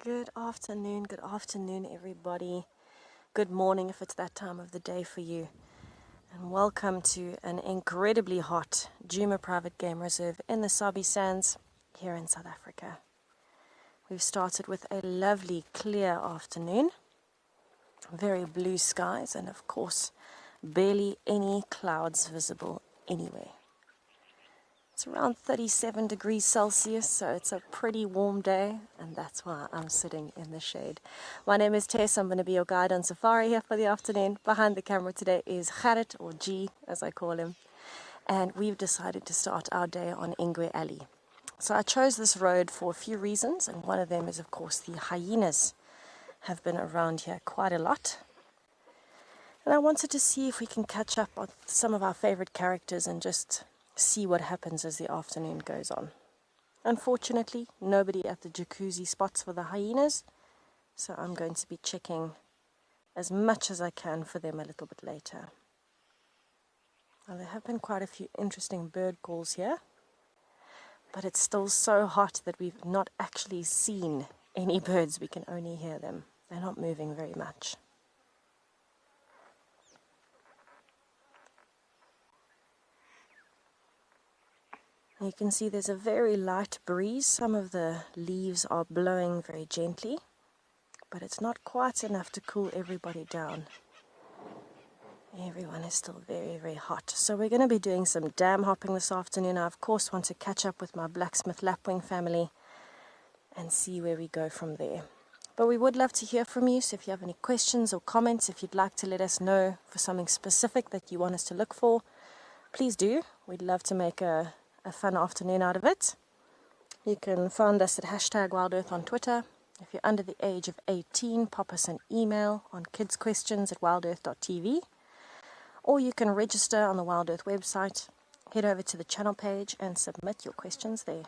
Good afternoon, everybody. Good morning if it's that time of the day for you. And welcome to an incredibly hot Djuma Private Game Reserve in the Sabi Sands here in South Africa. We've started with a lovely clear afternoon, very blue skies, and of course, barely any clouds visible anywhere. It's around 37 degrees Celsius, so it's a pretty warm day, and that's why I'm sitting in the shade. My name is Tess. I'm going to be your guide on safari here for the afternoon. Behind the camera today is Gerrit, or G, as I call him, and we've decided to start our day on Ingwe Alley. So I chose this road for a few reasons, and one of them is, of course, the hyenas have been around here quite a lot. And I wanted to see if we can catch up on some of our favorite characters and just see what happens as the afternoon goes on. Unfortunately, nobody at the jacuzzi spots for the hyenas, so I'm going to be checking as much as I can for them a little bit later. Now, there have been quite a few interesting bird calls here, but it's still so hot that we've not actually seen any birds. We can only hear them. They're not moving very much. You can see there's a very light breeze. Some of the leaves are blowing very gently, but it's not quite enough to cool everybody down. Everyone is still very, very hot. So we're going to be doing some dam hopping this afternoon. I, of course, want to catch up with my blacksmith lapwing family and see where we go from there. But we would love to hear from you, so if you have any questions or comments, if you'd like to let us know for something specific that you want us to look for, please do. We'd love to make a fun afternoon out of it. You can find us at #WildEarth on Twitter. If you're under the age of 18, pop us an email on kidsquestions@wildearth.tv, or you can register on the WildEarth website, head over to the channel page and submit your questions there.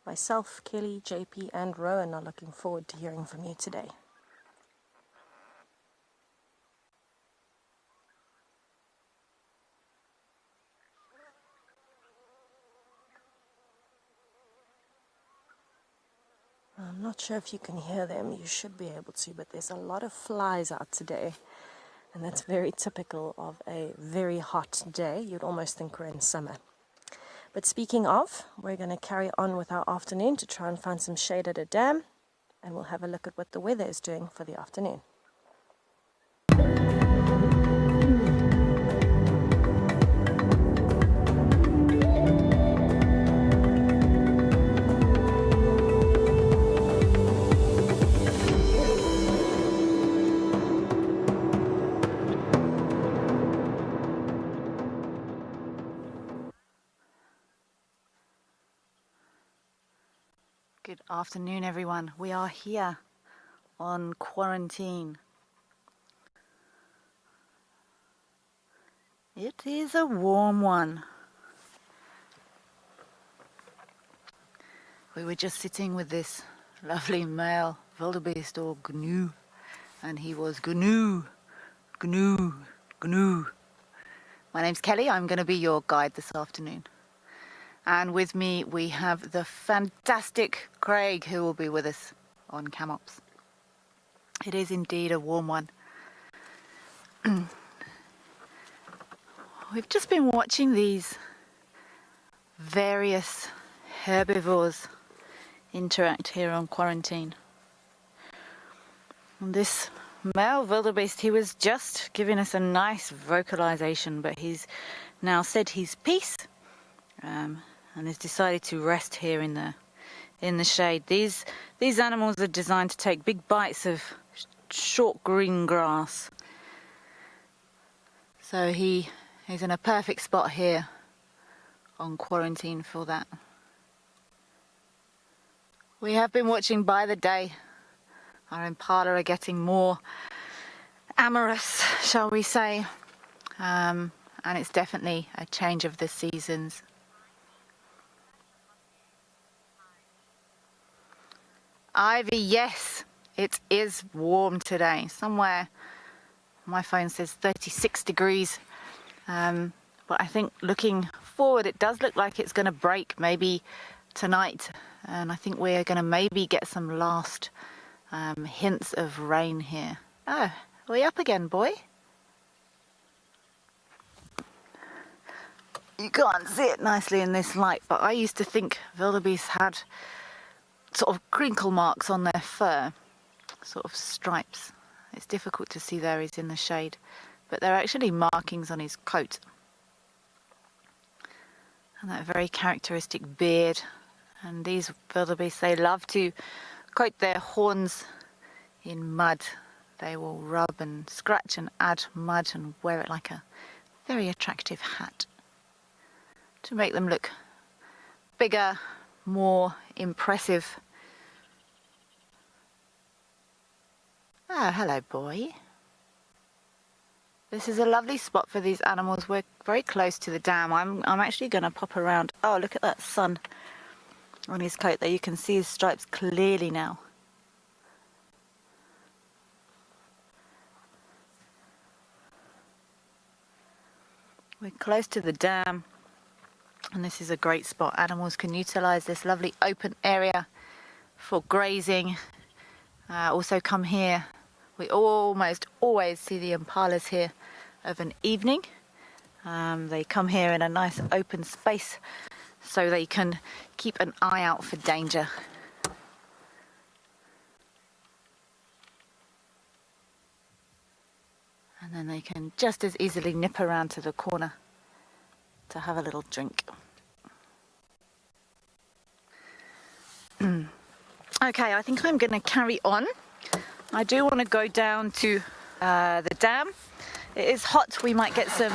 Myself, Kelly, JP and Rowan are looking forward to hearing from you today. I'm not sure if you can hear them. You should be able to, but there's a lot of flies out today, and that's very typical of a very hot day. You'd almost think we're in summer. But speaking of, we're going to carry on with our afternoon to try and find some shade at a dam, and we'll have a look at what the weather is doing for the afternoon. Good afternoon, everyone. We are here on quarantine. It is a warm one. We were just sitting with this lovely male wildebeest, or gnu, and he was gnu, gnu, gnu. My name's Kelly. I'm going to be your guide this afternoon. And with me, we have the fantastic Craig, who will be with us on Camops. It is indeed a warm one. We've just been watching these various herbivores interact here on quarantine. And this male wildebeest, he was just giving us a nice vocalization, but he's now said his piece. And has decided to rest here in the shade. These animals are designed to take big bites of short green grass. So he is in a perfect spot here on quarantine for that. We have been watching by the day. Our impala are getting more amorous, shall we say. And it's definitely a change of the seasons. Ivy, yes, it is warm today. Somewhere, my phone says 36 degrees. But I think looking forward, it does look like it's going to break maybe tonight, and I think we're going to maybe get some last hints of rain here. Oh, are we up again, boy? You can't see it nicely in this light, but I used to think wildebeest had sort of crinkle marks on their fur, sort of stripes. It's difficult to see there, he's in the shade, but they're actually markings on his coat. And that very characteristic beard. And these wildebeest, they love to coat their horns in mud. They will rub and scratch and add mud and wear it like a very attractive hat to make them look bigger, more impressive. Oh, hello, boy. This is a lovely spot for these animals. We're very close to the dam. I'm actually going to pop around. Oh, look at that sun on his coat there. You can see his stripes clearly now. We're close to the dam, and this is a great spot. Animals can utilize this lovely open area for grazing. Also come here. We almost always see the impalas here of an evening. They come here in a nice open space so they can keep an eye out for danger. And then they can just as easily nip around to the corner to have a little drink. Okay, I think I'm going to carry on. I do want to go down to the dam. It is hot. We might get some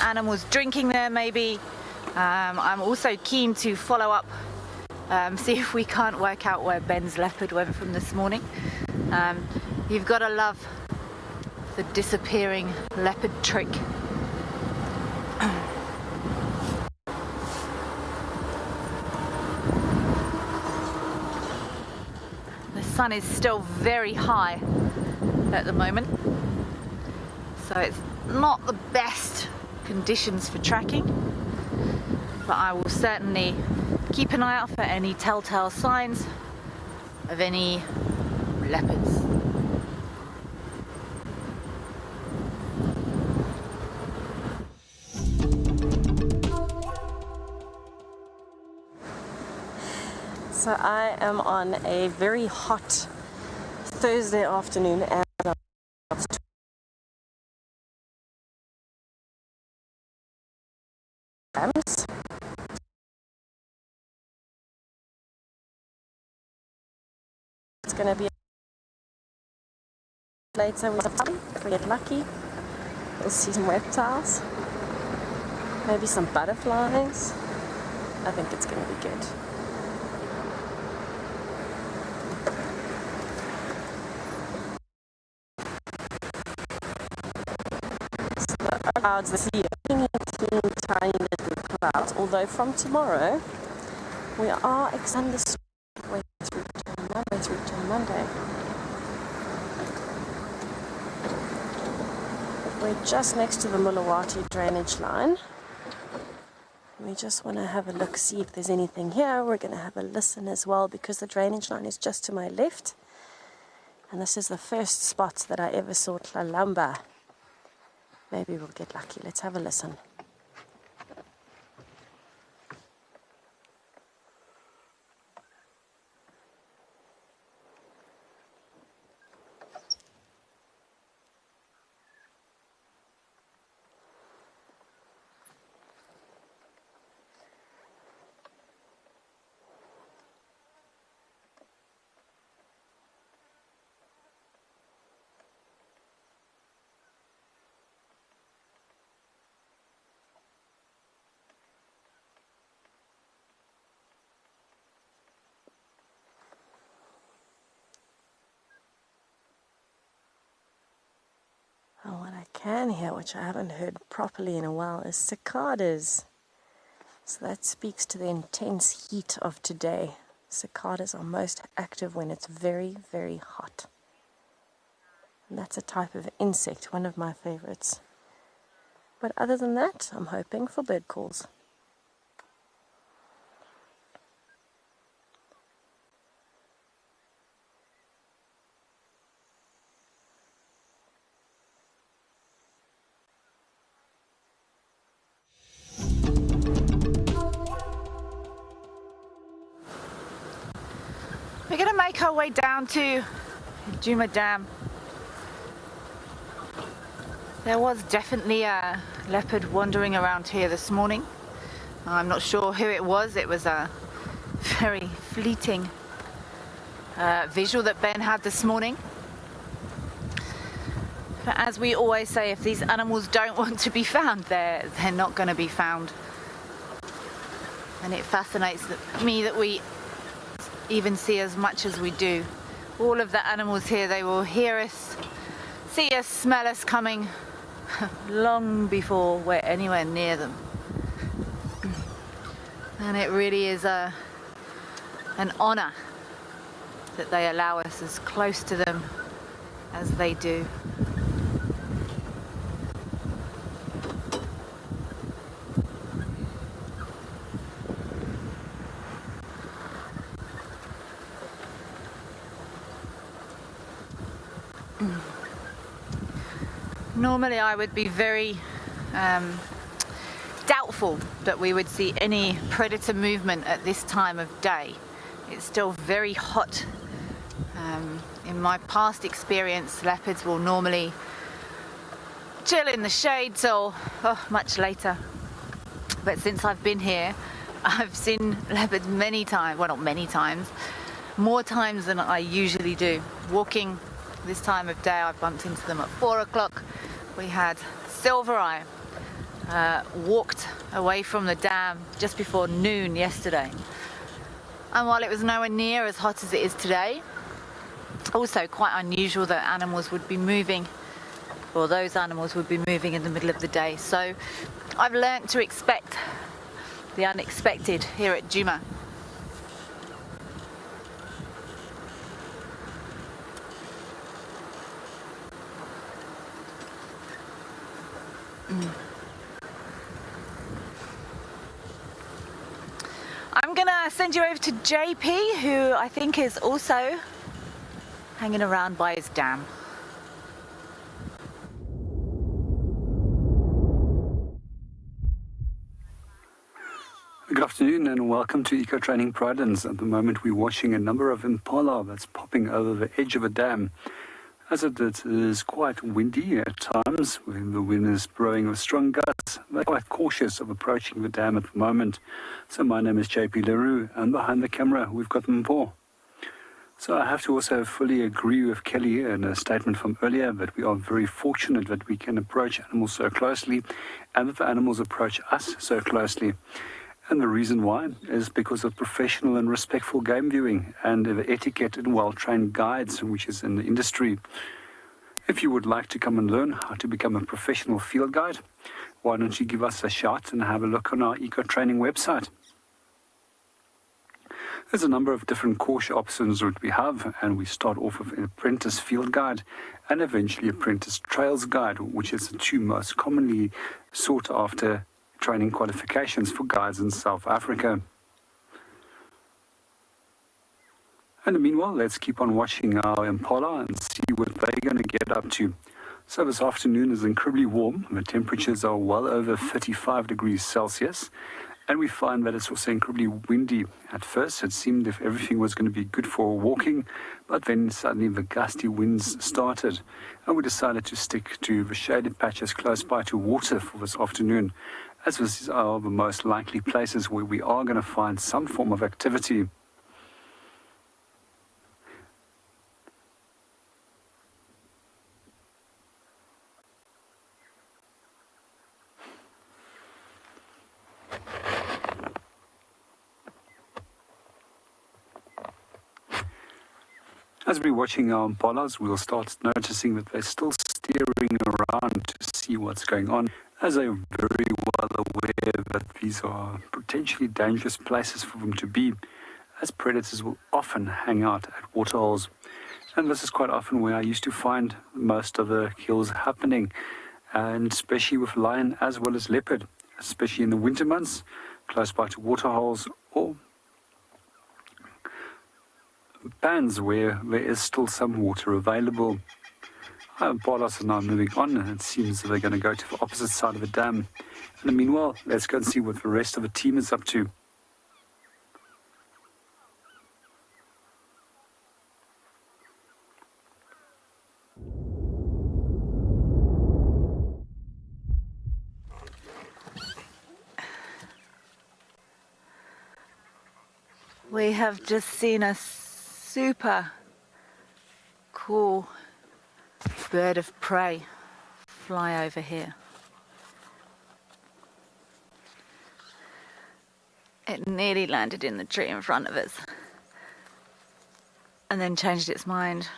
animals drinking there maybe. I'm also keen to follow up, see if we can't work out where Ben's leopard went from this morning. You've got to love the disappearing leopard trick. The sun is still very high at the moment, so it's not the best conditions for tracking, but I will certainly keep an eye out for any telltale signs of any leopards. So I am on a very hot Thursday afternoon and it's going to be later if we get lucky. We'll see some reptiles, maybe some butterflies. I think it's going to be good. Clouds this year, teeny tiny little clouds, although from tomorrow we are extending the way through to Monday. We're just next to the Mulawati drainage line. We just want to have a look, see if there's anything here. We're going to have a listen as well because the drainage line is just to my left. And this is the first spot that I ever saw Tlalamba. Maybe we'll get lucky. Let's have a listen. Oh, what I can hear, which I haven't heard properly in a while, is cicadas. So that speaks to the intense heat of today. Cicadas are most active when it's very, very hot. And that's a type of insect, one of my favorites. But other than that, I'm hoping for bird calls. We're going to make our way down to Djuma Dam. There was definitely a leopard wandering around here this morning. I'm not sure who it was. It was a very fleeting visual that Ben had this morning. But as we always say, if these animals don't want to be found, they're not going to be found. And it fascinates me that we even see as much as we do. All of the animals here, they will hear us, see us, smell us coming long before we're anywhere near them. And it really is an honor that they allow us as close to them as they do. Normally I would be very doubtful that we would see any predator movement at this time of day. It's still very hot. In my past experience, leopards will normally chill in the shade till much later. But since I've been here, I've seen leopards many times, well, not many times, more times than I usually do. Walking this time of day, I bumped into them at 4 o'clock. We had silver eye, walked away from the dam just before noon yesterday. And while it was nowhere near as hot as it is today, also quite unusual that animals would be moving, or those animals would be moving in the middle of the day. So I've learnt to expect the unexpected here at Djuma. I'm gonna send you over to JP, who I think is also hanging around by his dam. Good afternoon and welcome to Eco Training Pridens. At the moment we're watching a number of impala that's popping over the edge of a dam. As it is quite windy at times, when the wind is blowing with strong gusts, they're quite cautious of approaching the dam at the moment. So my name is JP Leroux, and behind the camera we've got Mpho. So I have to also fully agree with Kelly in a statement from earlier that we are very fortunate that we can approach animals so closely and that the animals approach us so closely. And the reason why is because of professional and respectful game viewing and the etiquette and well-trained guides, which is in the industry. If you would like to come and learn how to become a professional field guide, why don't you give us a shout and have a look on our Eco Training website. There's a number of different course options that we have, and we start off with an apprentice field guide and eventually apprentice trails guide, which is the two most commonly sought after training qualifications for guides in South Africa. And meanwhile, let's keep on watching our impala and see what they're going to get up to. So this afternoon is incredibly warm. The temperatures are well over 35 degrees Celsius. And we find that it's also incredibly windy. At first, it seemed if everything was going to be good for walking, but then suddenly the gusty winds started. And we decided to stick to the shaded patches close by to water for this afternoon, as these are the most likely places where we are going to find some form of activity. As we're watching our impalas, we'll start noticing that they're still steering around to see what's going on, as they're very well aware that these are potentially dangerous places for them to be, as predators will often hang out at waterholes. And this is quite often where I used to find most of the kills happening, and especially with lion as well as leopard, especially in the winter months, close by to waterholes or pans where there is still some water available. Impalas are now moving on, and it seems that they're going to go to the opposite side of the dam. And meanwhile, let's go and see what the rest of the team is up to. We have just seen a super cool bird of prey fly over here. It nearly landed in the tree in front of us and then changed its mind.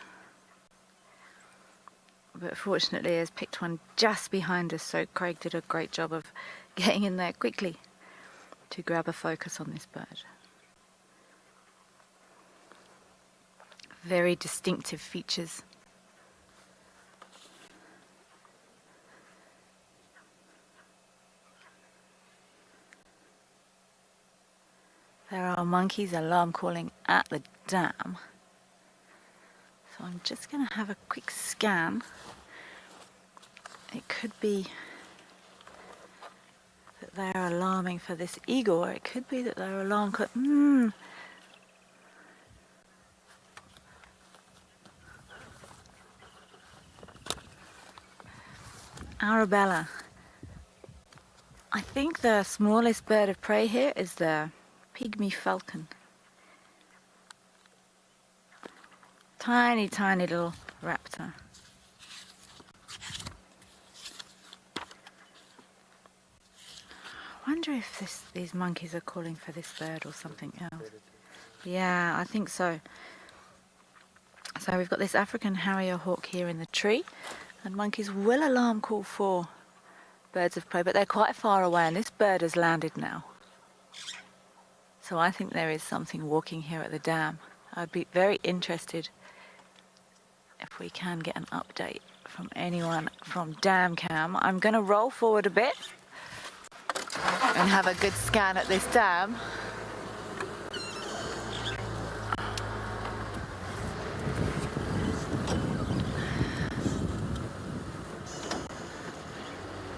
But fortunately it has picked one just behind us, so Craig did a great job of getting in there quickly to grab a focus on this bird. Very distinctive features. There are monkeys alarm calling at the dam. So I'm just going to have a quick scan. It could be that they're alarming for this eagle, or it could be that they're alarming. Arabella. I think the smallest bird of prey here is the pygmy falcon. Tiny, tiny little raptor. I wonder if these monkeys are calling for this bird or something else. Yeah, I think so. So we've got this African harrier hawk here in the tree, and monkeys will alarm call for birds of prey, but they're quite far away, and this bird has landed now. So I think there is something walking here at the dam. I'd be very interested if we can get an update from anyone from Dam Cam. I'm going to roll forward a bit and have a good scan at this dam.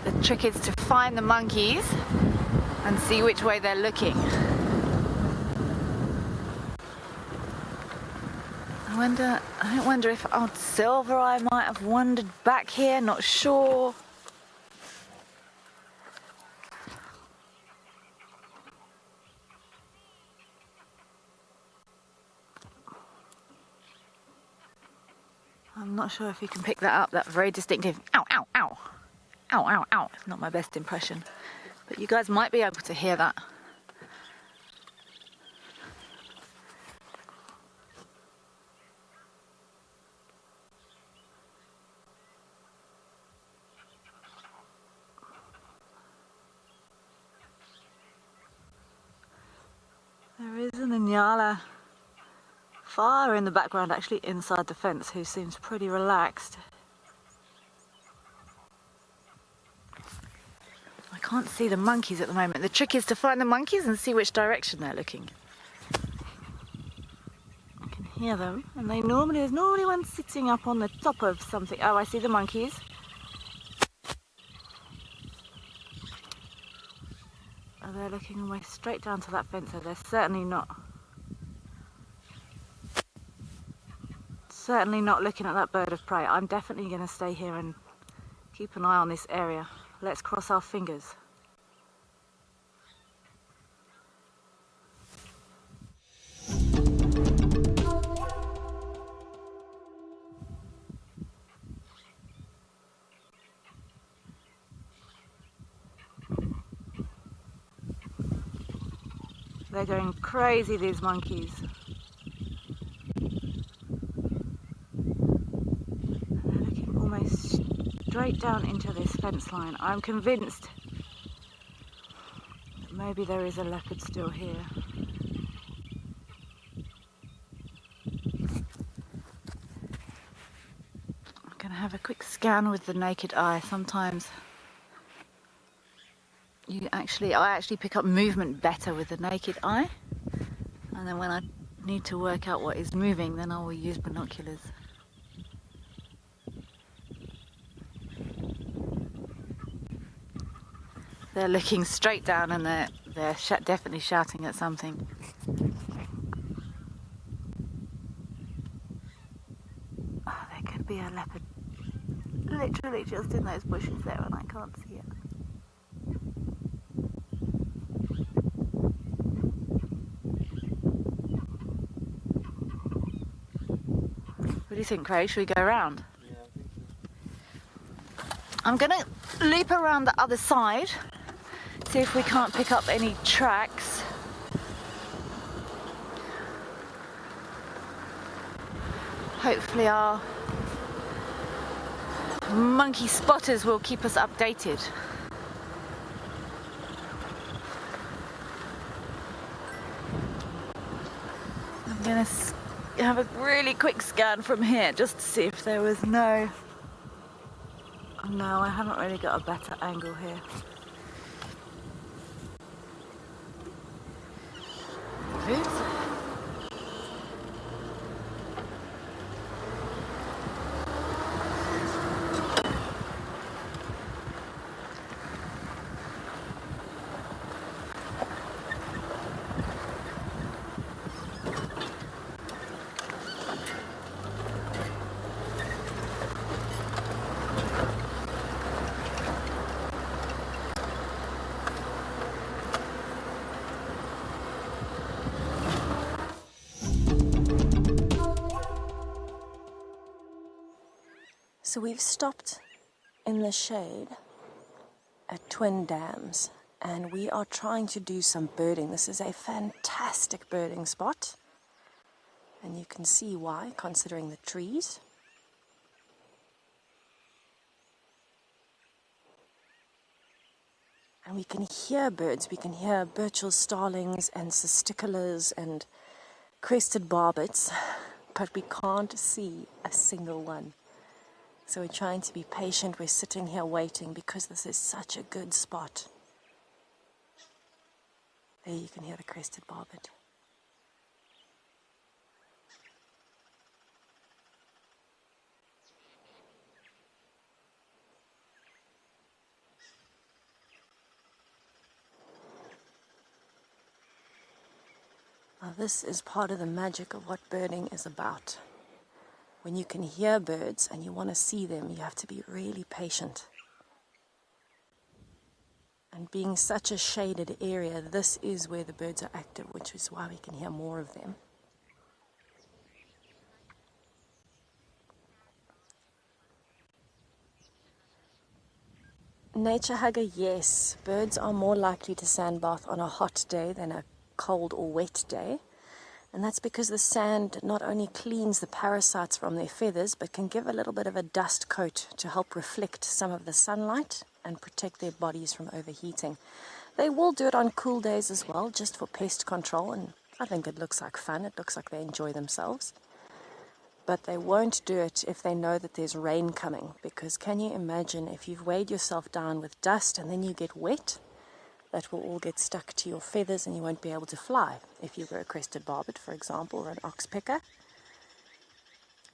The trick is to find the monkeys and see which way they're looking. I wonder if old Silver Eye might have wandered back here, not sure. I'm not sure if you can pick that up, that very distinctive ow, ow, ow, ow, ow, ow. It's not my best impression, but you guys might be able to hear that. There is an Inyala far in the background, actually inside the fence, who seems pretty relaxed. I can't see the monkeys at the moment. The trick is to find the monkeys and see which direction they're looking. I can hear them, and there's normally one sitting up on the top of something. Oh, I see the monkeys. Oh, they're looking almost straight down to that fence, so they're certainly not looking at that bird of prey. I'm definitely going to stay here and keep an eye on this area. Let's cross our fingers. They're going crazy, these monkeys. They're looking almost straight down into this fence line. I'm convinced that maybe there is a leopard still here. I'm going to have a quick scan with the naked eye. Sometimes I actually pick up movement better with the naked eye, and then when I need to work out what is moving, then I will use binoculars. They're looking straight down, and they're definitely shouting at something. Oh, there could be a leopard literally just in those bushes there, and I can't see it. do you think, Craig? Should we go around? I'm going to loop around the other side, see if we can't pick up any tracks. Hopefully our monkey spotters will keep us updated. I'm going to have a really quick scan from here just to see if there was no... No, I haven't really got a better angle here. Oops. So we've stopped in the shade at Twin Dams and we are trying to do some birding. This is a fantastic birding spot and you can see why, considering the trees. And we can hear birds. We can hear Burchell's starlings and cisticolas and crested barbets, but we can't see a single one. So we're trying to be patient. We're sitting here waiting because this is such a good spot. There you can hear the crested barbet. Now this is part of the magic of what birding is about. When you can hear birds and you want to see them, you have to be really patient. And being such a shaded area, this is where the birds are active, which is why we can hear more of them. Nature hugger, yes. Birds are more likely to sandbath on a hot day than a cold or wet day. And that's because the sand not only cleans the parasites from their feathers, but can give a little bit of a dust coat to help reflect some of the sunlight and protect their bodies from overheating. They will do it on cool days as well, just for pest control, and I think it looks like fun. It looks like they enjoy themselves. But they won't do it if they know that there's rain coming, because can you imagine if you've weighed yourself down with dust and then you get wet? That will all get stuck to your feathers and you won't be able to fly if you were a crested barbet, for example, or an oxpecker.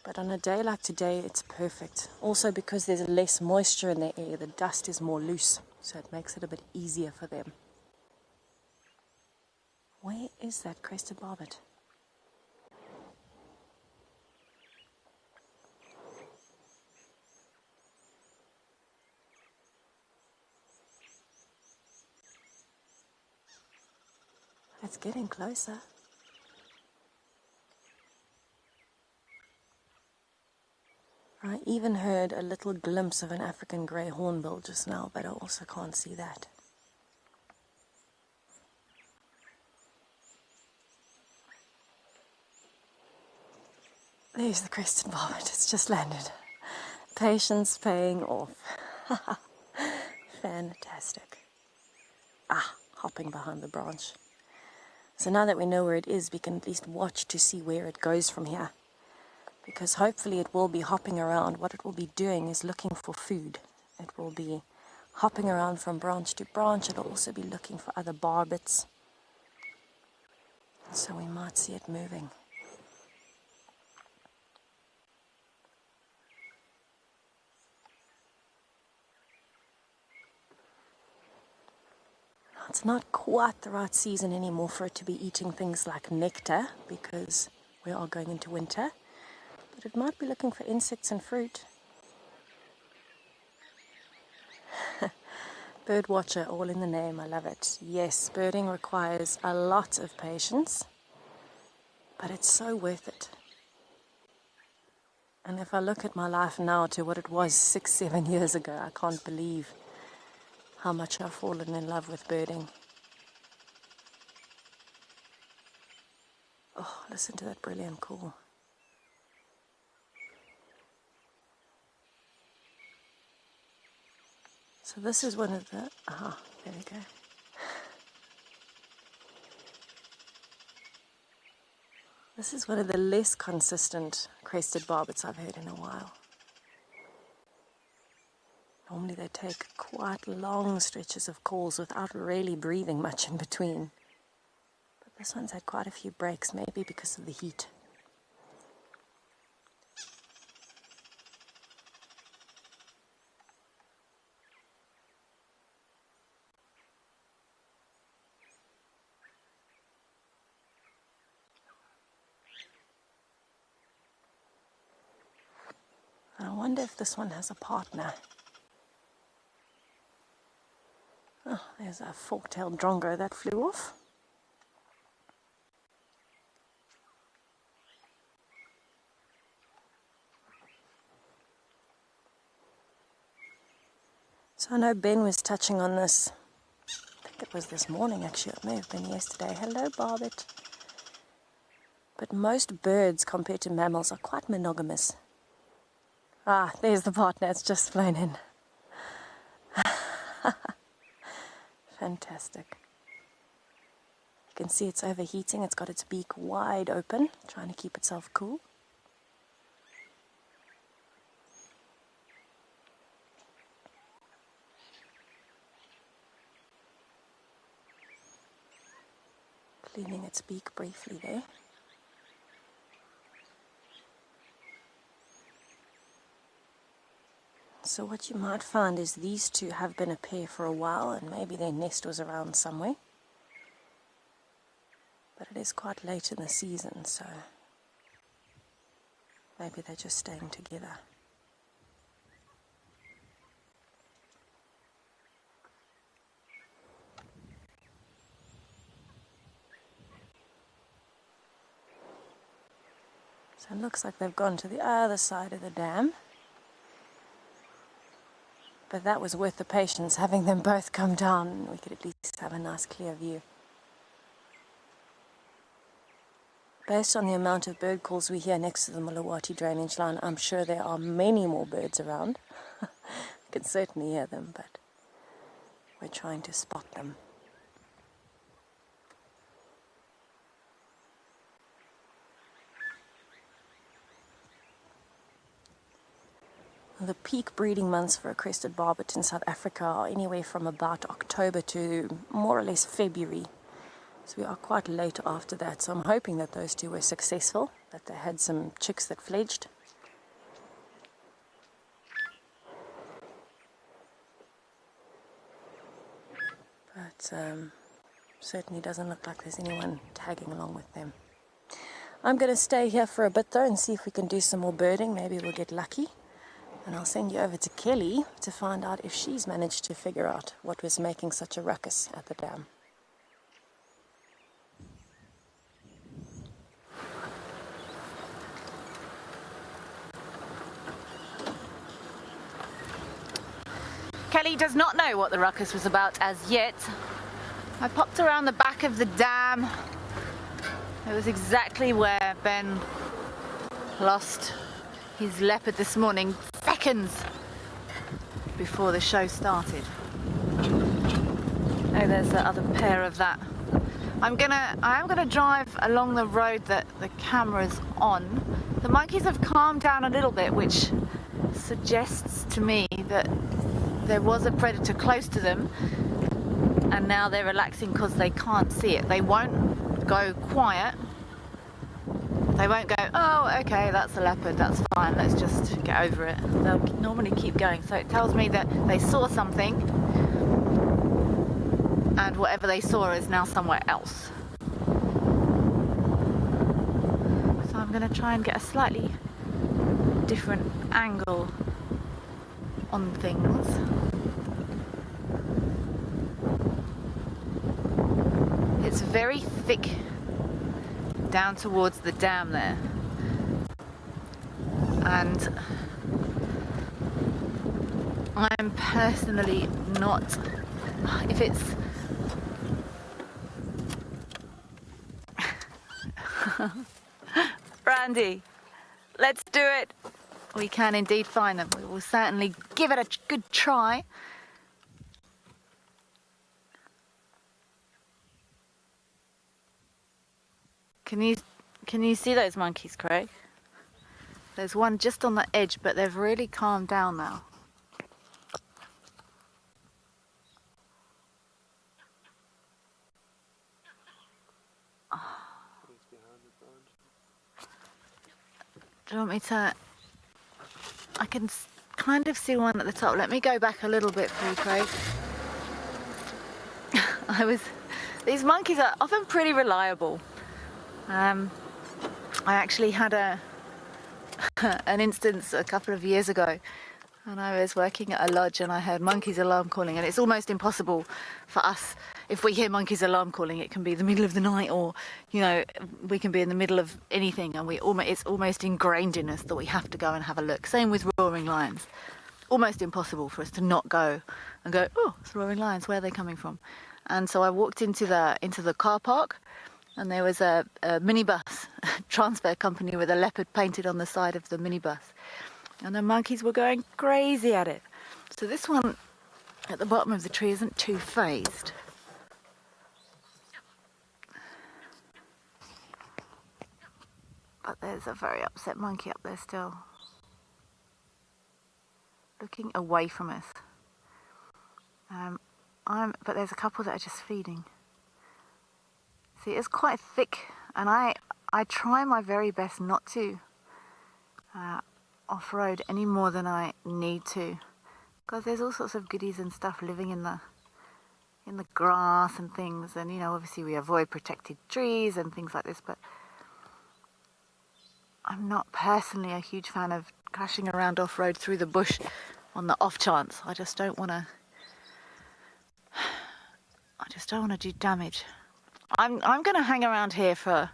But on a day like today, it's perfect. Also because there's less moisture in the air, the dust is more loose, so it makes it a bit easier for them. Where is that crested barbet? It's getting closer. I even heard a little glimpse of an African grey hornbill just now, but I also can't see that. There's the crested barbet. It's just landed. Patience paying off. Fantastic. Hopping behind the branch. So now that we know where it is, we can at least watch to see where it goes from here. Because hopefully it will be hopping around. What it will be doing is looking for food. It will be hopping around from branch to branch. It will also be looking for other barbets. So we might see it moving. It's not quite the right season anymore for it to be eating things like nectar because we are going into winter. But it might be looking for insects and fruit. Bird watcher, all in the name. I love it. Yes, birding requires a lot of patience, but it's so worth it. And if I look at my life now to what it was 6-7 years ago, I can't believe how much I've fallen in love with birding. Oh, listen to that brilliant call. So this is one of the... there we go. This is one of the less consistent crested barbets I've heard in a while. Normally they take quite long stretches of calls without really breathing much in between. But this one's had quite a few breaks, maybe because of the heat. I wonder if this one has a partner. Oh, there's a fork-tailed drongo that flew off. So I know Ben was touching on this. I think it was this morning actually, it may have been yesterday. Hello, Barbet. But most birds compared to mammals are quite monogamous. Ah, there's the partner, it's just flown in. Fantastic. You can see it's overheating, it's got its beak wide open, trying to keep itself cool. Cleaning its beak briefly there. So what you might find is these two have been a pair for a while and maybe their nest was around somewhere. But it is quite late in the season, so maybe they're just staying together. So it looks like they've gone to the other side of the dam. But that was worth the patience, having them both come down, and we could at least have a nice clear view. Based on the amount of bird calls we hear next to the Mulawati drainage line, I'm sure there are many more birds around. We can certainly hear them, but we're trying to spot them. The peak breeding months for a crested barbet in South Africa are anywhere from about October to more or less February. So we are quite late after that. So I'm hoping that those two were successful, that they had some chicks that fledged. But certainly doesn't look like there's anyone tagging along with them. I'm going to stay here for a bit though and see if we can do some more birding. Maybe we'll get lucky. And I'll send you over to Kelly to find out if she's managed to figure out what was making such a ruckus at the dam. Kelly does not know what the ruckus was about as yet. I popped around the back of the dam. It was exactly where Ben lost his leopard this morning, seconds before the show started. Oh, there's the other pair of that. I am gonna drive along the road that the camera's on. The monkeys have calmed down a little bit, which suggests to me that there was a predator close to them, and now they're relaxing because they can't see it. They won't go quiet. They won't go, oh, okay, that's a leopard, that's fine, let's just get over it. They'll normally keep going. So it tells me that they saw something, and whatever they saw is now somewhere else. So I'm going to try and get a slightly different angle on things. It's very thick down towards the dam there. and I'm personally not, if it's Brandy, let's do it. We can indeed find them. We will certainly give it a good try. Can you see those monkeys, Craig? There's one just on the edge, but they've really calmed down now. Do you want me to? I can kind of see one at the top. Let me go back a little bit for you, Craig. These monkeys are often pretty reliable. I actually had an instance a couple of years ago, and I was working at a lodge and I heard monkeys alarm calling, and it's almost impossible for us, if we hear monkeys alarm calling, it can be the middle of the night, or we can be in the middle of anything, and it's almost ingrained in us that we have to go and have a look. Same with roaring lions. Almost impossible for us to not go and go, oh, it's roaring lions, where are they coming from? And so I walked into the car park, and there was a minibus transfer company with a leopard painted on the side of the minibus, and the monkeys were going crazy at it. So this one at the bottom of the tree isn't too phased. But there's a very upset monkey up there still, looking away from us. But there's a couple that are just feeding. See, it's quite thick, and I try my very best not to off-road any more than I need to, because there's all sorts of goodies and stuff living in the grass and things, and obviously we avoid protected trees and things like this, but I'm not personally a huge fan of crashing around off-road through the bush on the off chance. I just don't want to do damage. I'm going to hang around here for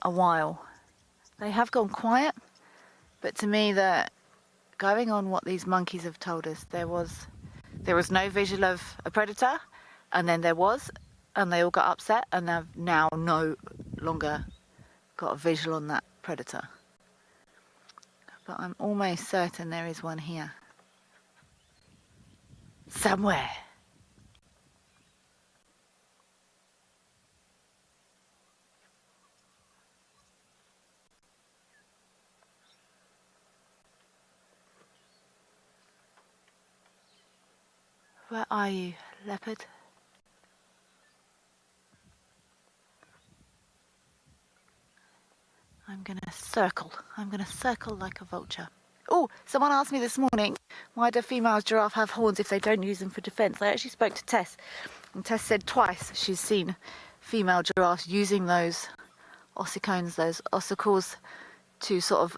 a while. They have gone quiet, but to me, going on what these monkeys have told us, there was no visual of a predator, and then there was, and they all got upset, and they've now no longer got a visual on that predator. But I'm almost certain there is one here. Somewhere. Where are you, leopard? I'm gonna circle like a vulture. Oh, someone asked me this morning, why do female giraffe have horns if they don't use them for defence? I actually spoke to Tess, and Tess said twice she's seen female giraffes using those ossicones, those ossicles, to sort of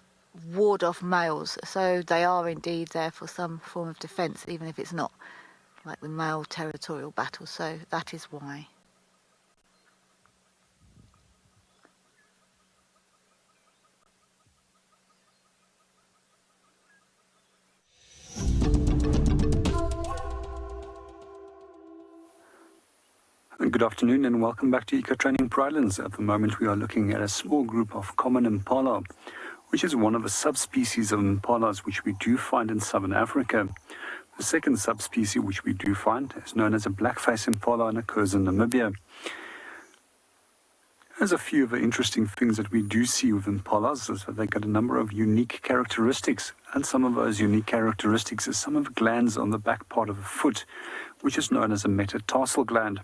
ward off males. So they are indeed there for some form of defence, even if it's not like the male territorial battle. So that is why. Good afternoon and welcome back to Eco Training Pridelands. At the moment we are looking at a small group of common impala, which is one of the subspecies of impalas which we do find in southern Africa. The second subspecies which we do find is known as a blackface impala and occurs in Namibia. There's a few of the interesting things that we do see with impalas is that they got a number of unique characteristics, and some of those unique characteristics is some of the glands on the back part of the foot, which is known as a metatarsal gland.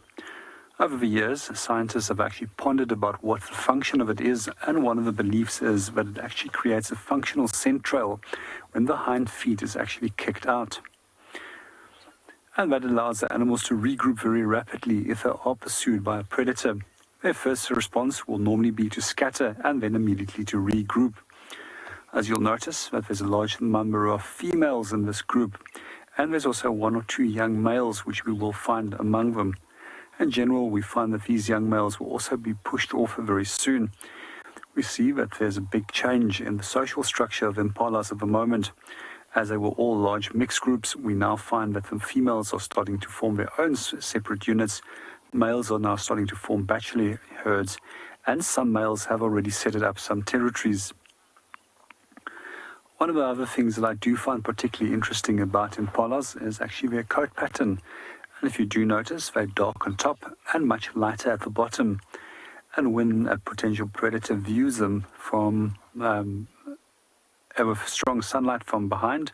Over the years, scientists have actually pondered about what the function of it is, and one of the beliefs is that it actually creates a functional scent trail when the hind feet is actually kicked out. And that allows the animals to regroup very rapidly if they are pursued by a predator. Their first response will normally be to scatter and then immediately to regroup. As you'll notice, that there's a large number of females in this group, and there's also one or two young males which we will find among them. In general, we find that these young males will also be pushed off very soon. we see that there's a big change in the social structure of impalas at the moment. As they were all large mixed groups, we now find that the females are starting to form their own separate units. Males are now starting to form bachelor herds, and some males have already set up some territories. One of the other things that I do find particularly interesting about impalas is actually their coat pattern. And if you do notice, they're dark on top and much lighter at the bottom. And when a potential predator views them from with strong sunlight from behind,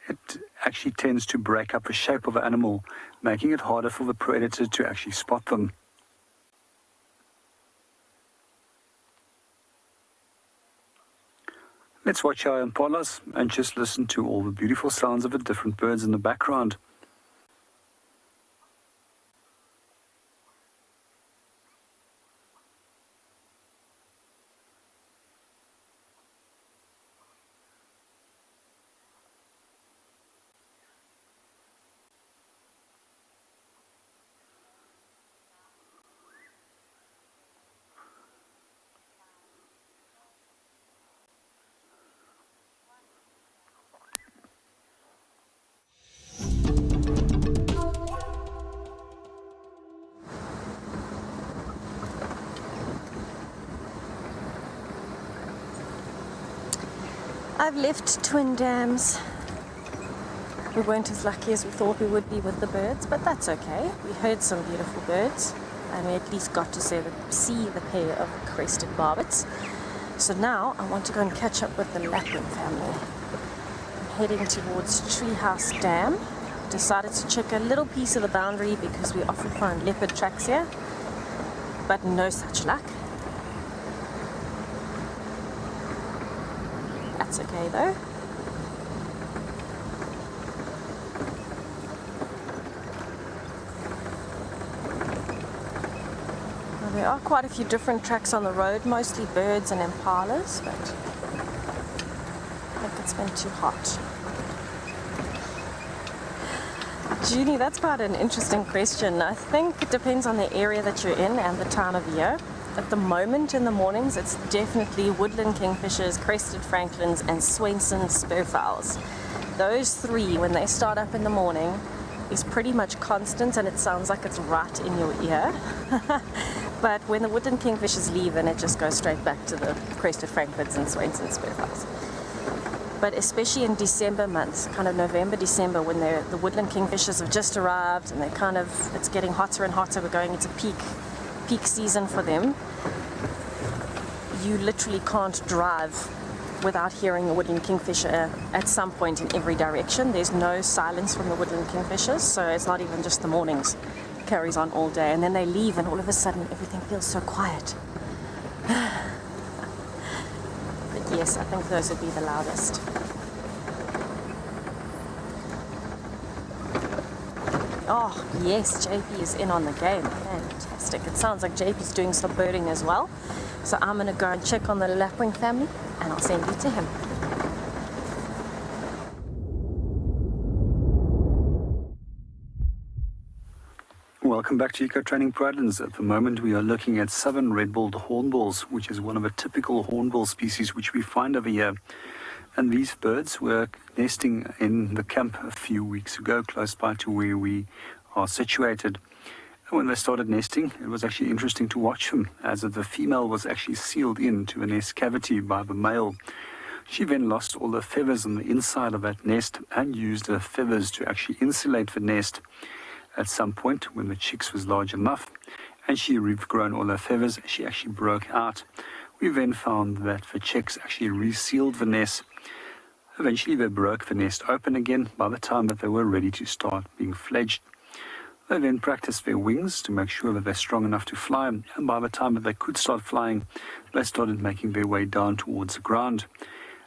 it actually tends to break up the shape of the animal, making it harder for the predator to actually spot them. Let's watch our impalas and just listen to all the beautiful sounds of the different birds in the background. I've left Twin Dams. We weren't as lucky as we thought we would be with the birds, but that's okay. We heard some beautiful birds, and we at least got to see the pair of crested barbets. So now I want to go and catch up with the lapwing family. I'm heading towards Treehouse Dam. Decided to check a little piece of the boundary because we often find leopard tracks here, but no such luck. That's okay though. Well, there are quite a few different tracks on the road, mostly birds and impalas, but I think it's been too hot. Junie, that's quite an interesting question. I think it depends on the area that you're in and the time of year. At the moment in the mornings, it's definitely woodland kingfishers, crested franklins, and Swainson spurfowls. Those three, when they start up in the morning, is pretty much constant, and it sounds like it's right in your ear. But when the woodland kingfishers leave, then it just goes straight back to the crested franklins and Swainson spurfowls. But especially in December months, kind of November, December, when the woodland kingfishers have just arrived and it's getting hotter and hotter, we're going into peak season for them. You literally can't drive without hearing a woodland kingfisher at some point in every direction. There's no silence from the woodland kingfishers, so it's not even just the mornings. It carries on all day, and then they leave and all of a sudden everything feels so quiet. But yes, I think those would be the loudest. Oh yes, JP is in on the game. Fantastic. It sounds like JP's doing some birding as well. So I'm going to go and check on the lapwing family and I'll send you to him. Welcome back to Eco Training Pradens. At the moment we are looking at southern red-billed hornbills, which is one of the typical hornbill species which we find over here. And these birds were nesting in the camp a few weeks ago, close by to where we are situated. And when they started nesting, it was actually interesting to watch them, as the female was actually sealed into the nest cavity by the male. She then lost all the feathers on the inside of that nest and used the feathers to actually insulate the nest. At some point, when the chicks was large enough and she regrown all her feathers, she actually broke out. We then found that the chicks actually resealed the nest. Eventually they broke the nest open again by the time that they were ready to start being fledged. They then practiced their wings to make sure that they're strong enough to fly, and by the time that they could start flying, they started making their way down towards the ground.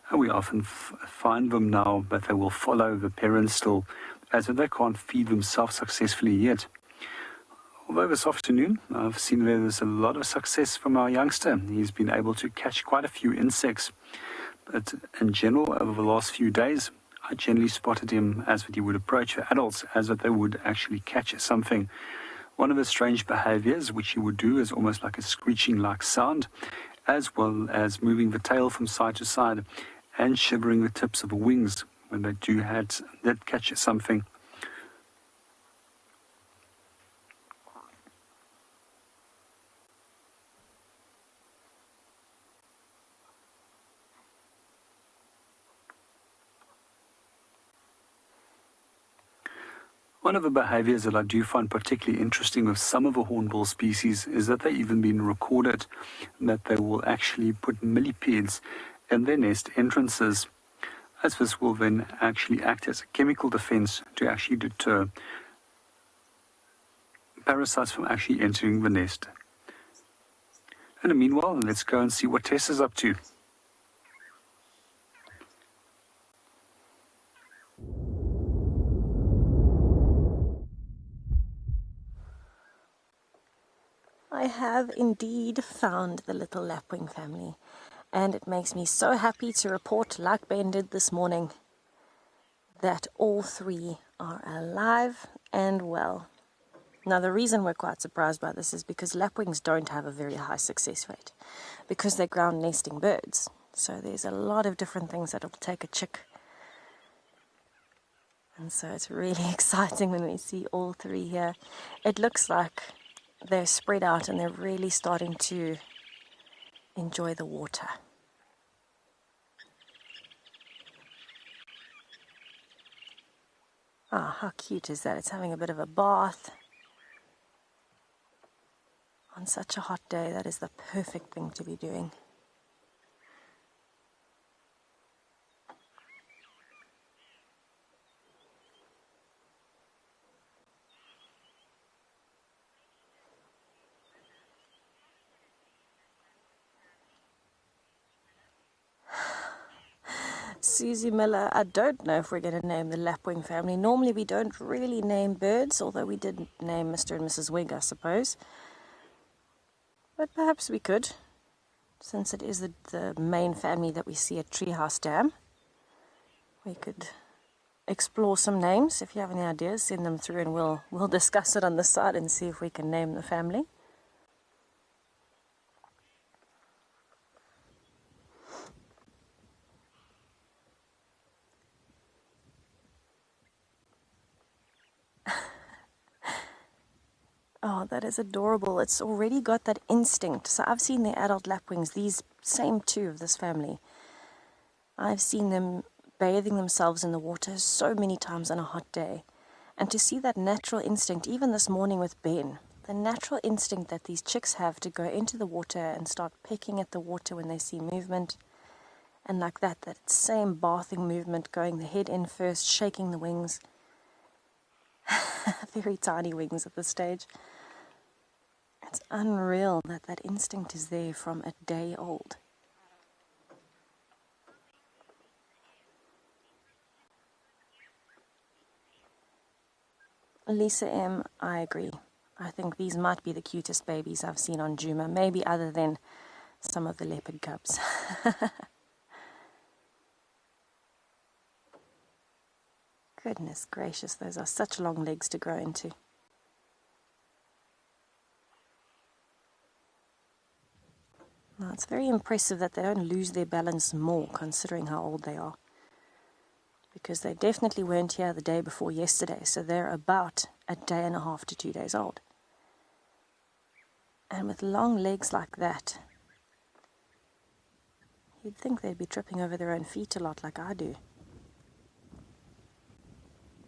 And we often find them now that they will follow the parents still, as if they can't feed themselves successfully yet. Although this afternoon I've seen there's a lot of success from our youngster. He's been able to catch quite a few insects. But in general, over the last few days, I generally spotted him as that he would approach the adults, as that they would actually catch something. One of the strange behaviors which he would do is almost like a screeching-like sound, as well as moving the tail from side to side and shivering the tips of the wings when they do that catch something. One of the behaviors that I do find particularly interesting with some of the hornbill species is that they've even been recorded that they will actually put millipedes in their nest entrances, as this will then actually act as a chemical defense to actually deter parasites from actually entering the nest. And meanwhile, let's go and see what Tess is up to. I have indeed found the little lapwing family, and it makes me so happy to report, like Ben did this morning, that all three are alive and well. Now, the reason we're quite surprised by this is because lapwings don't have a very high success rate, because they're ground nesting birds. So there's a lot of different things that'll take a chick. And so it's really exciting when we see all three here. It looks like they're spread out and they're really starting to enjoy the water. Ah, how cute is that? It's having a bit of a bath. On such a hot day, that is the perfect thing to be doing. Susie Miller, I don't know if we're going to name the lapwing family. Normally we don't really name birds, although we did name Mr. and Mrs. Wig, I suppose. But perhaps we could, since it is the main family that we see at Treehouse Dam. We could explore some names. If you have any ideas, send them through and we'll discuss it on the side and see if we can name the family. Oh, that is adorable. It's already got that instinct. So I've seen the adult lapwings, these same two of this family. I've seen them bathing themselves in the water so many times on a hot day. And to see that natural instinct, even this morning with Ben, the natural instinct that these chicks have to go into the water and start pecking at the water when they see movement. And like that same bathing movement, going the head in first, shaking the wings. Very tiny wings at this stage. It's unreal that instinct is there from a day old. Lisa M., I agree. I think these might be the cutest babies I've seen on Juma, maybe other than some of the leopard cubs. Goodness gracious, those are such long legs to grow into. Now, it's very impressive that they don't lose their balance more, considering how old they are. Because they definitely weren't here the day before yesterday, so they're about a day and a half to 2 days old. And with long legs like that, you'd think they'd be tripping over their own feet a lot like I do.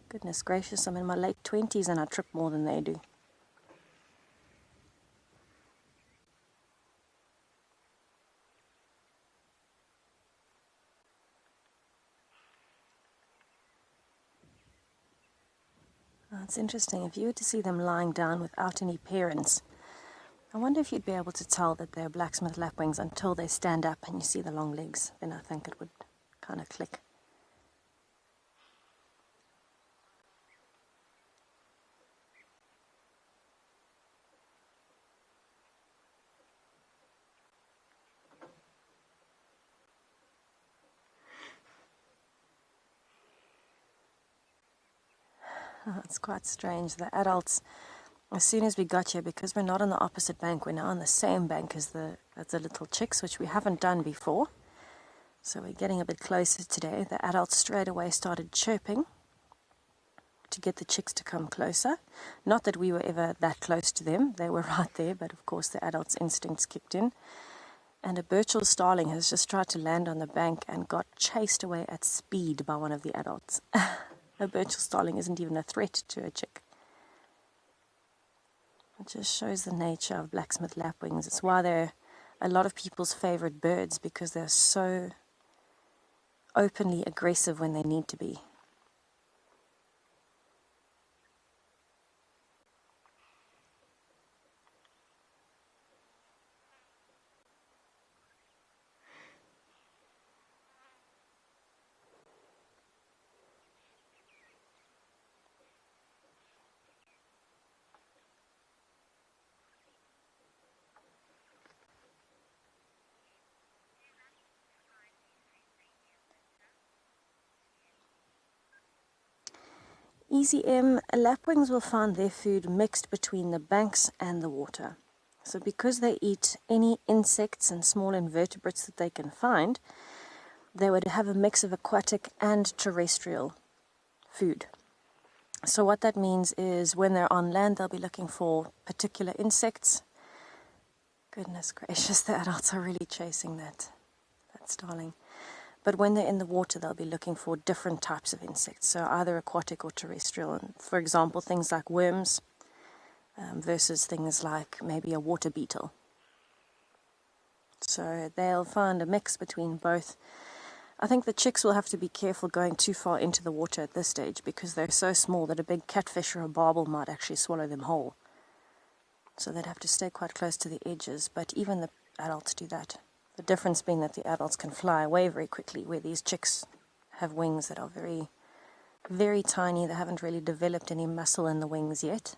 Goodness gracious, I'm in my late 20s and I trip more than they do. It's interesting, if you were to see them lying down without any parents, I wonder if you'd be able to tell that they're blacksmith lapwings until they stand up and you see the long legs. Then I think it would kind of click. Oh, it's quite strange. The adults as soon as we got here, because we're not on the opposite bank, we're now on the same bank as the little chicks, which we haven't done before. So we're getting a bit closer today. The adults straight away started chirping to get the chicks to come closer. Not that we were ever that close to them. They were right there, but of course the adults' instincts kicked in. And a Birchall starling has just tried to land on the bank and got chased away at speed by one of the adults. A Birchall starling isn't even a threat to a chick. It just shows the nature of blacksmith lapwings. It's why they're a lot of people's favorite birds, because they're so openly aggressive when they need to be. Easy M, lapwings will find their food mixed between the banks and the water. So because they eat any insects and small invertebrates that they can find, they would have a mix of aquatic and terrestrial food. So what that means is when they're on land, they'll be looking for particular insects. Goodness gracious, the adults are really chasing that starling. But when they're in the water, they'll be looking for different types of insects, so either aquatic or terrestrial. And for example, things like worms versus things like maybe a water beetle. So they'll find a mix between both. I think the chicks will have to be careful going too far into the water at this stage, because they're so small that a big catfish or a barbel might actually swallow them whole. So they'd have to stay quite close to the edges, but even the adults do that. The difference being that the adults can fly away very quickly, where these chicks have wings that are very, very tiny. They haven't really developed any muscle in the wings yet,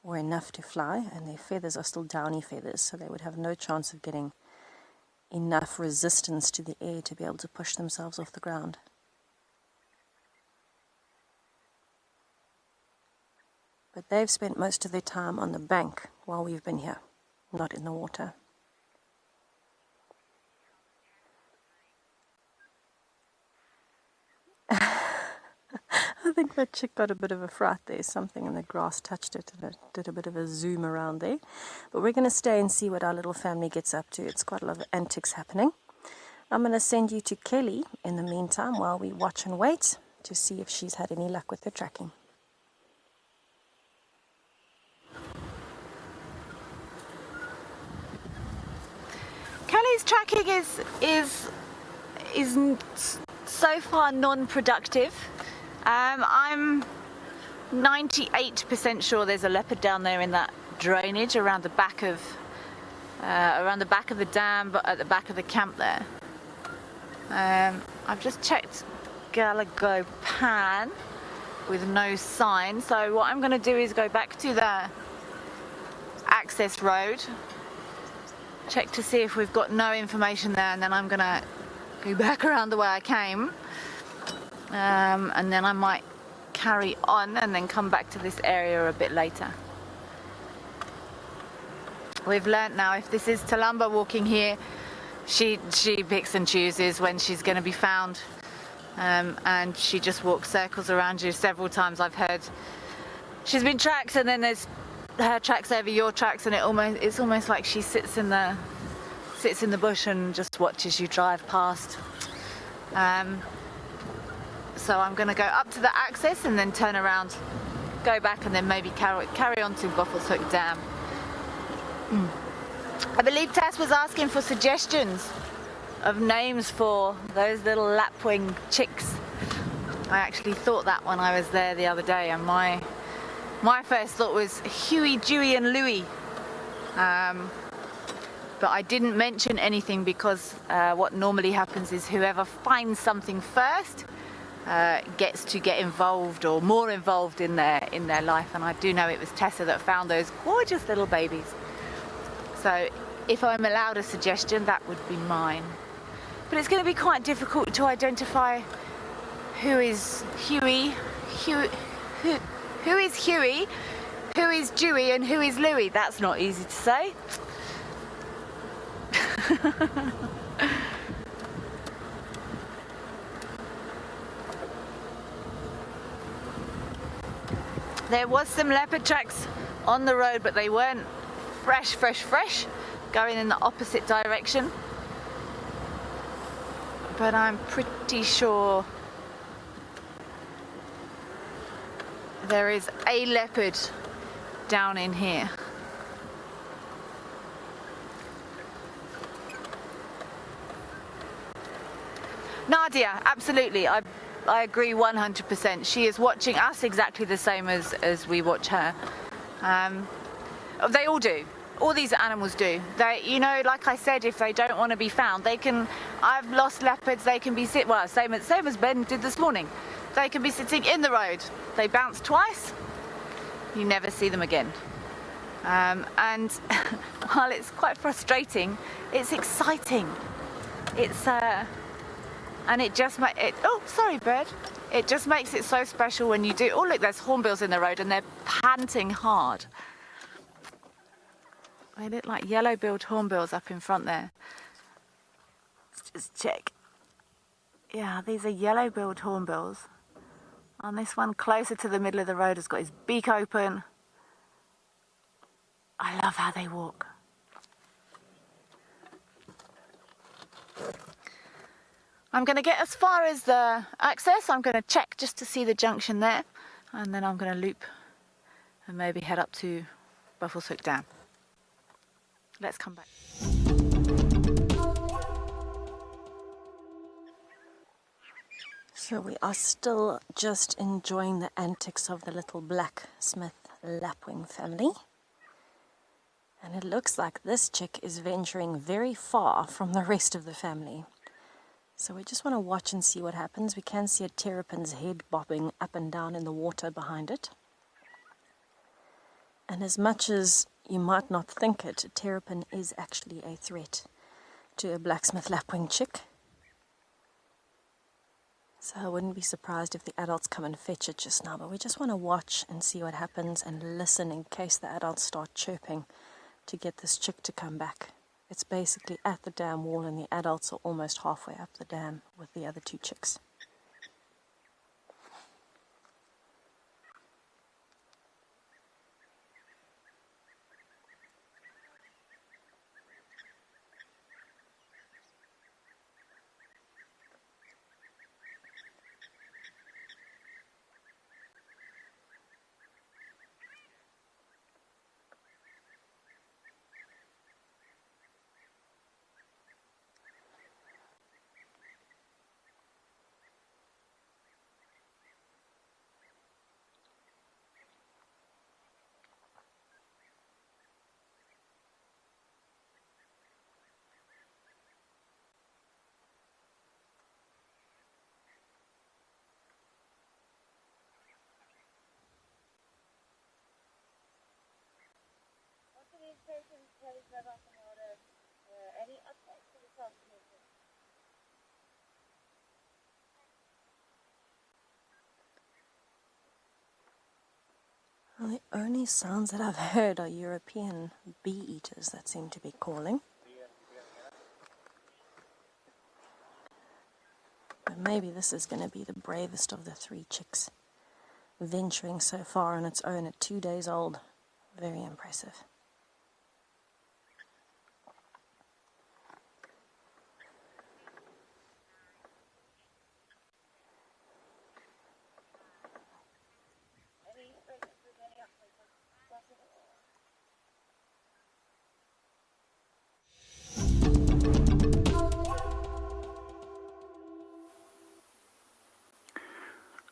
or enough to fly, and their feathers are still downy feathers, so they would have no chance of getting enough resistance to the air to be able to push themselves off the ground. But they've spent most of their time on the bank while we've been here, not in the water. I think that chick got a bit of a fright there. Something in the grass touched it and it did a bit of a zoom around there. But we're going to stay and see what our little family gets up to. It's quite a lot of antics happening. I'm going to send you to Kelly in the meantime while we watch and wait to see if she's had any luck with her tracking. Kelly's tracking is so far non-productive. I'm 98% sure there's a leopard down there in that drainage around the back of the dam, but at the back of the camp there. I've just checked Galago Pan with no sign, so what I'm going to do is go back to the access road, check to see if we've got no information there, and then I'm going to go back around the way I came, and then I might carry on and then come back to this area a bit later. We've learnt now, if this is Talumba walking here, she picks and chooses when she's going to be found, and she just walks circles around you. Several times I've heard she's been tracked, and then there's her tracks over your tracks, and it's almost like she sits in the bush and just watches you drive past. So I'm going to go up to the access and then turn around, go back, and then maybe carry on to Boffles Hook Dam. I believe Tess was asking for suggestions of names for those little lapwing chicks. I actually thought that when I was there the other day, and my first thought was Huey, Dewey and Louie. But I didn't mention anything because what normally happens is whoever finds something first gets to get involved or more involved in their life, and I do know it was Tessa that found those gorgeous little babies. So if I'm allowed a suggestion, that would be mine. But it's going to be quite difficult to identify who is Huey, who is Huey, Who is Dewey and who is Louie? That's not easy to say. There was some leopard tracks on the road, but they weren't fresh, going in the opposite direction. But I'm pretty sure there is a leopard down in here. Nadia, absolutely. I agree 100%. She is watching us exactly the same as we watch her. They all do. All these animals do. They, you know, like I said, if they don't want to be found, they can. I've lost leopards. They can be same as Ben did this morning. They can be sitting in the road. They bounce twice. You never see them again. And while it's quite frustrating, it's exciting. It's and it just makes it. Oh, sorry, bird. It just makes it so special when you do. Oh, look, there's hornbills in the road, and they're panting hard. They look like yellow-billed hornbills up in front there. Let's just check. Yeah, these are yellow-billed hornbills. And this one closer to the middle of the road has got his beak open. I love how they walk. I'm going to get as far as the access. I'm going to check just to see the junction there. And then I'm going to loop and maybe head up to Buffalo's Hook Dam. Let's come back. So we are still just enjoying the antics of the little blacksmith lapwing family. And it looks like this chick is venturing very far from the rest of the family. So we just want to watch and see what happens. We can see a terrapin's head bobbing up and down in the water behind it. And as much as you might not think it, a terrapin is actually a threat to a blacksmith lapwing chick. So I wouldn't be surprised if the adults come and fetch it just now, but we just want to watch and see what happens and listen in case the adults start chirping to get this chick to come back. It's basically at the dam wall and the adults are almost halfway up the dam with the other two chicks. Any updates for this afternoon? Well, the only sounds that I've heard are European bee-eaters that seem to be calling. But maybe this is going to be the bravest of the three chicks, venturing so far on its own at 2 days old. Very impressive.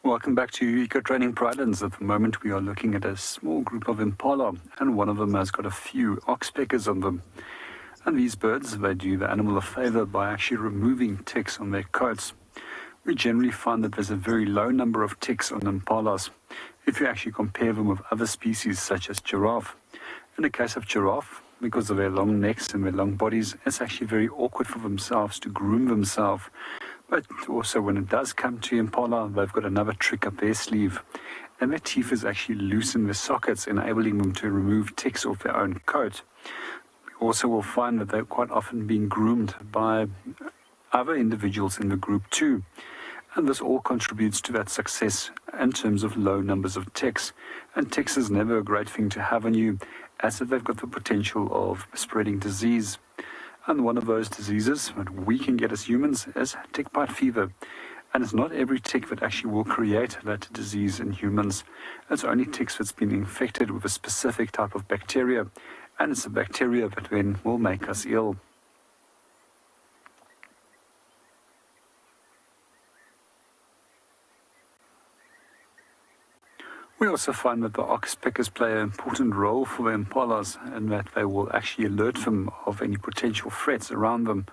Welcome back to Eco Training Pridens. At the moment we are looking at a small group of impala, and one of them has got a few oxpeckers on them. And these birds, they do the animal a favor by actually removing ticks on their coats. We generally find that there's a very low number of ticks on impalas if you actually compare them with other species such as giraffe. In the case of giraffe, because of their long necks and their long bodies, it's actually very awkward for themselves to groom themselves. But also when it does come to impala, they've got another trick up their sleeve, and their teeth is actually loose in their sockets, enabling them to remove ticks off their own coat. We also will find that they're quite often being groomed by other individuals in the group too. And this all contributes to that success in terms of low numbers of ticks. And ticks is never a great thing to have on you, as they've got the potential of spreading disease. And one of those diseases that we can get as humans is tick bite fever. And it's not every tick that actually will create that disease in humans. It's only ticks that's been infected with a specific type of bacteria. And it's a bacteria that then will make us ill. We also find that the oxpeckers play an important role for the impalas, and that they will actually alert them of any potential threats around them.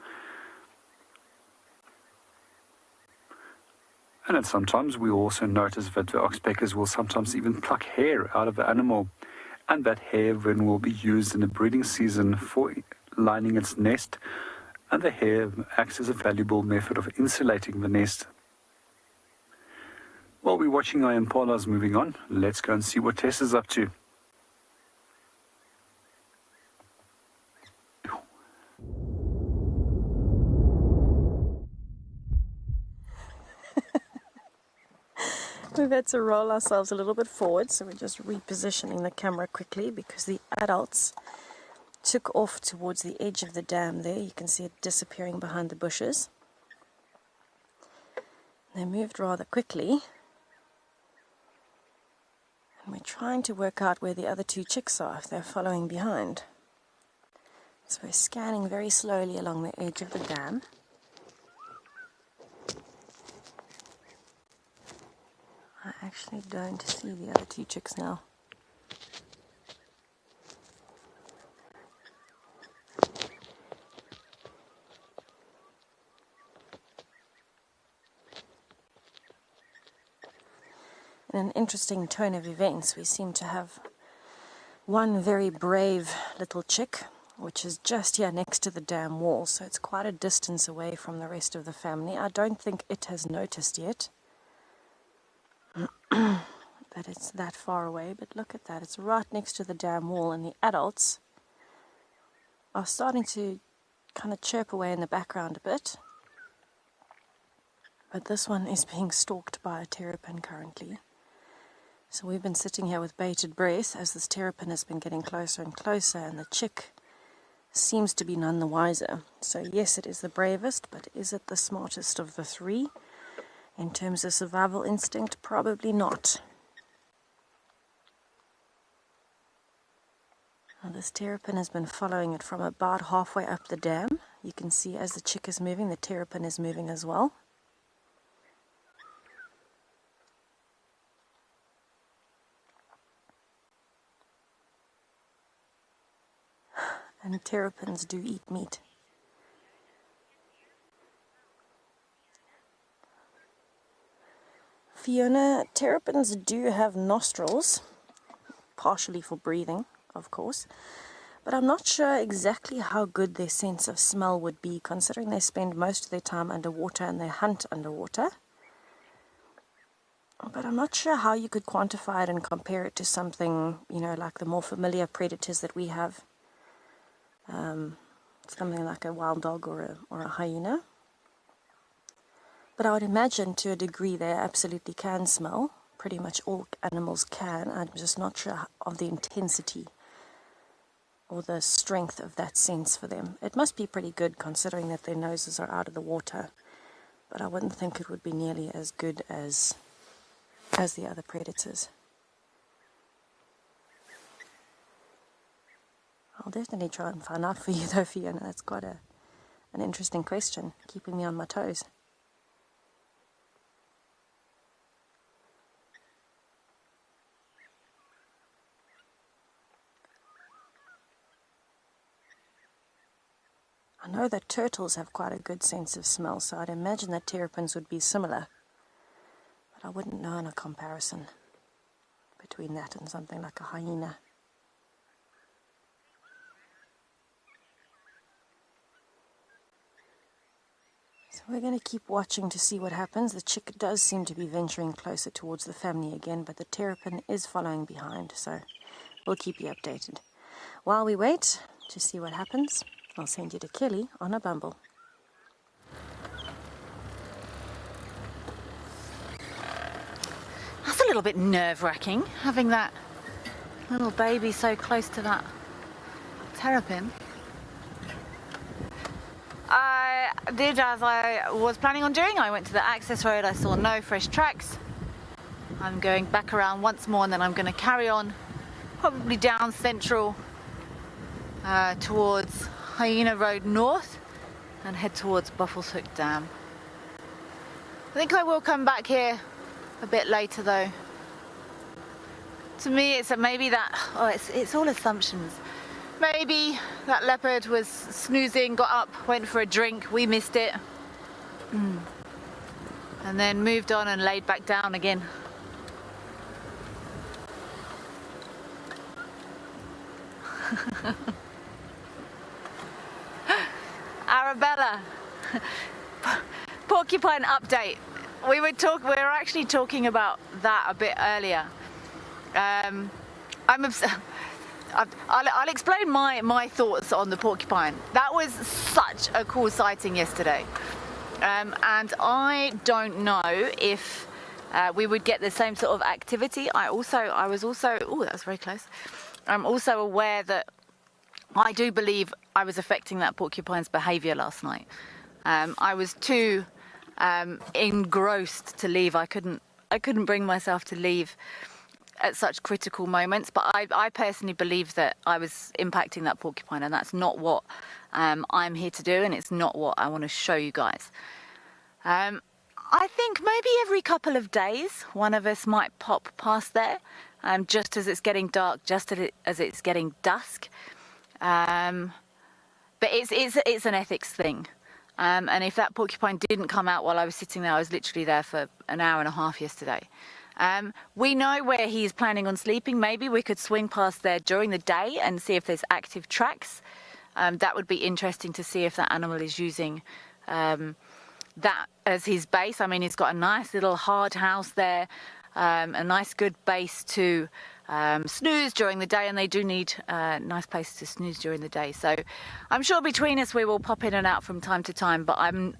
And then sometimes we also notice that the oxpeckers will sometimes even pluck hair out of the animal, and that hair then will be used in the breeding season for lining its nest, and the hair acts as a valuable method of insulating the nest. While we're watching our impalas moving on, let's go and see what Tess is up to. We've had to roll ourselves a little bit forward, so we're just repositioning the camera quickly because the adults took off towards the edge of the dam there. You can see it disappearing behind the bushes. They moved rather quickly. And we're trying to work out where the other two chicks are, if they're following behind. So we're scanning very slowly along the edge of the dam. I actually don't see the other two chicks now. In an interesting turn of events, we seem to have one very brave little chick, which is just here next to the dam wall, so it's quite a distance away from the rest of the family. I don't think it has noticed yet that it's that far away, but look at that, it's right next to the dam wall, and the adults are starting to kind of chirp away in the background a bit. But this one is being stalked by a terrapin currently. So we've been sitting here with bated breath as this terrapin has been getting closer and closer, and the chick seems to be none the wiser. So yes, it is the bravest, but is it the smartest of the three? In terms of survival instinct, probably not. Now, this terrapin has been following it from about halfway up the dam. You can see as the chick is moving, the terrapin is moving as well. And terrapins do eat meat. Fiona, terrapins do have nostrils, partially for breathing, of course, but I'm not sure exactly how good their sense of smell would be, considering they spend most of their time underwater and they hunt underwater. But I'm not sure how you could quantify it and compare it to something, like the more familiar predators that we have. Something like a wild dog or a hyena. But I would imagine to a degree they absolutely can smell. Pretty much all animals can. I'm just not sure of the intensity or the strength of that sense for them. It must be pretty good considering that their noses are out of the water. But I wouldn't think it would be nearly as good as the other predators. I'll definitely try and find out for you though, Fiona. That's quite an interesting question, keeping me on my toes. I know that turtles have quite a good sense of smell, so I'd imagine that terrapins would be similar. But I wouldn't know in a comparison between that and something like a hyena. So we're going to keep watching to see what happens. The chick does seem to be venturing closer towards the family again, but the terrapin is following behind, so we'll keep you updated. While we wait to see what happens, I'll send you to Kelly on a bumble. That's a little bit nerve-wracking, having that little baby so close to that terrapin. I did as I was planning on doing. I went to the access road. I saw no fresh tracks. I'm going back around once more, and then I'm going to carry on, probably down Central towards Hyena Road North and head towards Buffles Hook Dam. I think I will come back here a bit later though. To me it's maybe that, it's all assumptions. Maybe that leopard was snoozing, got up, went for a drink, we missed it. And then moved on and laid back down again. Arabella, porcupine update. We were actually talking about that a bit earlier. I'll explain my thoughts on the porcupine. That was such a cool sighting yesterday, and I don't know if we would get the same sort of activity. I was also that was very close. I'm also aware that I do believe I was affecting that porcupine's behaviour last night. I was too engrossed to leave. I couldn't bring myself to leave at such critical moments, but I personally believe that I was impacting that porcupine, and that's not what I'm here to do, and it's not what I want to show you guys. I think maybe every couple of days one of us might pop past there, just as it's getting dark, just as it's getting dusk. But it's an ethics thing. And if that porcupine didn't come out while I was sitting there, I was literally there for an hour and a half yesterday. We know where he's planning on sleeping. Maybe we could swing past there during the day and see if there's active tracks. That would be interesting to see if that animal is using that as his base. I mean, he's got a nice little hard house there, a nice good base to snooze during the day, and they do need a nice place to snooze during the day. So I'm sure between us we will pop in and out from time to time, but I'm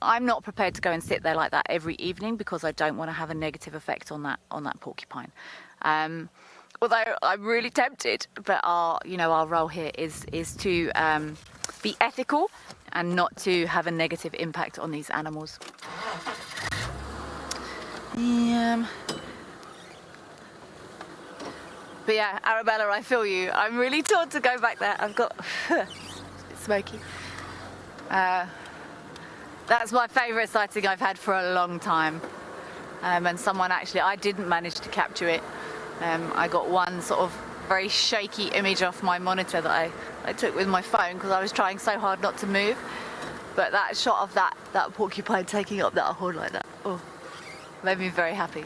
not prepared to go and sit there like that every evening, because I don't want to have a negative effect on that porcupine. Although I'm really tempted, but our role here is to be ethical and not to have a negative impact on these animals. But yeah, Arabella, I feel you. I'm really torn to go back there. I've got it's a bit smoky. That's my favourite sighting I've had for a long time. And someone actually, I didn't manage to capture it. I got one sort of very shaky image off my monitor that I took with my phone because I was trying so hard not to move. But that shot of that porcupine taking up that horn like that, made me very happy.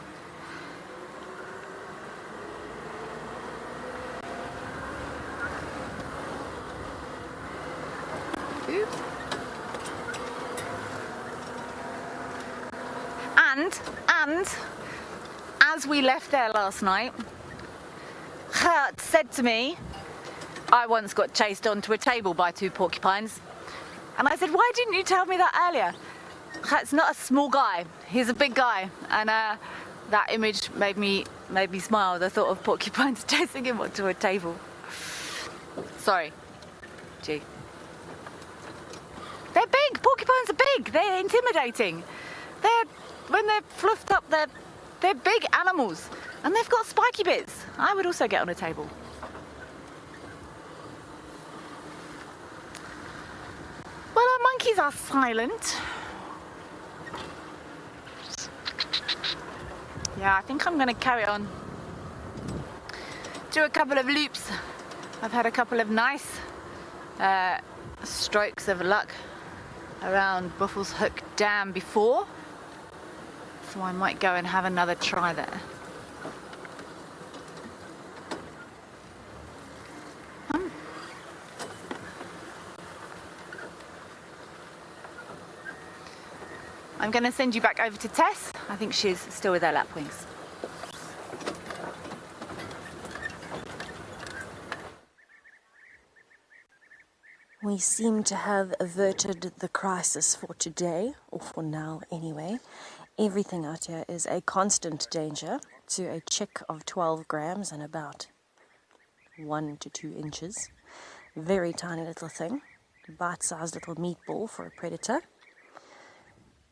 Oops. And as we left there last night, Gert said to me, I once got chased onto a table by 2 porcupines. And I said, why didn't you tell me that earlier? Gert's not a small guy, he's a big guy. And that image made me smile, the thought of porcupines chasing him onto a table. Sorry, gee. They're big, porcupines are big, they're intimidating. When they're fluffed up, they're big animals, and they've got spiky bits. I would also get on a table. Well, our monkeys are silent. Yeah, I think I'm going to carry on. Do a couple of loops. I've had a couple of nice strokes of luck around Buffles Hook Dam before. So I might go and have another try there. I'm going to send you back over to Tess. I think she's still with her lapwings. We seem to have averted the crisis for today, or for now anyway. Everything out here is a constant danger to a chick of 12 grams and about 1 to 2 inches. Very tiny little thing, bite-sized little meatball for a predator.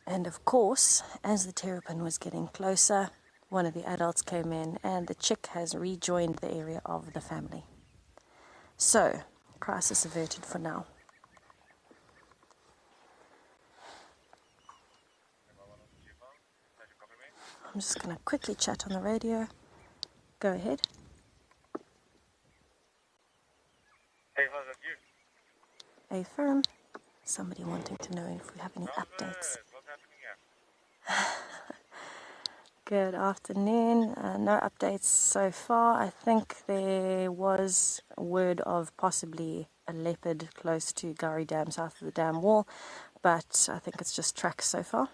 And of course, as the terrapin was getting closer, one of the adults came in and the chick has rejoined the area of the family. So, crisis averted for now. I'm just going to quickly chat on the radio. Go ahead. Hey, how's that you? A firm. Somebody wanting to know if we have any updates. What's happening here? Good afternoon. No updates so far. I think there was word of possibly a leopard close to Gowrie Dam, south of the dam wall, but I think it's just tracks so far.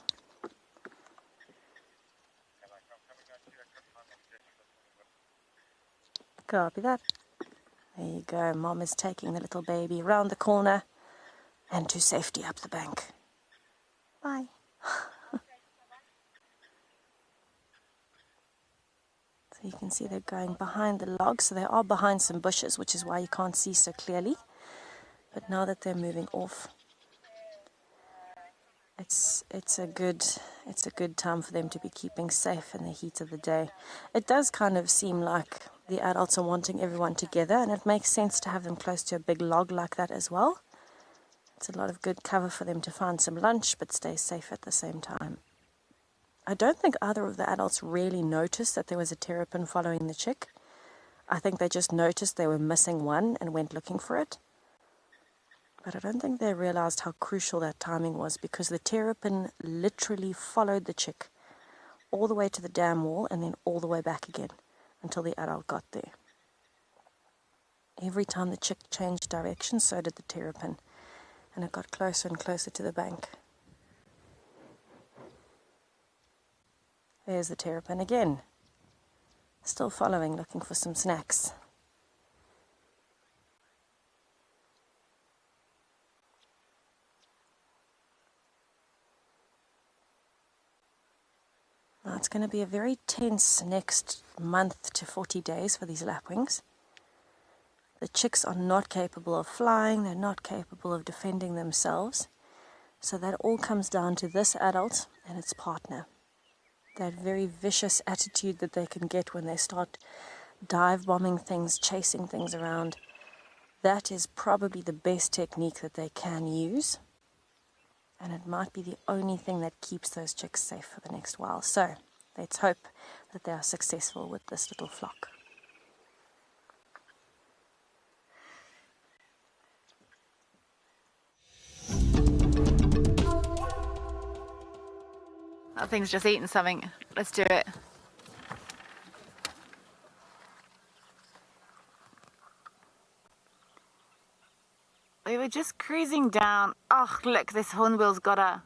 Copy that. There you go. Mom is taking the little baby round the corner and to safety up the bank. Bye. So you can see they're going behind the logs. So they are behind some bushes, which is why you can't see so clearly. But now that they're moving off, it's a good time for them to be keeping safe in the heat of the day. It does kind of seem like the adults are wanting everyone together, and it makes sense to have them close to a big log like that as well. It's a lot of good cover for them to find some lunch, but stay safe at the same time. I don't think either of the adults really noticed that there was a terrapin following the chick. I think they just noticed they were missing one and went looking for it. But I don't think they realized how crucial that timing was, because the terrapin literally followed the chick all the way to the dam wall and then all the way back again until the adult got there. Every time the chick changed direction, so did the terrapin, and it got closer and closer to the bank. There's the terrapin again, still following, looking for some snacks. Now it's going to be a very tense next month to 40 days for these lapwings. The chicks are not capable of flying, they're not capable of defending themselves. So that all comes down to this adult and its partner. That very vicious attitude that they can get when they start dive bombing things, chasing things around. That is probably the best technique that they can use. And it might be the only thing that keeps those chicks safe for the next while. So let's hope that they are successful with this little flock. That thing's just eating something. Let's do it. We were just cruising down. Oh, look, this hornbill's got a...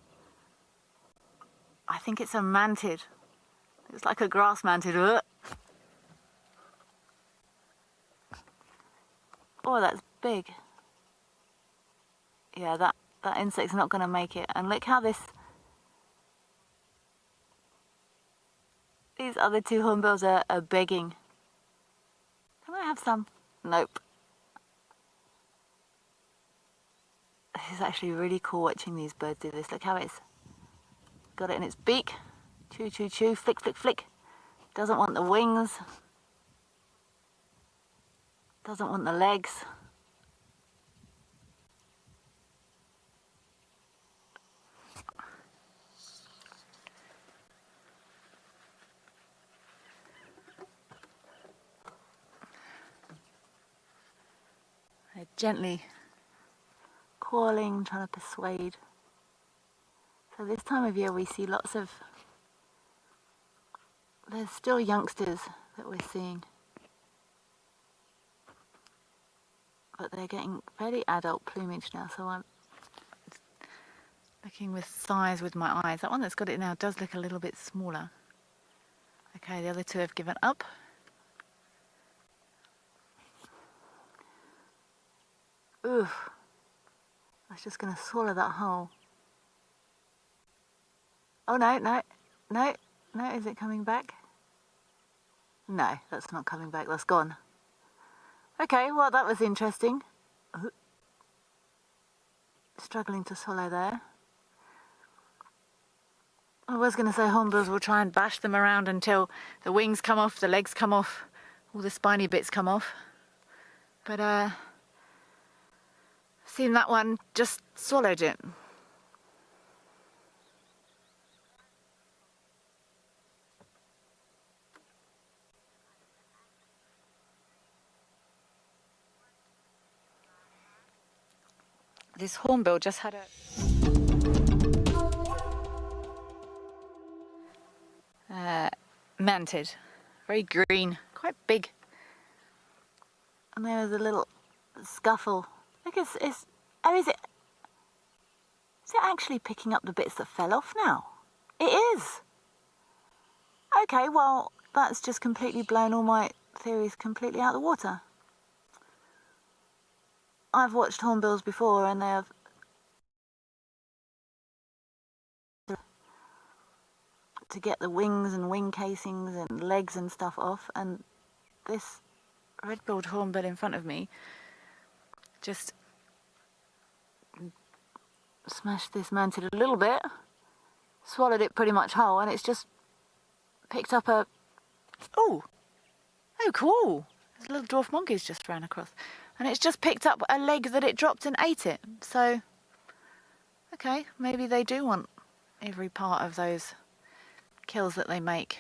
I think it's a mantid. It's like a grass mantid. Ugh. Oh, that's big. Yeah, that insect's not going to make it. And look how these other two hornbills are begging. Can I have some? Nope. This is actually really cool watching these birds do this. Look how it's got it in its beak. Chew, chew, chew, flick, flick, flick. Doesn't want the wings. Doesn't want the legs. They're gently calling, trying to persuade. So this time of year we see lots of... There's still youngsters that we're seeing. But they're getting fairly adult plumage now, so Looking with size with my eyes. That one that's got it now does look a little bit smaller. Okay, the other two have given up. Oof. I was just going to swallow that whole. Oh, no, no, no, no. Is it coming back? No, that's not coming back. That's gone. Okay, well, that was interesting. Struggling to swallow there. I was going to say hornbills will try and bash them around until the wings come off, the legs come off, all the spiny bits come off. But, seemed that one just swallowed it. This hornbill just had a manted, very green, quite big. And there was a little scuffle. I guess oh, is it actually picking up the bits that fell off now? It is. Okay, well, that's just completely blown all my theories completely out of the water. I've watched hornbills before and they have to get the wings and wing casings and legs and stuff off, and this red-billed hornbill in front of me just smashed this manted a little bit, swallowed it pretty much whole, and it's just picked up a... Oh cool! This little dwarf monkey's just ran across. And it's just picked up a leg that it dropped and ate it. So, okay, maybe they do want every part of those kills that they make.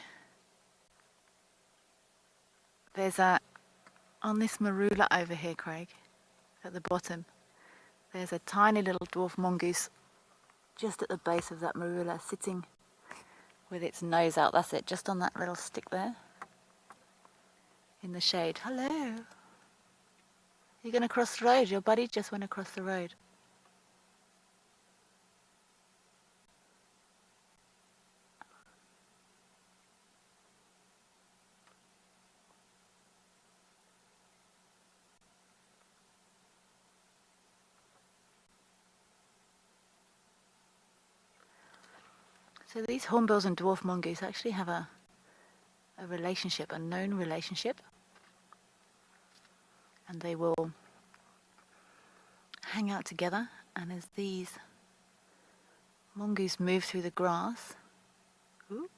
There's on this marula over here, Craig, at the bottom, there's a tiny little dwarf mongoose just at the base of that marula, sitting with its nose out. That's it, just on that little stick there in the shade. Hello. You're going to cross the road. Your buddy just went across the road. So these hornbills and dwarf mongoose actually have a relationship, a known relationship. And they will hang out together, and as these mongoose move through the grass, ooh,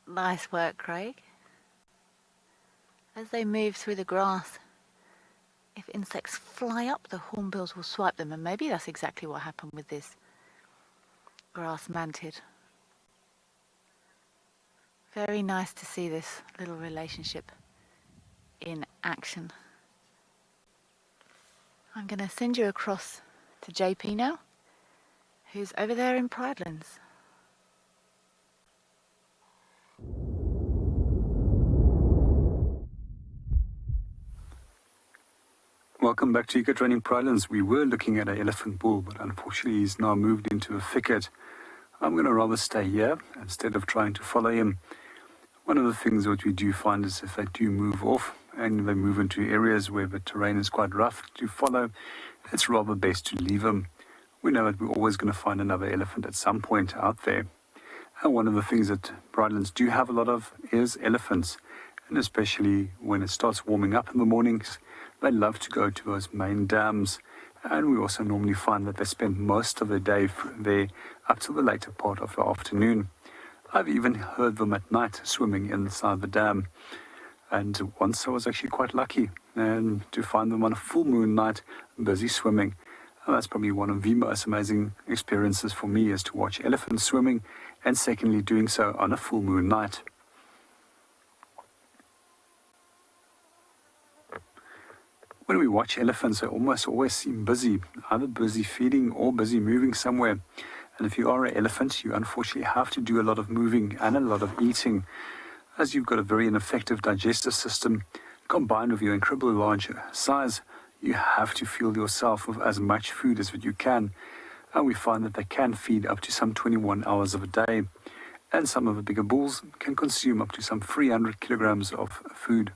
nice work, Craig. As they move through the grass, if insects fly up, the hornbills will swipe them, and maybe that's exactly what happened with this grass manted. Very nice to see this little relationship in action. I'm going to send you across to JP now, who's over there in Pridelands. Welcome back to Eco Training Pridelands. We were looking at an elephant bull, but unfortunately he's now moved into a thicket. I'm going to rather stay here instead of trying to follow him. One of the things that we do find is if they do move off and they move into areas where the terrain is quite rough to follow, it's rather best to leave them. We know that we're always going to find another elephant at some point out there. And one of the things that Pridelands do have a lot of is elephants. And especially when it starts warming up in the mornings, they love to go to those main dams. And we also normally find that they spend most of the day there up to the later part of the afternoon. I've even heard them at night swimming inside the dam. And once I was actually quite lucky to find them on a full moon night busy swimming. And that's probably one of the most amazing experiences for me, is to watch elephants swimming, and secondly doing so on a full moon night. When we watch elephants, they almost always seem busy, either busy feeding or busy moving somewhere. And if you are an elephant, you unfortunately have to do a lot of moving and a lot of eating. As you've got a very ineffective digestive system, Combined with your incredibly large size, you have to fuel yourself with as much food as you can, and we find that they can feed up to some 21 hours of a day, and some of the bigger bulls can consume up to some 300 kilograms of food.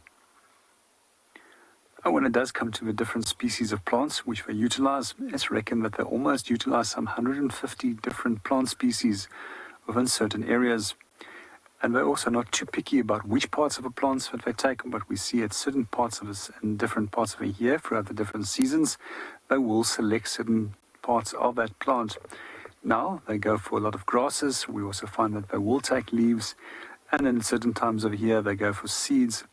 And when it does come to the different species of plants which they utilize, it's reckoned that they almost utilize some 150 different plant species within certain areas. And they're also not too picky about which parts of the plants that they take, but we see at certain parts of this, in different parts of the year, throughout the different seasons, they will select certain parts of that plant. Now, they go for a lot of grasses. We also find that they will take leaves, and in certain times of the year, they go for seeds.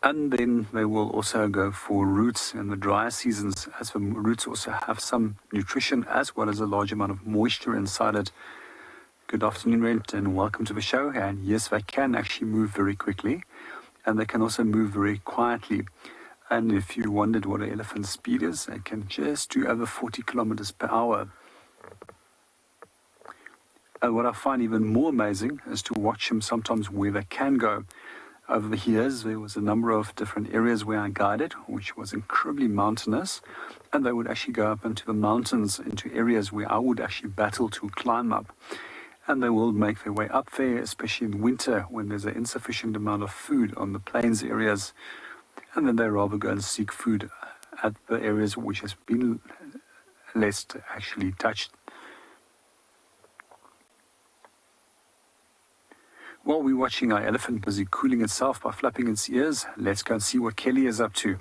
And then they will also go for roots in the drier seasons, as the roots also have some nutrition as well as a large amount of moisture inside it. Good afternoon, Rent, and welcome to the show. And yes, they can actually move very quickly, and they can also move very quietly. And if you wondered what an elephant's speed is, they can just do over 40 kilometers per hour. And what I find even more amazing is to watch them sometimes where they can go. Over the years, there was a number of different areas where I guided, which was incredibly mountainous, and they would actually go up into the mountains, into areas where I would actually battle to climb up. And they will make their way up there, especially in winter when there's an insufficient amount of food on the plains areas, and then they rather go and seek food at the areas which has been less actually touched. While we're watching our elephant busy cooling itself by flapping its ears, let's go and see what Kelly is up to.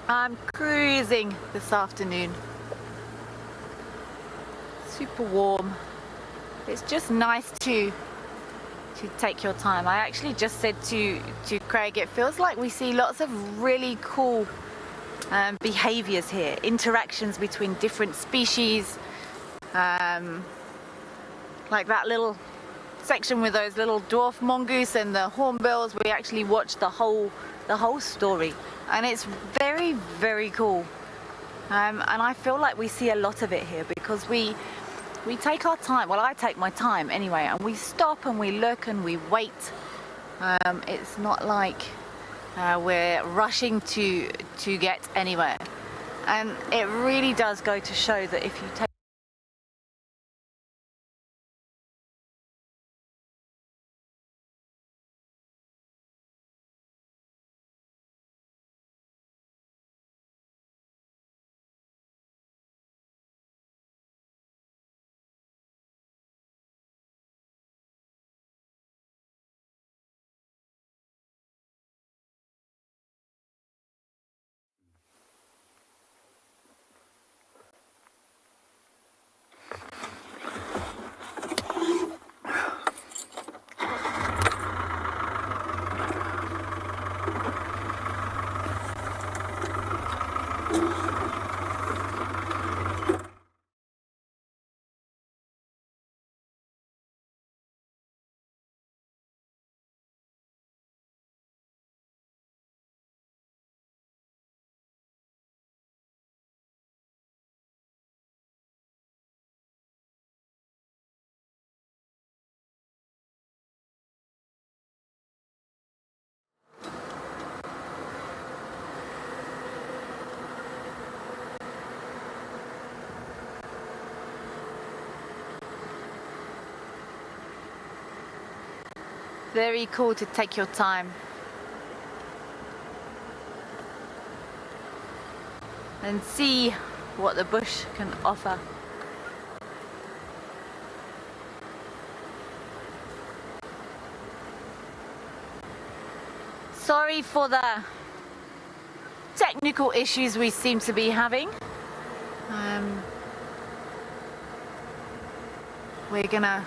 I'm cruising this afternoon. Super warm. It's just nice to take your time. I actually just said to Craig, it feels like we see lots of really cool behaviors here, interactions between different species, like that little section with those little dwarf mongoose and the hornbills. We actually watched the whole story, and it's very, very cool. And I feel like we see a lot of it here because we take our time. Well, I take my time anyway, and we stop and we look and we wait. It's not like we're rushing to get anywhere. And it really does go to show that if you take very cool to take your time and see what the bush can offer. Sorry for the technical issues we seem to be having. We're gonna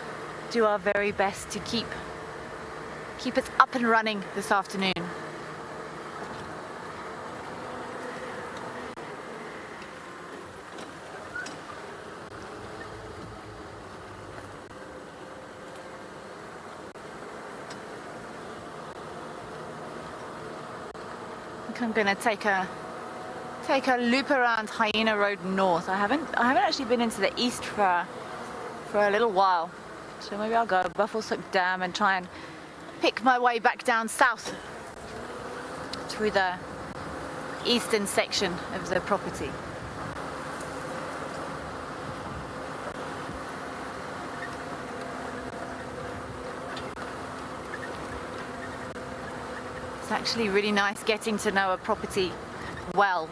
do our very best to keep it up and running this afternoon. I'm going to take a loop around Hyena Road North. I haven't actually been into the east for a little while, so maybe I'll go to Buffelshoek Dam and try and pick my way back down south through the eastern section of the property. It's actually really nice getting to know a property well.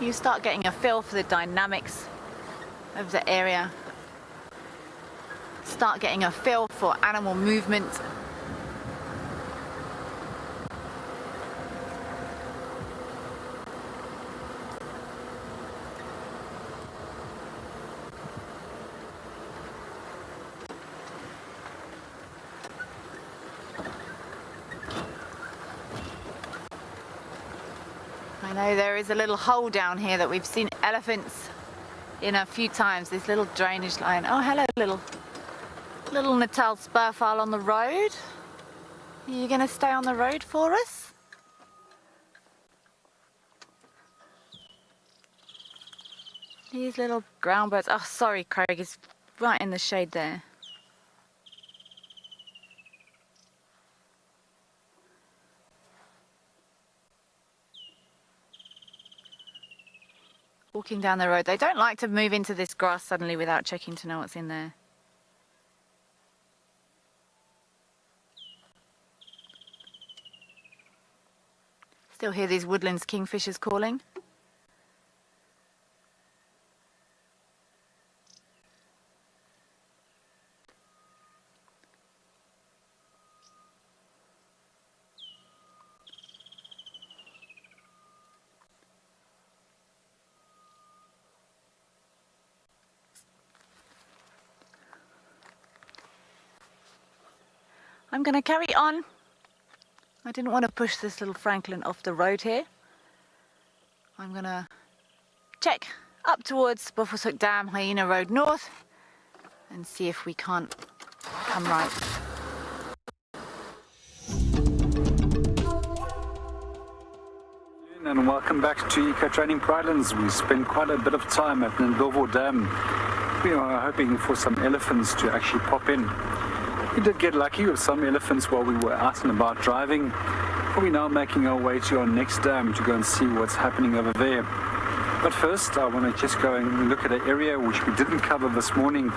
You start getting a feel for the dynamics of the area, start getting a feel for animal movement. I know there is a little hole down here that we've seen elephants in a few times, this little drainage line. Oh, hello, little Natal spurfowl on the road. Are you going to stay on the road for us? These little ground birds. Oh, sorry, Craig, is right in the shade there. Walking down the road. They don't like to move into this grass suddenly without checking to know what's in there. Still hear these woodlands kingfishers calling. I'm going to carry on. I didn't want to push this little Franklin off the road here. I'm going to check up towards Buffelshoek Dam, Hyena Road North, and see if we can't come right. And welcome back to Eco Training Pridelands. We spent quite a bit of time at Ndlovu Dam. We are hoping for some elephants to actually pop in. We did get lucky with some elephants while we were out and about driving. We're now making our way to our next dam to go and see what's happening over there. But first, I want to just go and look at an area which we didn't cover this morning,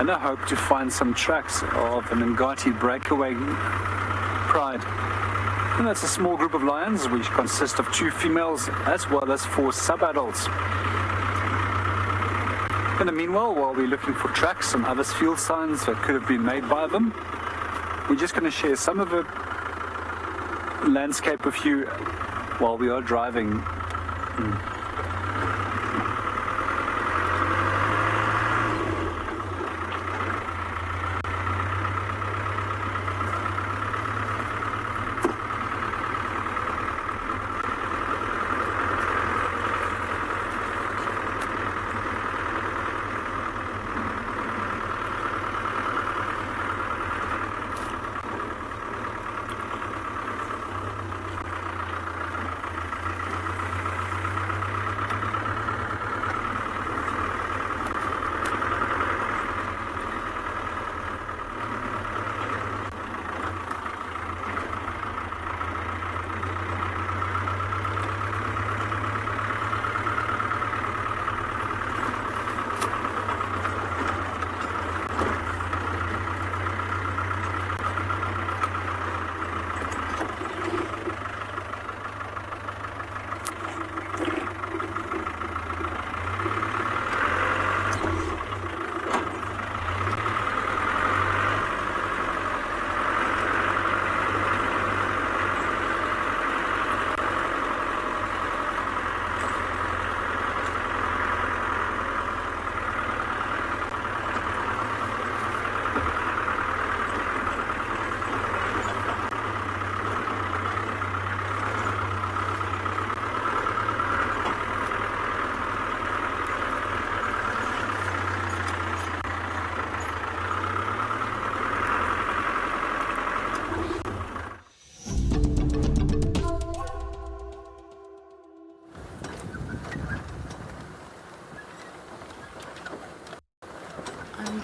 and I hope to find some tracks of an Ngati breakaway pride. And that's a small group of lions which consist of 2 females as well as 4 sub-adults. In the meanwhile, while we're looking for tracks and other field signs that could have been made by them, we're just going to share some of the landscape with you while we are driving.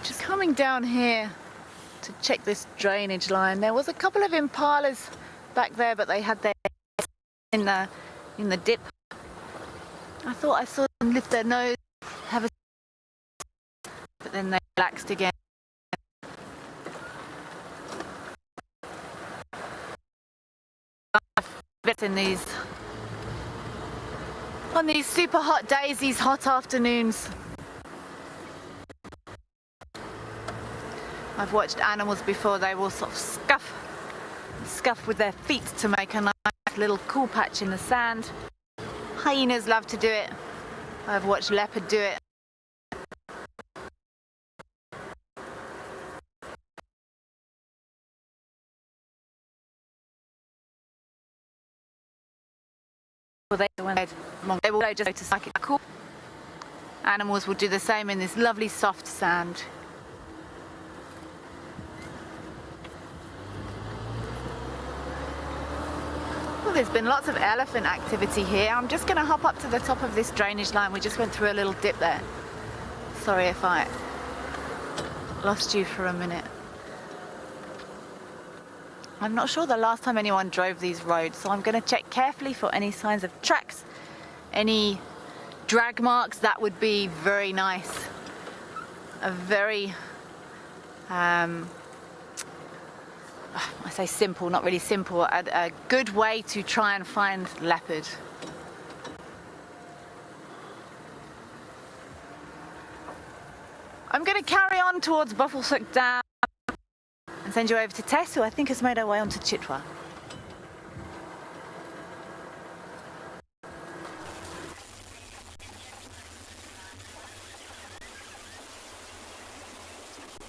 Just coming down here to check this drainage line. There was a couple of impalas back there, but they had their in the dip. I thought I saw them lift their nose, have a, but then they relaxed again. In these on these super hot days, these hot afternoons. I've watched animals before, they will sort of scuff with their feet to make a nice little cool patch in the sand. Hyenas love to do it. I've watched leopard do it. They will just to like it cool. Animals will do the same in this lovely soft sand. Well, there's been lots of elephant activity here. I'm just going to hop up to the top of this drainage line. We just went through a little dip there. Sorry if I lost you for a minute. I'm not sure the last time anyone drove these roads, so I'm going to check carefully for any signs of tracks, any drag marks. That would be very nice. A very, I say simple, not really simple, a good way to try and find leopard. I'm going to carry on towards Buffelshoek Dam and send you over to Tess, who I think has made her way onto Chitwa.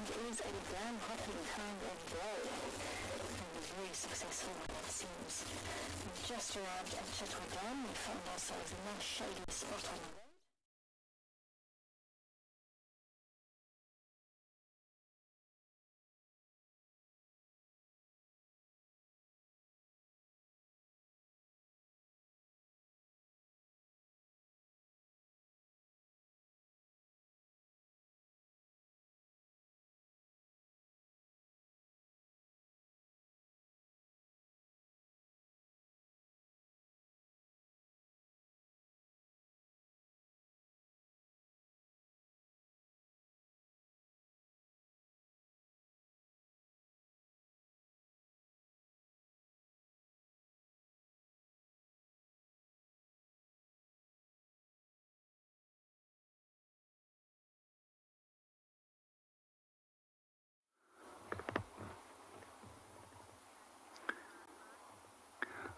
It is a damn hopping kind of day, and very successful it seems. We've just arrived at Chitwa Dam. We found ourselves in a nice shady spot on the road.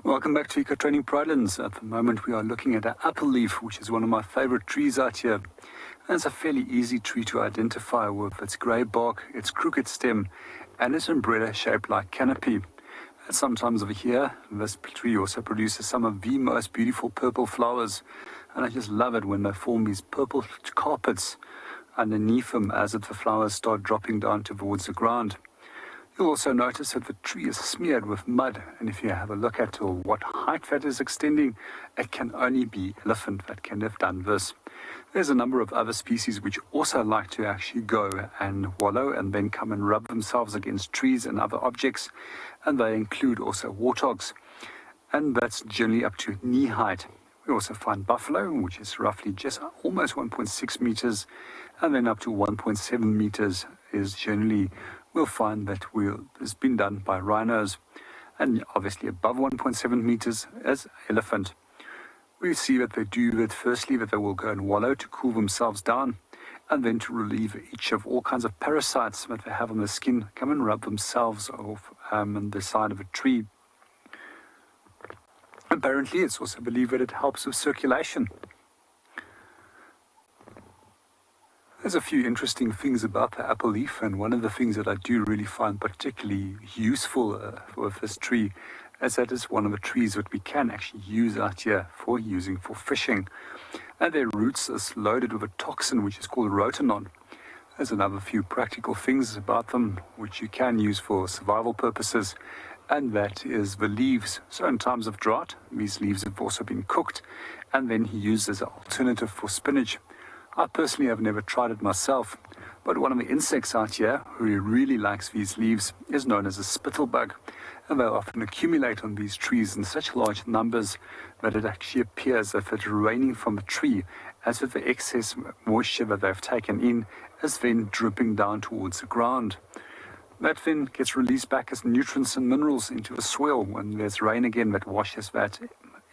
Welcome back to Eco Training Pridelands. At the moment we are looking at an apple leaf, which is one of my favorite trees out here. And it's a fairly easy tree to identify with its grey bark, its crooked stem, and its umbrella-shaped like canopy. And sometimes over here, this tree also produces some of the most beautiful purple flowers. And I just love it when they form these purple carpets underneath them as the flowers start dropping down towards the ground. You'll also notice that the tree is smeared with mud, and if you have a look at what height that is extending, it can only be elephant that can have done this. There's a number of other species which also like to actually go and wallow and then come and rub themselves against trees and other objects, and they include also warthogs, and that's generally up to knee height. We also find buffalo, which is roughly just almost 1.6 meters, and then up to 1.7 meters is generally we'll find that it's been done by rhinos, and obviously above 1.7 meters as elephant. We see that they do that firstly, that they will go and wallow to cool themselves down, and then to relieve each of all kinds of parasites that they have on the skin, come and rub themselves off on the side of a tree. Apparently, it's also believed that it helps with circulation. There's a few interesting things about the apple leaf, and one of the things that I do really find particularly useful with this tree is that it's one of the trees that we can actually use out here for fishing. And their roots is loaded with a toxin which is called rotenone. There's another few practical things about them which you can use for survival purposes, and that is the leaves. So in times of drought, these leaves have also been cooked and then used as an alternative for spinach. I personally have never tried it myself, But one of the insects out here who really likes these leaves is known as a spittlebug. And they often accumulate on these trees in such large numbers that it actually appears as if it's raining from a tree, as if the excess moisture that they've taken in is then dripping down towards the ground. That then gets released back as nutrients and minerals into the soil. When there's rain again, that washes that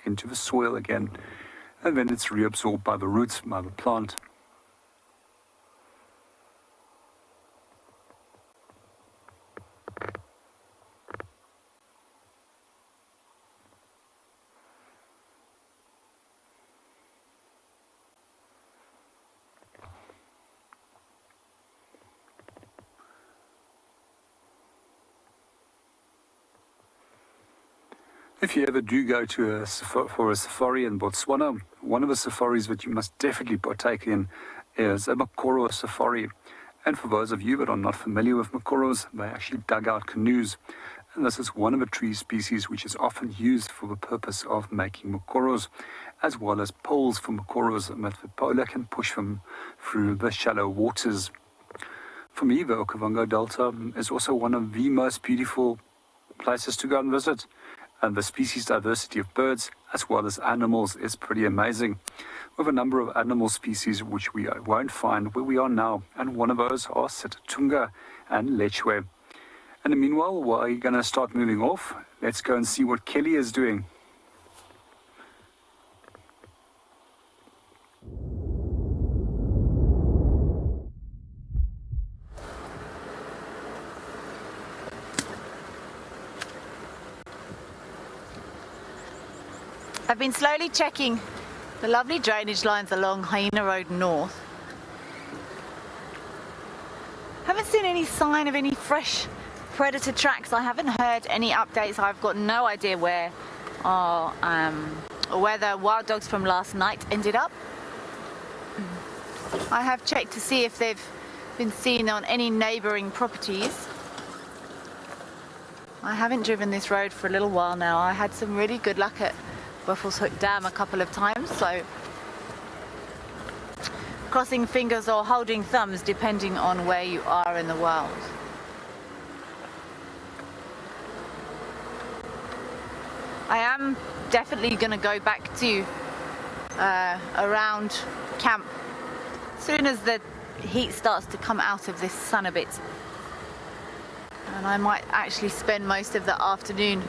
into the soil again. And then it's reabsorbed by the roots, by the plant. If you ever do go to for a safari in Botswana, one of the safaris that you must definitely partake in is a Makoro safari. And for those of you that are not familiar with Makoros, they actually dug out canoes. And this is one of the tree species which is often used for the purpose of making Makoros, as well as poles for Makoros, and that the poler can push them through the shallow waters. For me, the Okavango Delta is also one of the most beautiful places to go and visit. And the species diversity of birds as well as animals is pretty amazing, with a number of animal species which we won't find where we are now, and one of those are Sitatunga and Lechwe. And meanwhile, while you're going to start moving off, let's go and see what Kelly is doing. I've been slowly checking the lovely drainage lines along Hyena Road North. Haven't seen any sign of any fresh predator tracks. I haven't heard any updates. I've got no idea where the wild dogs from last night ended up. I have checked to see if they've been seen on any neighbouring properties. I haven't driven this road for a little while now. I had some really good luck at Buffels Hook Dam a couple of times, so crossing fingers or holding thumbs depending on where you are in the world. I am definitely going to go back to around camp as soon as the heat starts to come out of this sun a bit, and I might actually spend most of the afternoon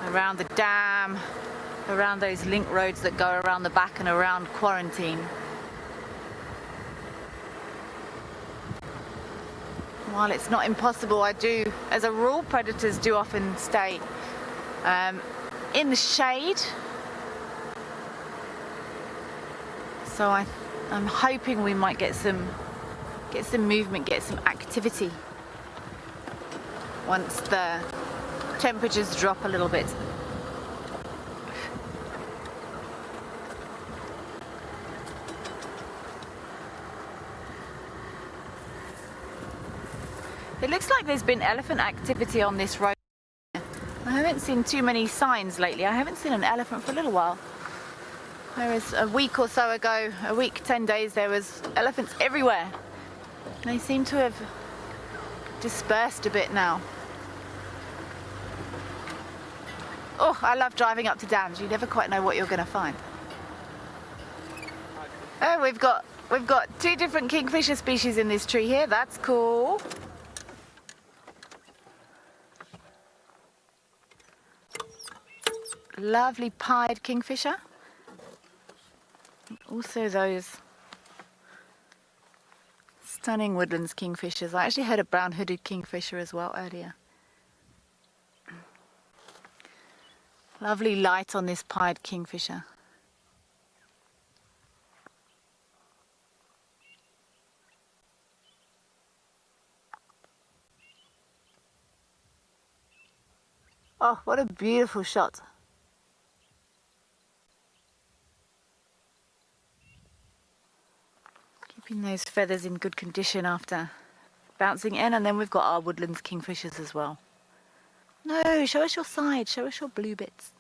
around the dam, around those link roads that go around the back and around Quarantine. While it's not impossible, I do, as a rule, predators do often stay in the shade. So I'm hoping we might get some movement, get some activity once the temperatures drop a little bit. It looks like there's been elephant activity on this road. I haven't seen too many signs lately. I haven't seen an elephant for a little while. Whereas a week or so ago, 10 days, there was elephants everywhere. They seem to have dispersed a bit now. Oh, I love driving up to dams. You never quite know what you're going to find. Oh, we've got two different kingfisher species in this tree here. That's cool. Lovely pied kingfisher. Also those stunning woodlands kingfishers. I actually heard a brown-hooded kingfisher as well earlier. Lovely light on this pied kingfisher. Oh, what a beautiful shot. Keeping those feathers in good condition after bouncing in, and then we've got our woodlands kingfishers as well. No, show us your side, show us your blue bits.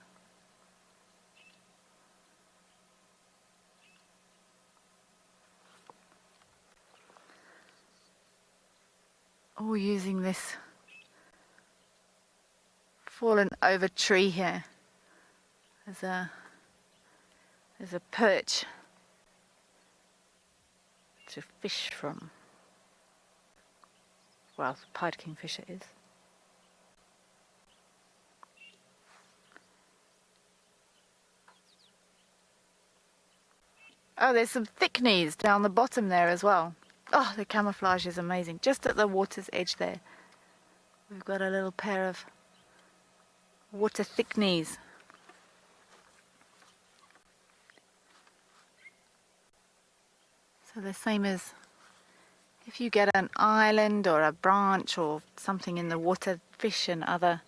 all using this fallen over tree here as a perch to fish from. Well, pied kingfisher is. Oh, there's some thick knees down the bottom there as well. Oh, the camouflage is amazing. Just at the water's edge there, we've got a little pair of water thick knees. So the same as if you get an island or a branch or something in the water, fish and other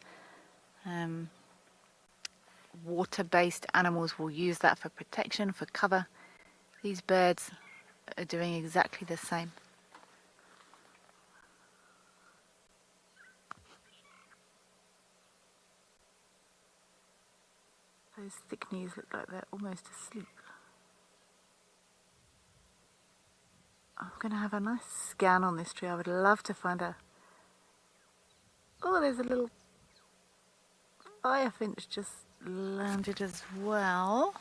water-based animals will use that for protection, for cover. These birds are doing exactly the same. Those thick knees look like they're almost asleep. I'm going to have a nice scan on this tree. I would love to find a... Oh, there's a little firefinch just landed as well.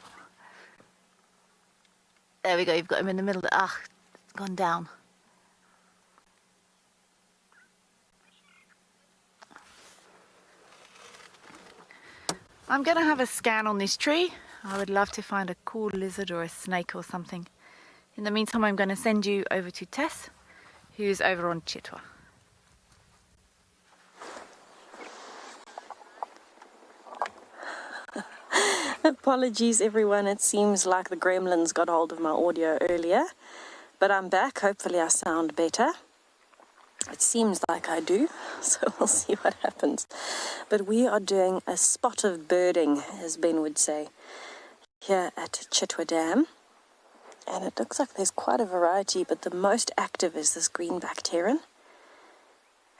There we go, you've got him in the middle. It's gone down. I'm going to have a scan on this tree. I would love to find a cool lizard or a snake or something. In the meantime, I'm going to send you over to Tess, who's over on Chitwa. Apologies everyone, it seems like the gremlins got hold of my audio earlier, but I'm back. Hopefully I sound better. It seems like I do, so we'll see what happens. But we are doing a spot of birding, as Ben would say, here at Chitwa Dam. And it looks like there's quite a variety, but the most active is this greenbacked heron.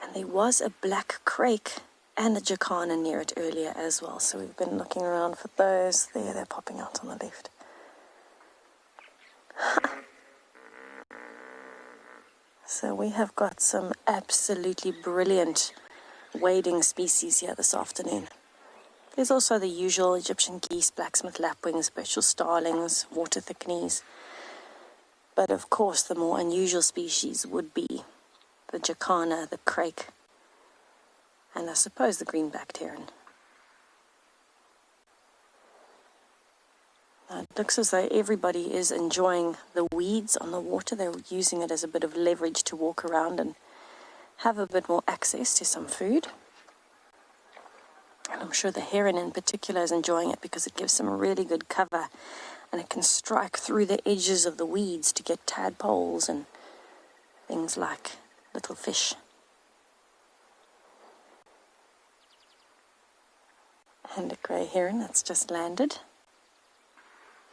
And there was a black crake and a jacana near it earlier as well. So we've been looking around for those. There, they're popping out on the left. So we have got some absolutely brilliant wading species here this afternoon. There's also the usual Egyptian geese, blacksmith lapwings, special starlings, water thickneys. But of course the more unusual species would be the jacana, the crake, and I suppose the greenbacked heron. Now, it looks as though everybody is enjoying the weeds on the water. They're using it as a bit of leverage to walk around and have a bit more access to some food. And I'm sure the heron in particular is enjoying it because it gives them really good cover and it can strike through the edges of the weeds to get tadpoles and things like little fish. And a grey heron that's just landed.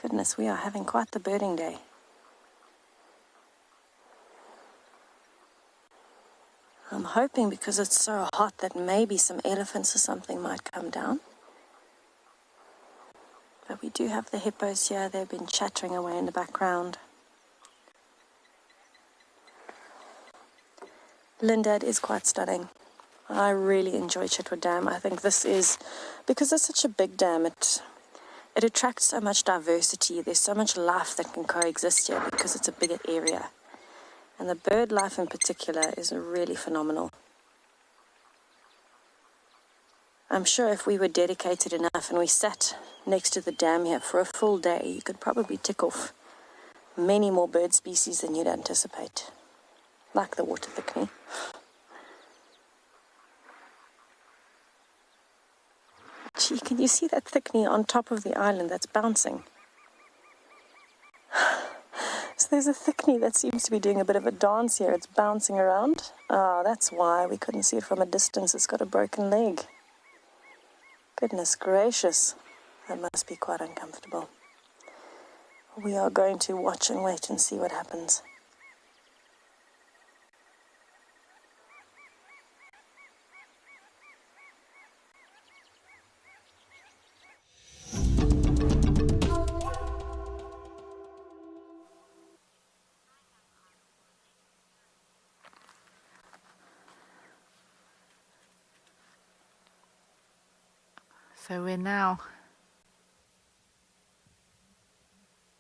Goodness, we are having quite the birding day. I'm hoping because it's so hot that maybe some elephants or something might come down. But we do have the hippos here. They've been chattering away in the background. Lindad is quite stunning. I really enjoy Chitwa Dam. I think this is, because it's such a big dam, it attracts so much diversity. There's so much life that can coexist here because it's a bigger area. And the bird life in particular is really phenomenal. I'm sure if we were dedicated enough and we sat next to the dam here for a full day, you could probably tick off many more bird species than you'd anticipate, like the water thickney. Gee, can you see that thickney on top of the island that's bouncing? So there's a thickney that seems to be doing a bit of a dance here. It's bouncing around. Ah, that's why we couldn't see it from a distance. It's got a broken leg. Goodness gracious. That must be quite uncomfortable. We are going to watch and wait and see what happens. So we're now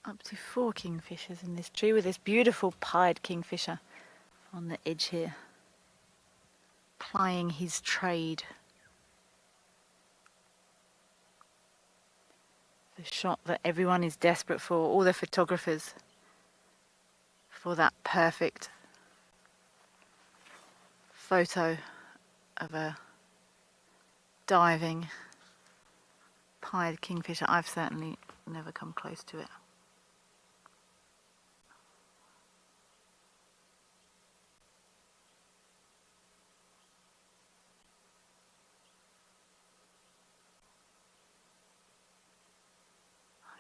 up to 4 kingfishers in this tree with this beautiful pied kingfisher on the edge here, plying his trade. The shot that everyone is desperate for, all the photographers, for that perfect photo of a diving pied kingfisher. I've certainly never come close to it.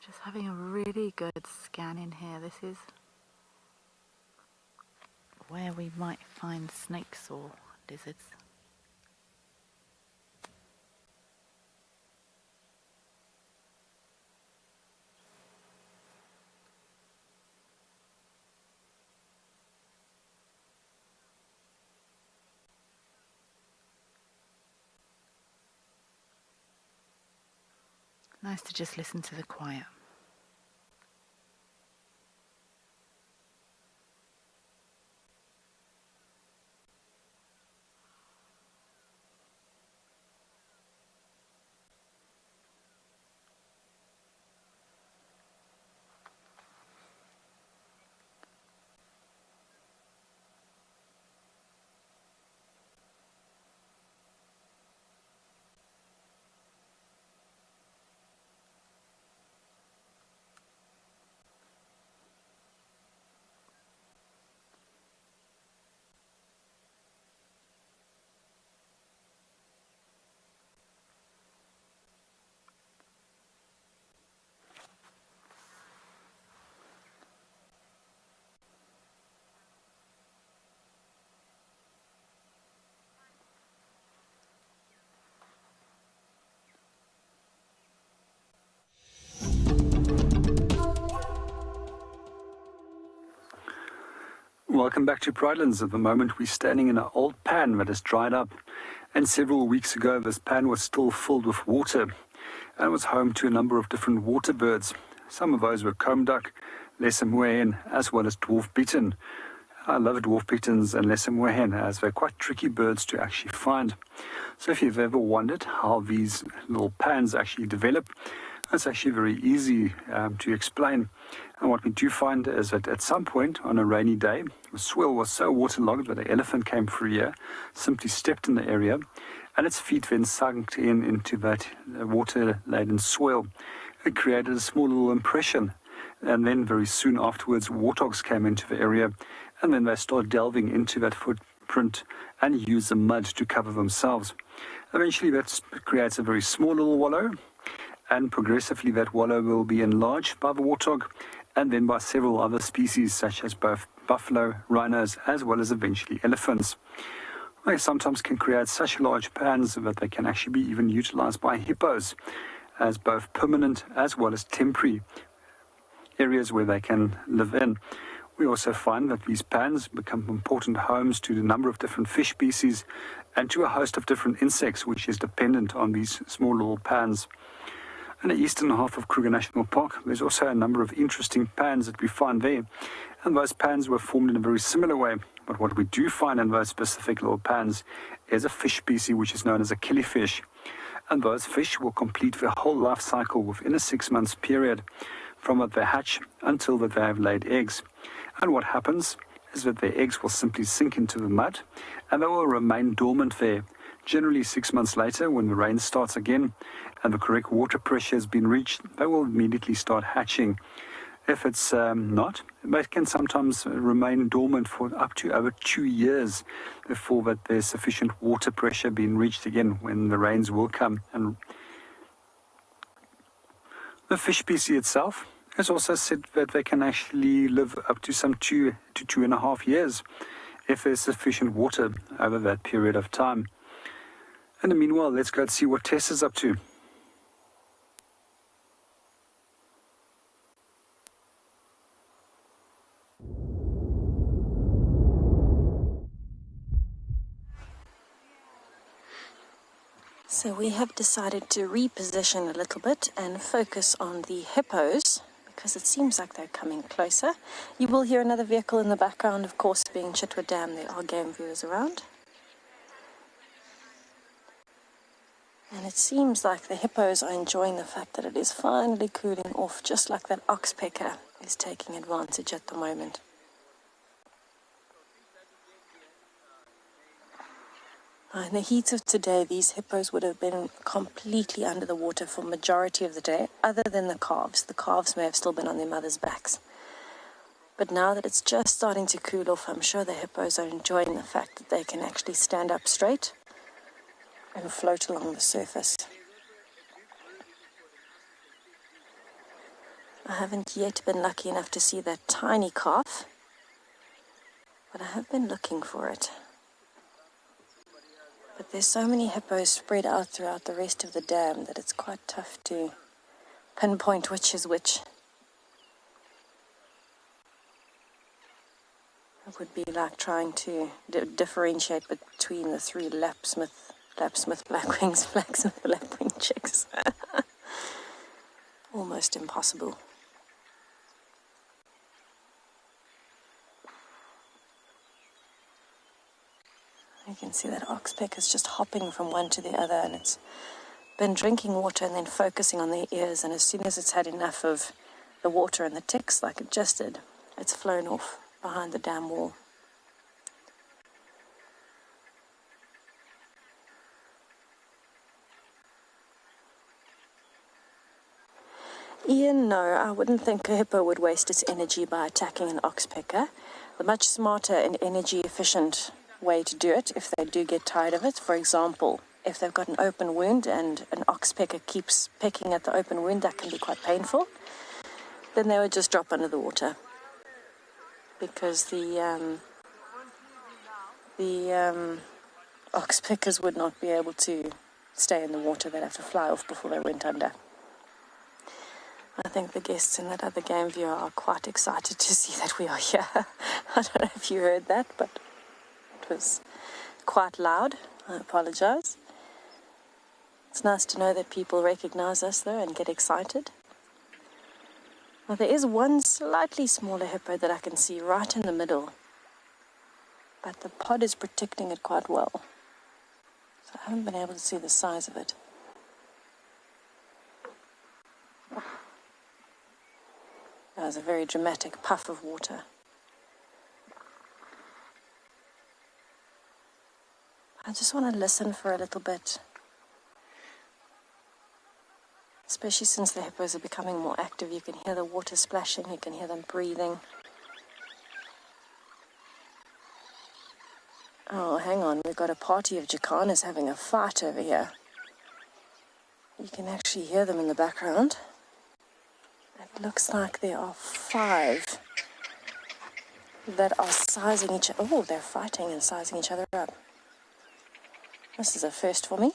Just having a really good scan in here. This is where we might find snakes or lizards. Nice to just listen to the quiet. Welcome back to Pridelands. At the moment we're standing in an old pan that has dried up, and several weeks ago this pan was still filled with water and was home to a number of different water birds. Some of those were comb duck, lesser moor hen, as well as dwarf bittern. I love dwarf bitterns and lesser moor hen as they're quite tricky birds to actually find. So if you've ever wondered how these little pans actually develop, it's actually very easy to explain. And what we do find is that at some point on a rainy day, the swell was so waterlogged that an elephant came through here, simply stepped in the area, and its feet then sunk into that water-laden swell. It created a small little impression. And then very soon afterwards, warthogs came into the area, and then they started delving into that footprint and used the mud to cover themselves. Eventually that creates a very small little wallow, and progressively that wallow will be enlarged by the warthog and then by several other species such as both buffalo, rhinos, as well as eventually elephants. They sometimes can create such large pans that they can actually be even utilized by hippos as both permanent as well as temporary areas where they can live in. We also find that these pans become important homes to a number of different fish species and to a host of different insects, which is dependent on these small little pans. In the eastern half of Kruger National Park, there's also a number of interesting pans that we find there. And those pans were formed in a very similar way. But what we do find in those specific little pans is a fish species which is known as a killifish. And those fish will complete their whole life cycle within a 6 months period, from that they hatch until that they have laid eggs. And what happens is that their eggs will simply sink into the mud and they will remain dormant there. Generally 6 months later, when the rain starts again and the correct water pressure has been reached, they will immediately start hatching. If it's not, they can sometimes remain dormant for up to over 2 years before that there's sufficient water pressure being reached again when the rains will come. And the fish species itself has also said that they can actually live up to some 2 to 2.5 years if there's sufficient water over that period of time. In the meanwhile, let's go and see what Tess is up to. So we have decided to reposition a little bit and focus on the hippos because it seems like they're coming closer. You will hear another vehicle in the background, of course, being Chitwa Dam. There are game viewers around. And it seems like the hippos are enjoying the fact that it is finally cooling off, just like that oxpecker is taking advantage at the moment. In the heat of today, these hippos would have been completely under the water for the majority of the day, other than the calves. The calves may have still been on their mothers' backs. But now that it's just starting to cool off, I'm sure the hippos are enjoying the fact that they can actually stand up straight and float along the surface. I haven't yet been lucky enough to see that tiny calf, but I have been looking for it. But there's so many hippos spread out throughout the rest of the dam that it's quite tough to pinpoint which is which. It would be like trying to differentiate between the three lapsmith blackwings, blacksmith lapwing chicks. Almost impossible. You can see that oxpecker is just hopping from one to the other, and it's been drinking water and then focusing on their ears, and as soon as it's had enough of the water and the ticks, like it just did, it's flown off behind the dam wall. Ian, no, I wouldn't think a hippo would waste its energy by attacking an oxpecker. The much smarter and energy efficient way to do it, if they do get tired of it, for example, if they've got an open wound and an oxpecker keeps pecking at the open wound, that can be quite painful, then they would just drop under the water, because the oxpeckers would not be able to stay in the water. They'd have to fly off before they went under. I think the guests in that other game viewer are quite excited to see that we are here. I don't know if you heard that, but it was quite loud. I apologize. It's nice to know that people recognize us, though, and get excited. Now, there is one slightly smaller hippo that I can see right in the middle, but the pod is protecting it quite well. So I haven't been able to see the size of it. That was a very dramatic puff of water. I just want to listen for a little bit, especially since the hippos are becoming more active. You can hear the water splashing, you can hear them breathing. Oh, hang on, we've got a party of jacanas having a fight over here. You can actually hear them in the background. It looks like there are 5 that are sizing each other. Oh, they're fighting and sizing each other up. This is a first for me.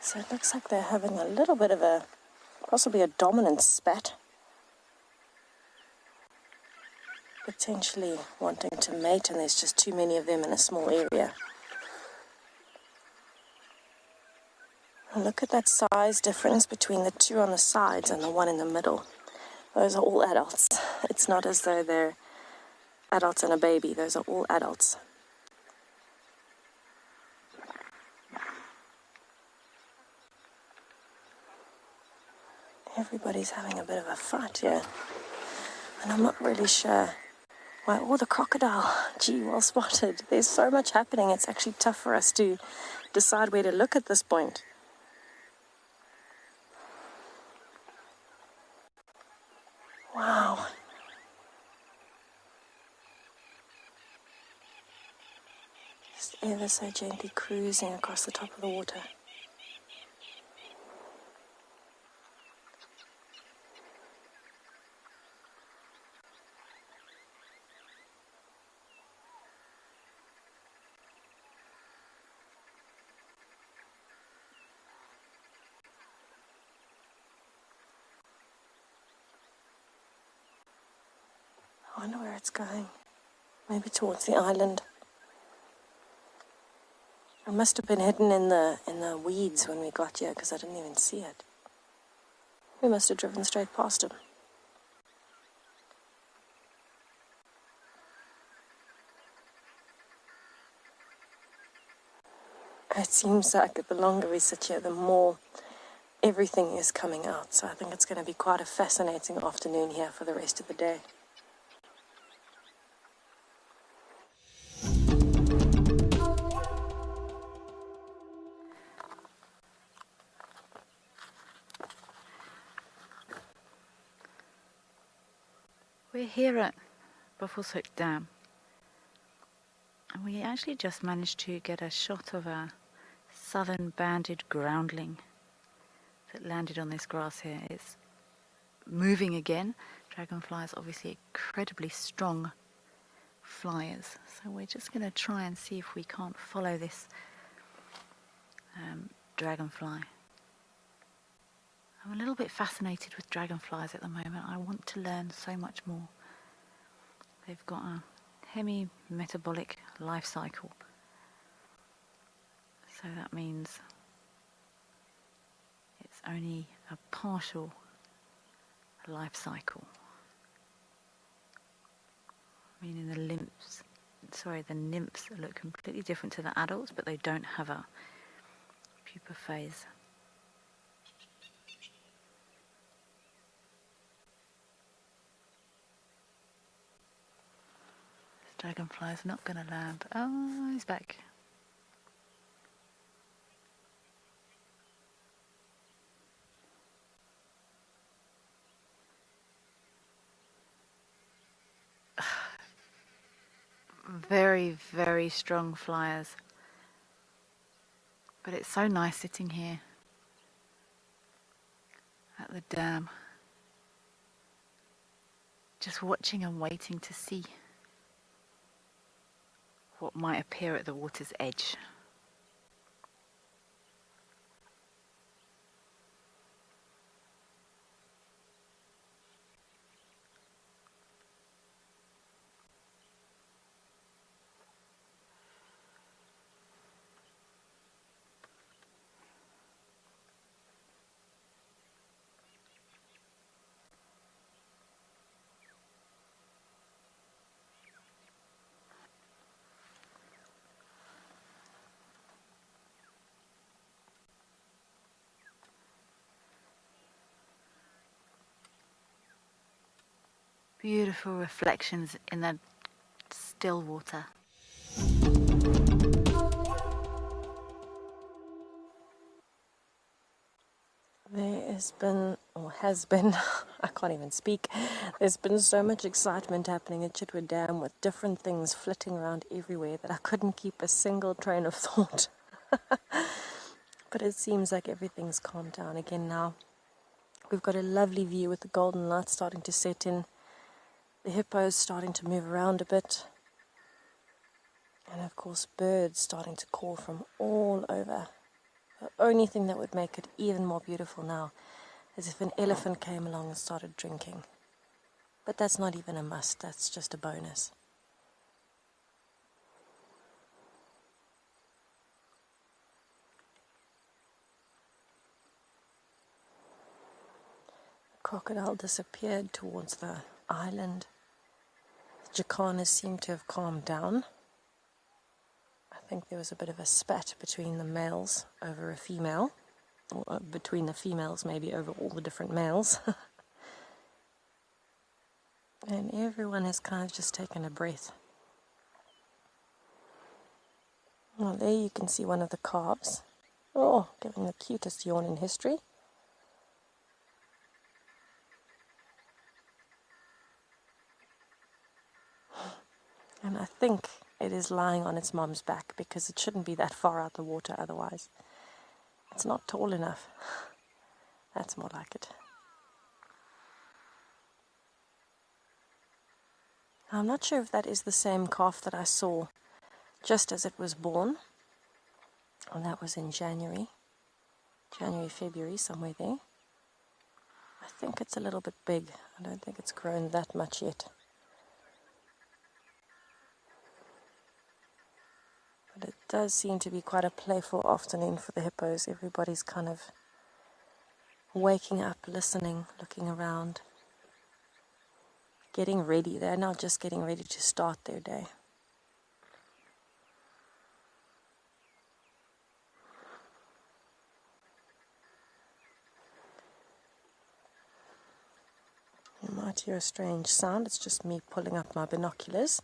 So it looks like they're having a little bit of possibly a dominant spat. Potentially wanting to mate, and there's just too many of them in a small area. And look at that size difference between the 2 on the sides and the one in the middle. Those are all adults. It's not as though they're adults and a baby. Those are all adults. Everybody's having a bit of a fight here. And I'm not really sure why. Oh, the crocodile. Gee, well spotted. There's so much happening. It's actually tough for us to decide where to look at this point. Wow. Just ever so gently cruising across the top of the water. wonder where it's going. Maybe towards the island. It must have been hidden in the weeds when we got here, because I didn't even see it. We must have driven straight past him. It seems like the longer we sit here, the more everything is coming out. So I think it's going to be quite a fascinating afternoon here for the rest of the day. We're here at Buffles Hook Dam, and we actually just managed to get a shot of a southern banded groundling that landed on this grass here. It's moving again. Dragonflies obviously incredibly strong flyers, so we're just going to try and see if we can't follow this dragonfly. I'm a little bit fascinated with dragonflies at the moment. I want to learn so much more. They've got a hemi-metabolic life cycle. So that means it's only a partial life cycle. Meaning the nymphs look completely different to the adults, but they don't have a pupa phase. Dragonfly's not going to land. Oh, he's back. Very, very strong flyers. But it's so nice sitting here at the dam, just watching and waiting to see what might appear at the water's edge. Beautiful reflections in the still water. There has been, I can't even speak, there's been so much excitement happening at Chitwood Dam with different things flitting around everywhere that I couldn't keep a single train of thought. But it seems like everything's calmed down again now. We've got a lovely view with the golden light starting to set in. The hippos starting to move around a bit. And of course birds starting to call from all over. The only thing that would make it even more beautiful now is if an elephant came along and started drinking. But that's not even a must, that's just a bonus. The crocodile disappeared towards the island. The jacanas seem to have calmed down. I think there was a bit of a spat between the males over a female, or between the females maybe over all the different males. And everyone has kind of just taken a breath. Well, there you can see one of the calves. Oh, giving the cutest yawn in history. And I think it is lying on its mom's back because it shouldn't be that far out the water otherwise. It's not tall enough. That's more like it. I'm not sure if that is the same calf that I saw just as it was born. And that was in January, February, somewhere there. I think it's a little bit big. I don't think it's grown that much yet. does seem to be quite a playful afternoon for the hippos. Everybody's kind of waking up, listening, looking around, getting ready. They're now just getting ready to start their day. You might hear a strange sound. It's just me pulling up my binoculars.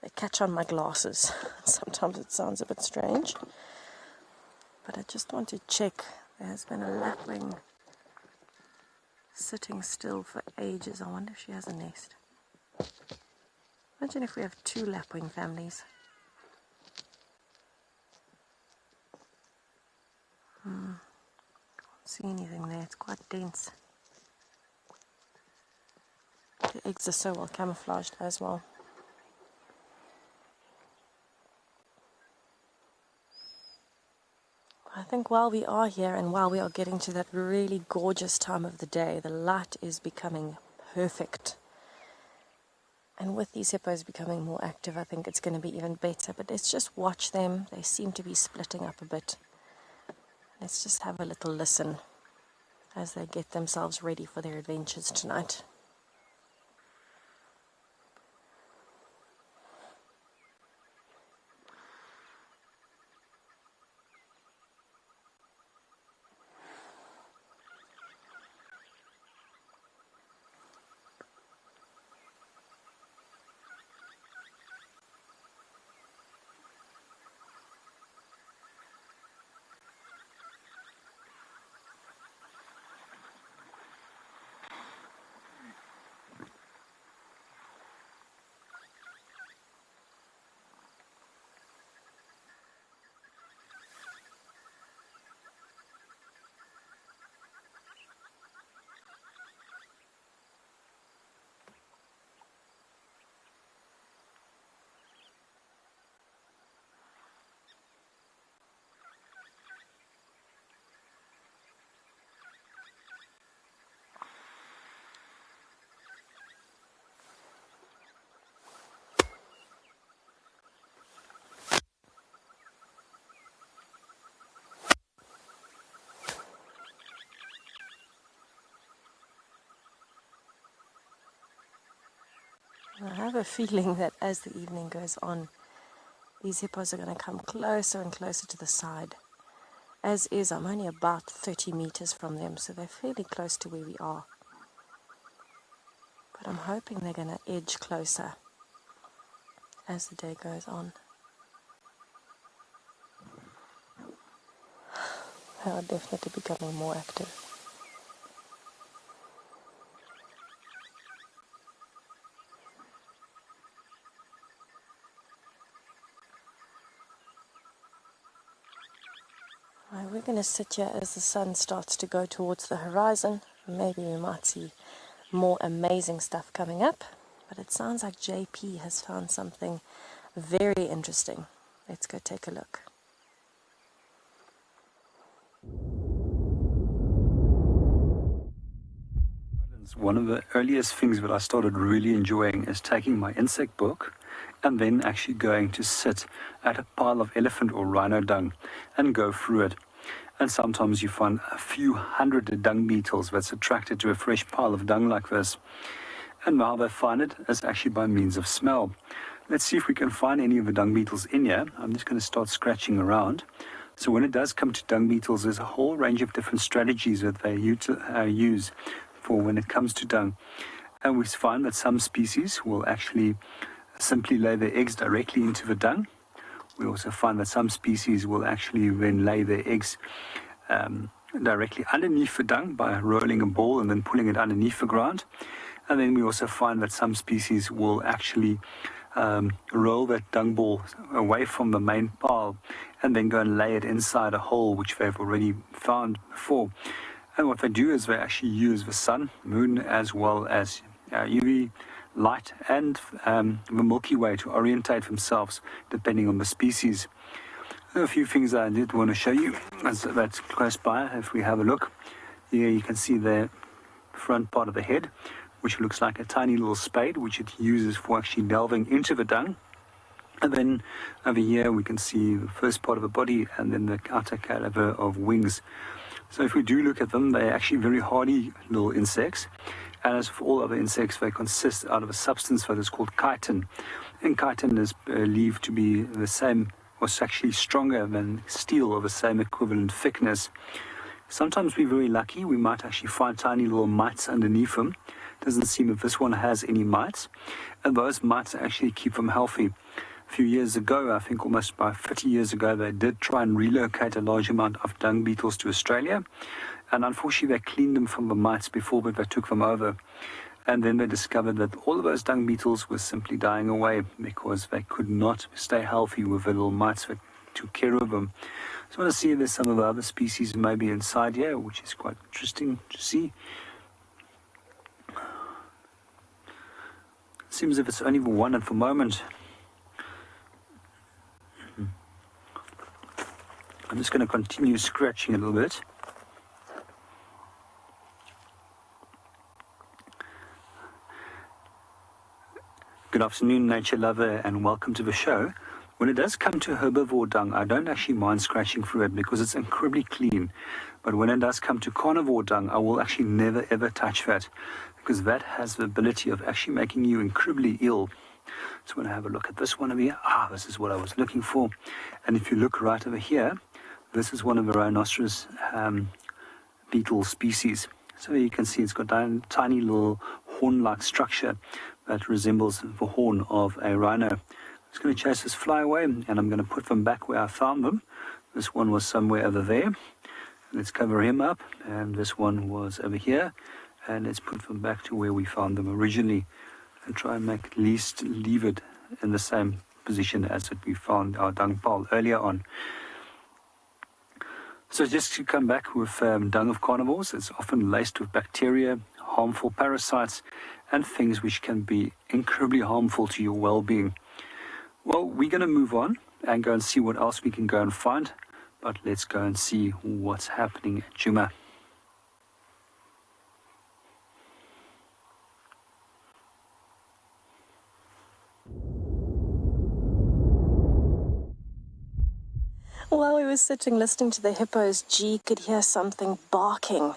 They catch on my glasses. Sometimes it sounds a bit strange. But I just want to check. There has been a lapwing sitting still for ages. I wonder if she has a nest. Imagine if we have 2 lapwing families. Can't see anything there. It's quite dense. The eggs are so well camouflaged as well. I think while we are here and while we are getting to that really gorgeous time of the day, the light is becoming perfect. And with these hippos becoming more active, I think it's going to be even better. But let's just watch them. They seem to be splitting up a bit. Let's just have a little listen as they get themselves ready for their adventures tonight. I have a feeling that as the evening goes on, these hippos are going to come closer and closer to the side. As is, I'm only about 30 meters from them, so they're fairly close to where we are. But I'm hoping they're going to edge closer as the day goes on. They are definitely becoming more active. Right, we're going to sit here as the sun starts to go towards the horizon. Maybe we might see more amazing stuff coming up. But it sounds like JP has found something very interesting. Let's go take a look. One of the earliest things that I started really enjoying is taking my insect book and then actually going to sit at a pile of elephant or rhino dung and go through it. And sometimes you find a few hundred dung beetles that's attracted to a fresh pile of dung like this. And how they find it is actually by means of smell. Let's see if we can find any of the dung beetles in here. I'm just going to start scratching around. So when it does come to dung beetles, there's a whole range of different strategies that they use for when it comes to dung. And we find that some species will actually simply lay their eggs directly into the dung. We also find that some species will actually then lay their eggs directly underneath the dung by rolling a ball and then pulling it underneath the ground. And then we also find that some species will actually roll that dung ball away from the main pile and then go and lay it inside a hole which they've already found before. And what they do is they actually use the sun, moon, as well as UV light and the Milky Way to orientate themselves depending on the species. A few things I did want to show you that's close by. If we have a look, here you can see the front part of the head, which looks like a tiny little spade, which it uses for actually delving into the dung. And then over here we can see the first part of a body and then the outer caliber of wings. So if we do look at them, they're actually very hardy little insects. And as for all other insects, they consist out of a substance that is called chitin. And chitin is believed to be the same, or it's actually stronger than steel of the same equivalent thickness. Sometimes we're very lucky, we might actually find tiny little mites underneath them. Doesn't seem that this one has any mites. And those mites actually keep them healthy. A few years ago, I think almost about 30 years ago, they did try and relocate a large amount of dung beetles to Australia. And unfortunately, they cleaned them from the mites before they took them over. And then they discovered that all of those dung beetles were simply dying away because they could not stay healthy with the little mites that took care of them. So I want to see if there's some of the other species maybe inside here, which is quite interesting to see. Seems as if it's only the one at the moment. I'm just going to continue scratching a little bit. Good afternoon, nature lover, and welcome to the show. When it does come to herbivore dung, I don't actually mind scratching through it because it's incredibly clean. But when it does come to carnivore dung, I will actually never ever touch that because that has the ability of actually making you incredibly ill. So when I have a look at this one over here, this is what I was looking for. And if you look right over here, this is one of the rhinoceros beetle species. So you can see it's got a tiny little horn-like structure that resembles the horn of a rhino. I'm just going to chase this fly away, and I'm going to put them back where I found them. This one was somewhere over there. Let's cover him up, and this one was over here. And let's put them back to where we found them originally, and try and make at least leave it in the same position as it we found our dung pile earlier on. So just to come back with dung of carnivores, it's often laced with bacteria, harmful parasites, and things which can be incredibly harmful to your well-being. Well, we're going to move on and go and see what else we can go and find, but let's go and see what's happening at Djuma. While we were sitting listening to the hippos, G could hear something barking.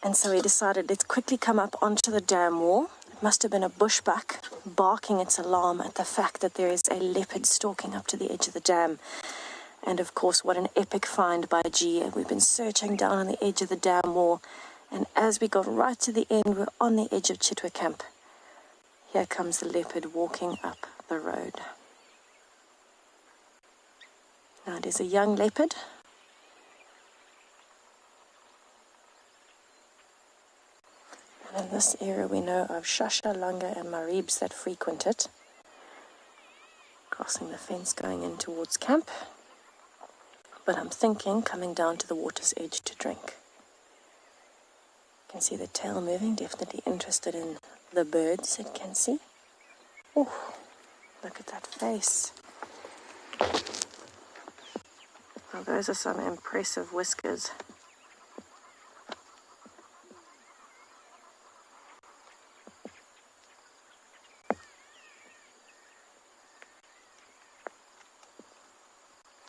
And so he decided, let's quickly come up onto the dam wall. It must have been a bushbuck barking its alarm at the fact that there is a leopard stalking up to the edge of the dam. And of course, what an epic find by G. We've been searching down on the edge of the dam wall. And as we got right to the end, we're on the edge of Chitwa Camp. Here comes the leopard walking up the road. Now it is a young leopard. And in this area we know of Shasha, Langa and Maribs that frequent it. Crossing the fence going in towards camp. But I'm thinking coming down to the water's edge to drink. You can see the tail moving, definitely interested in the birds it can see. Oh, look at that face. Well, those are some impressive whiskers.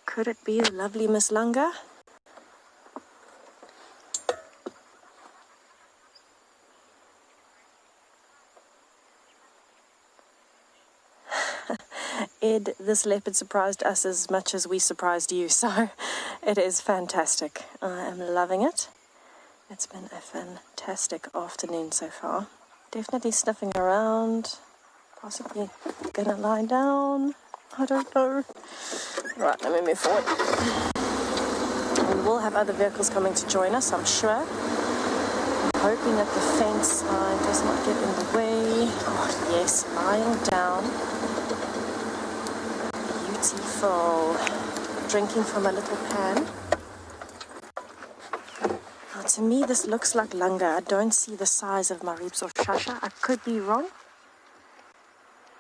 Could it be the lovely Miss Langa? Ed, this leopard surprised us as much as we surprised you, so it is fantastic. I am loving it. It's been a fantastic afternoon so far. Definitely sniffing around, possibly gonna lie down. I don't know. Right, let me move forward. We will have other vehicles coming to join us, I'm sure. I'm hoping that the fence line does not get in the way. Oh, yes, lying down. Beautiful. Drinking from a little pan. Now, to me, this looks like Langa. I don't see the size of Maribs or Shasha. I could be wrong.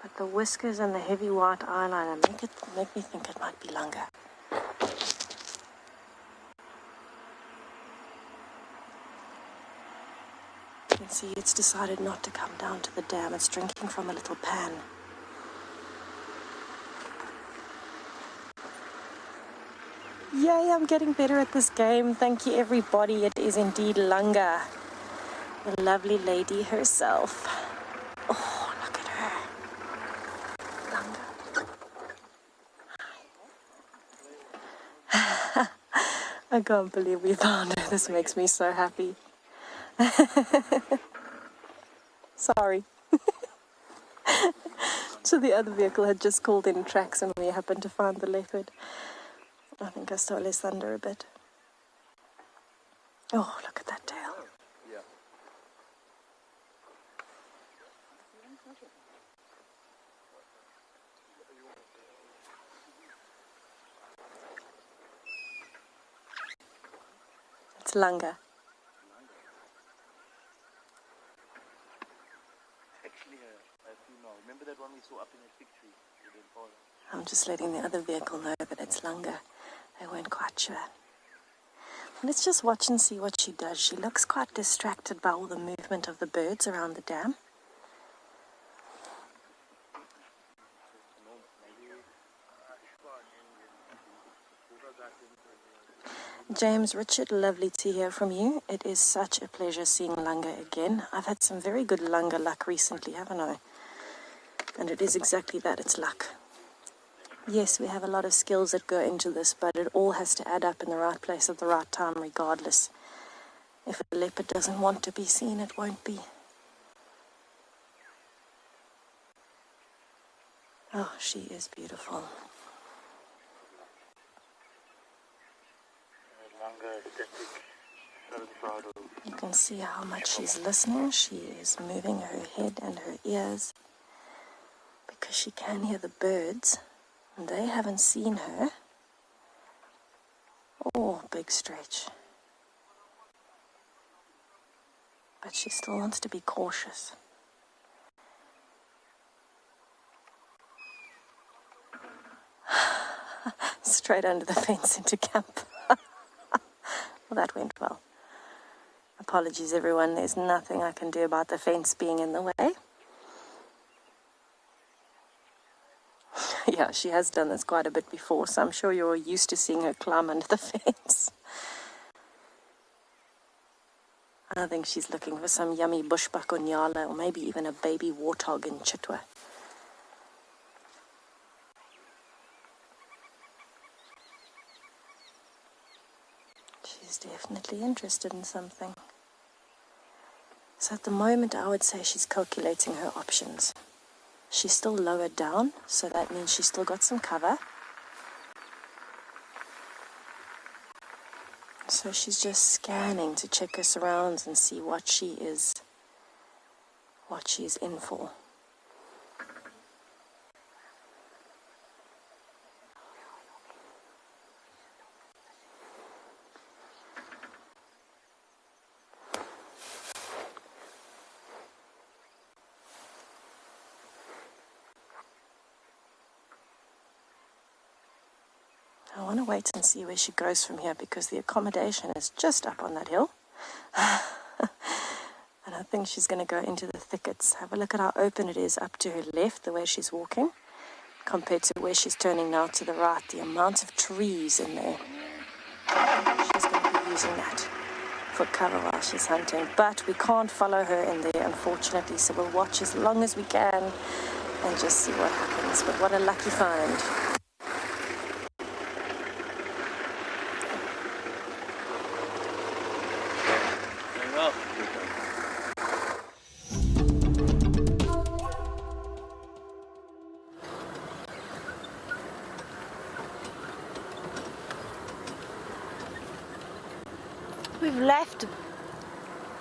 But the whiskers and the heavy white eyeliner make me think it might be Langa. You can see it's decided not to come down to the dam. It's drinking from a little pan. Yay, I'm getting better at this game. Thank you, everybody. It is indeed Langa, the lovely lady herself. Oh, look at her. Langa. I can't believe we found her. This makes me so happy. Sorry. So the other vehicle had just called in tracks and we happened to find the leopard. I think I stole his thunder a bit. Oh, look at that tail. It's Langa. Actually, a female. Remember that one we saw up in that fig tree? I'm just letting the other vehicle know that it's Langa. They weren't quite sure. Let's just watch and see what she does. She looks quite distracted by all the movement of the birds around the dam. James Richard, lovely to hear from you. It is such a pleasure seeing Langa again. I've had some very good Langa luck recently, haven't I? And it is exactly that, it's luck. Yes, we have a lot of skills that go into this, but it all has to add up in the right place at the right time regardless. If a leopard doesn't want to be seen, it won't be. Oh, she is beautiful. You can see how much she's listening. She is moving her head and her ears because she can hear the birds. And they haven't seen her. Oh, big stretch. But she still wants to be cautious. Straight under the fence into camp. Well, that went well. Apologies, everyone. There's nothing I can do about the fence being in the way. Yeah, she has done this quite a bit before, so I'm sure you're used to seeing her climb under the fence. I think she's looking for some yummy bushbuck or nyala, or maybe even a baby warthog in Chitwa. She's definitely interested in something. So at the moment, I would say she's calculating her options. She's still lower down, so that means she's still got some cover. So she's just scanning to check her surrounds and see what she is in for. I want to wait and see where she goes from here because the accommodation is just up on that hill. And I think she's going to go into the thickets. Have a look at how open it is up to her left, the way she's walking, compared to where she's turning now to the right. The amount of trees in there. She's going to be using that for cover while she's hunting. But we can't follow her in there, unfortunately, so we'll watch as long as we can and just see what happens. But what a lucky find.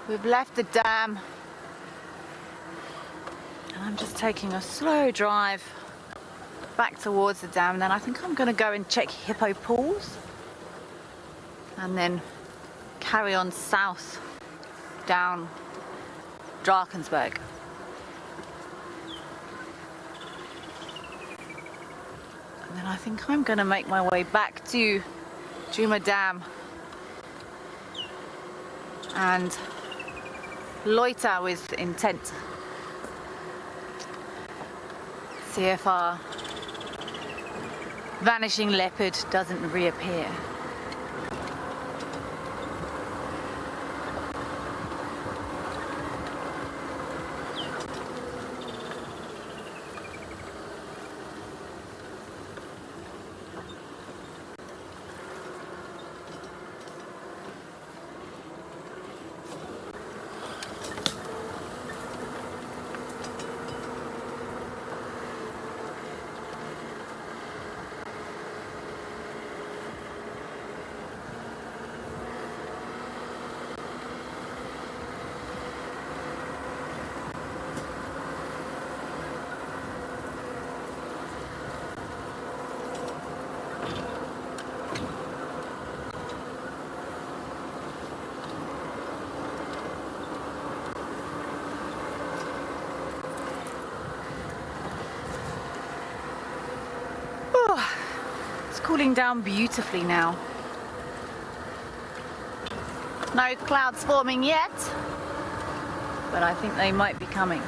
We've left the dam, and I'm just taking a slow drive back towards the dam. Then I think I'm going to go and check hippo pools and then carry on south down Drakensberg. And then I think I'm going to make my way back to Djuma Dam and loiter with intent. See if our vanishing leopard doesn't reappear. cooling down beautifully now. No clouds forming yet, but I think they might be coming.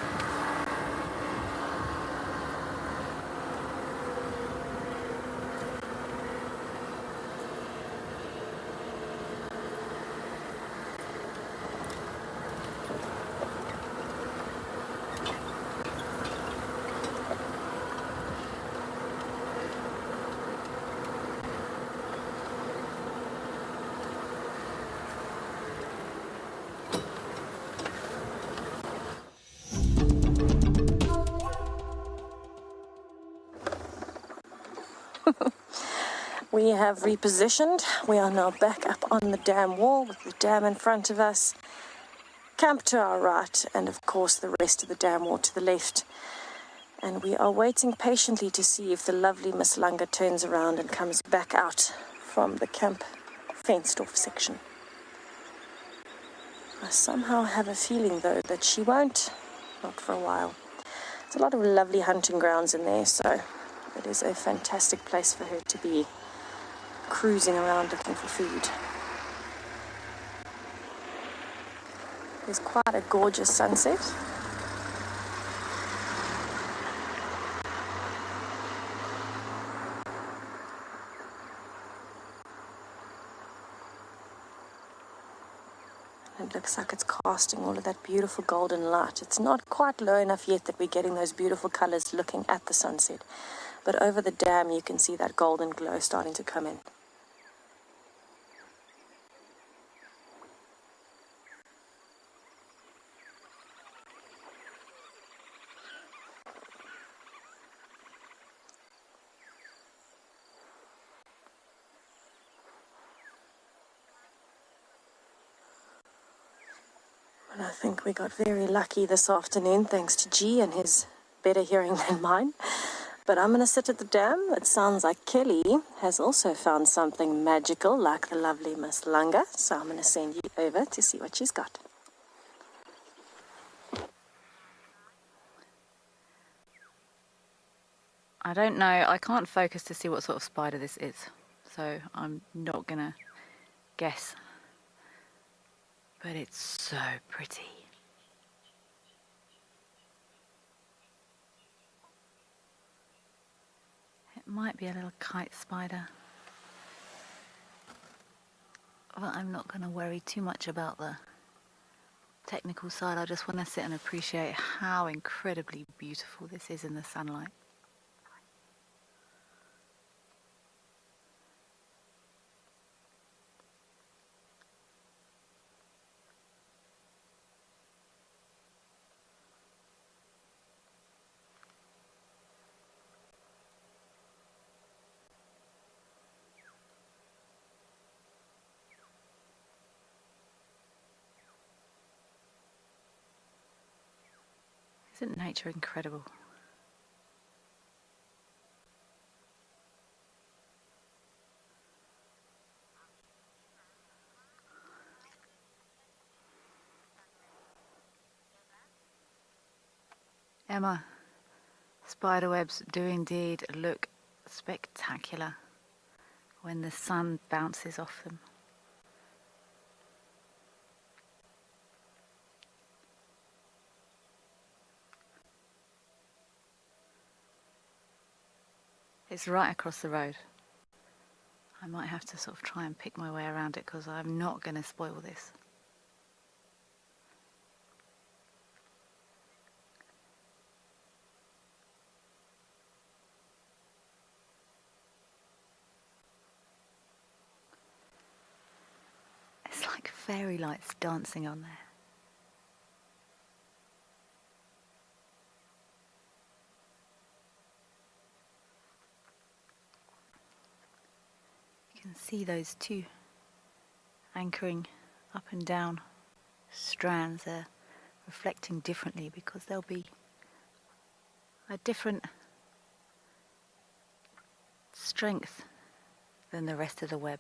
We have repositioned. We are now back up on the dam wall with the dam in front of us, camp to our right, and of course the rest of the dam wall to the left. And we are waiting patiently to see if the lovely Miss Lunga turns around and comes back out from the camp fenced off section. I somehow have a feeling though that she won't, not for a while. There's a lot of lovely hunting grounds in there, so it is a fantastic place for her to be cruising around looking for food. There's quite a gorgeous sunset. It looks like it's casting all of that beautiful golden light. It's not quite low enough yet that we're getting those beautiful colors looking at the sunset. But over the dam you can see that golden glow starting to come in. And I think we got very lucky this afternoon thanks to G and his better hearing than mine. But I'm going to sit at the dam. It sounds like Kelly has also found something magical like the lovely Miss Lunga. So I'm going to send you over to see what she's got. I don't know, I can't focus to see what sort of spider this is, so I'm not gonna guess. But it's so pretty. It might be a little kite spider. But I'm not gonna worry too much about the technical side. I just want to sit and appreciate how incredibly beautiful this is in the sunlight. Isn't nature incredible? Emma, spiderwebs do indeed look spectacular when the sun bounces off them. It's right across the road. I might have to sort of try and pick my way around it because I'm not going to spoil this. It's like fairy lights dancing on there. You can see those two anchoring up and down strands are reflecting differently because there'll be a different strength than the rest of the web.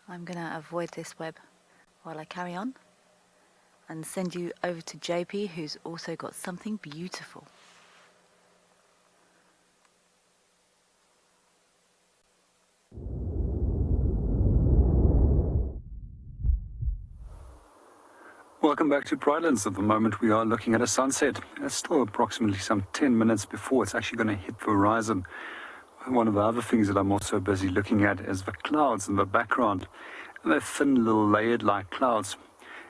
I'm going to avoid this web while I carry on and send you over to JP, who's also got something beautiful. Welcome back to Pridelands. At the moment we are looking at a sunset. It's still approximately some 10 minutes before it's actually going to hit the horizon. One of the other things that I'm also busy looking at is the clouds in the background. And they're thin little layered like clouds.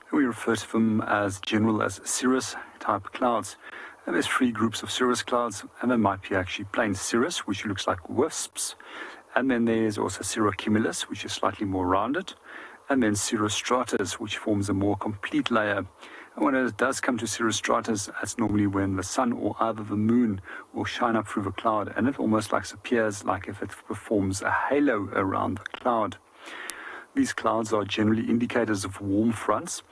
And we refer to them as general as cirrus type clouds. And there's three groups of cirrus clouds, and there might be actually plain cirrus, which looks like wisps. And then there's also cirrocumulus, which is slightly more rounded. And then cirrostratus, which forms a more complete layer. And when it does come to cirrostratus, that's normally when the sun or either the moon will shine up through the cloud, and it almost appears like if it performs a halo around the cloud. These clouds are generally indicators of warm fronts,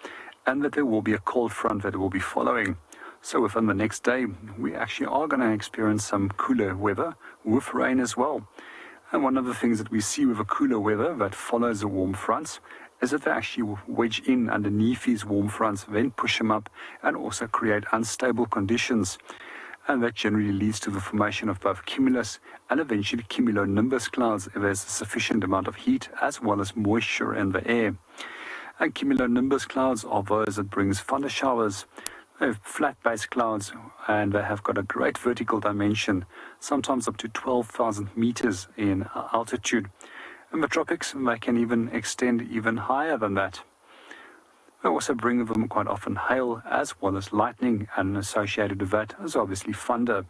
and that there will be a cold front that will be following. So within the next day, we actually are going to experience some cooler weather with rain as well. And one of the things that we see with the cooler weather that follows the warm fronts is that they actually wedge in underneath these warm fronts, then push them up and also create unstable conditions. And that generally leads to the formation of both cumulus and eventually cumulonimbus clouds if there's a sufficient amount of heat as well as moisture in the air. And cumulonimbus clouds are those that brings thunder showers. They're flat-based clouds, and they have got a great vertical dimension, sometimes up to 12,000 meters in altitude. In the tropics, they can even extend even higher than that. They also bring with them quite often hail as well as lightning, and associated with that is obviously thunder.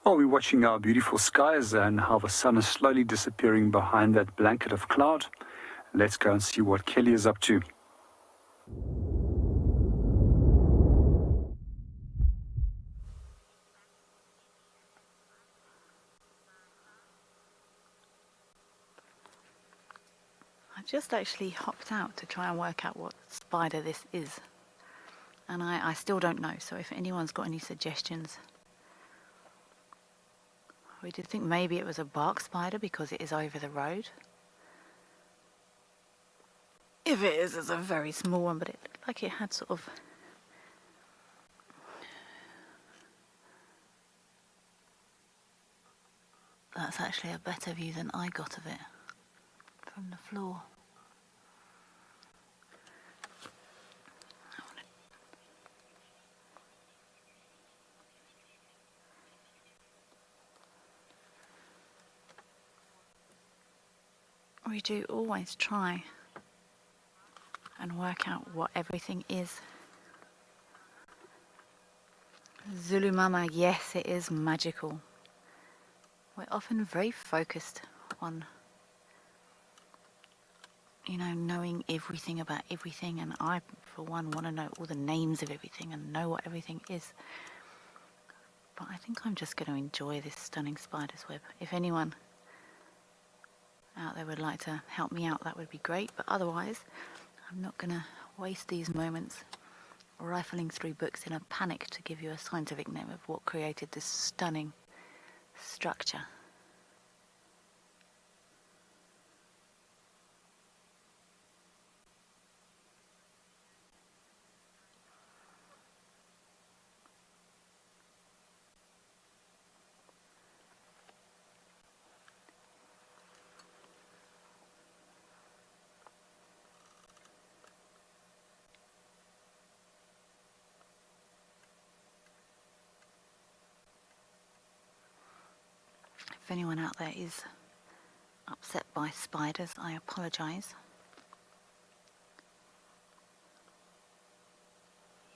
While we're watching our beautiful skies and how the sun is slowly disappearing behind that blanket of cloud, let's go and see what Kelly is up to. I just actually hopped out to try and work out what spider this is. And I still don't know, so if anyone's got any suggestions. We did think maybe it was a bark spider because it is over the road. If it is, it's a very small one, but it looked like it had sort of... That's actually a better view than I got of it from the floor. We do always try and work out what everything is. Zulu Mama, yes, it is magical. We're often very focused on, knowing everything about everything, and I, for one, want to know all the names of everything and know what everything is. But I think I'm just going to enjoy this stunning spider's web. If anyone out there would like to help me out, that would be great, but otherwise I'm not going to waste these moments rifling through books in a panic to give you a scientific name of what created this stunning structure. If anyone out there is upset by spiders, I apologise.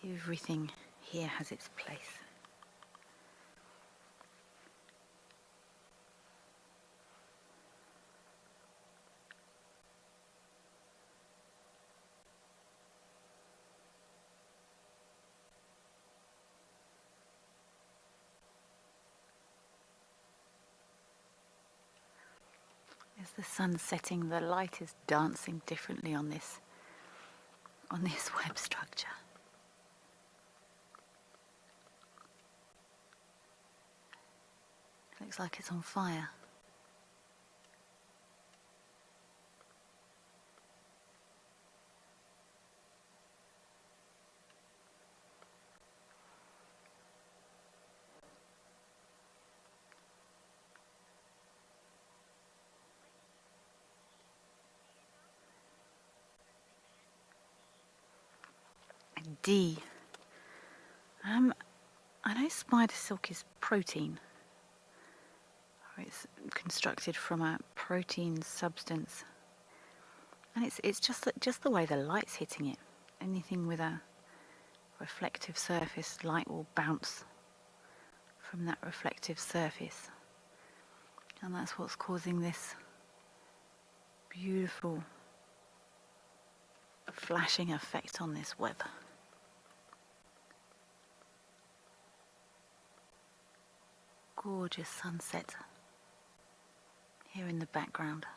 Everything here has its place. As the sun's setting, the light is dancing differently on this web structure. It looks like it's on fire. D. I know spider silk is protein. Or it's constructed from a protein substance. And it's just the way the light's hitting it. Anything with a reflective surface, light will bounce from that reflective surface. And that's what's causing this beautiful flashing effect on this web. Gorgeous sunset here in the background.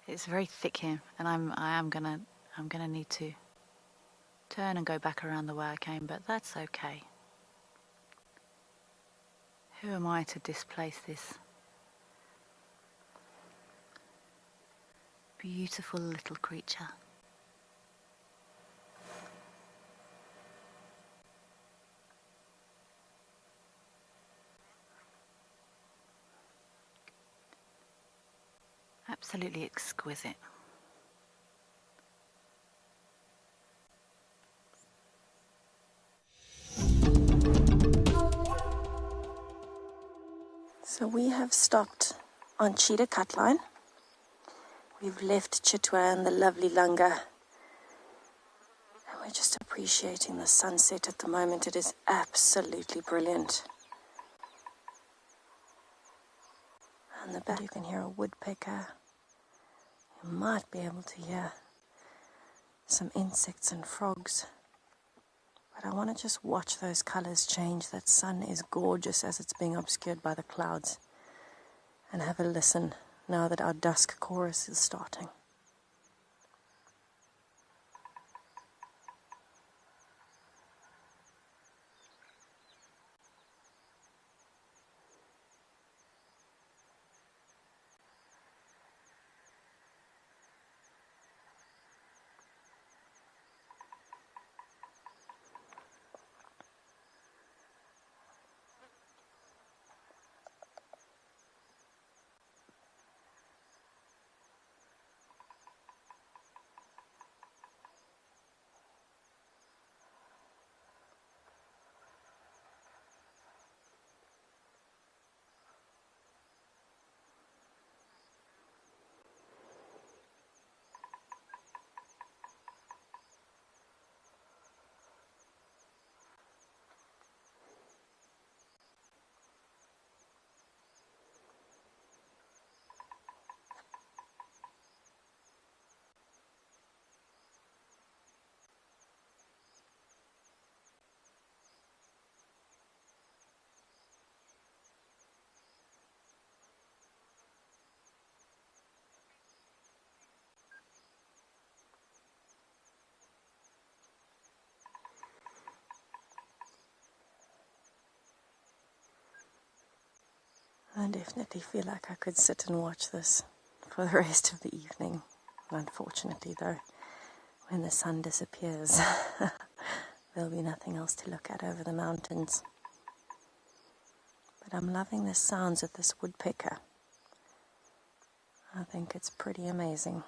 It's very thick here, and I am gonna need to turn and go back around the way I came, but that's okay. Who am I to displace this beautiful little creature? Absolutely exquisite. So we have stopped on Cheetah Cutline. We've left Chitwa and the lovely Lunga. And we're just appreciating the sunset at the moment. It is absolutely brilliant. And the back you can hear a woodpecker. You might be able to hear some insects and frogs. But I want to just watch those colors change. That sun is gorgeous as it's being obscured by the clouds. And have a listen now that our dusk chorus is starting. I definitely feel like I could sit and watch this for the rest of the evening. Unfortunately, though, when the sun disappears, there'll be nothing else to look at over the mountains. But I'm loving the sounds of this woodpecker. I think it's pretty amazing.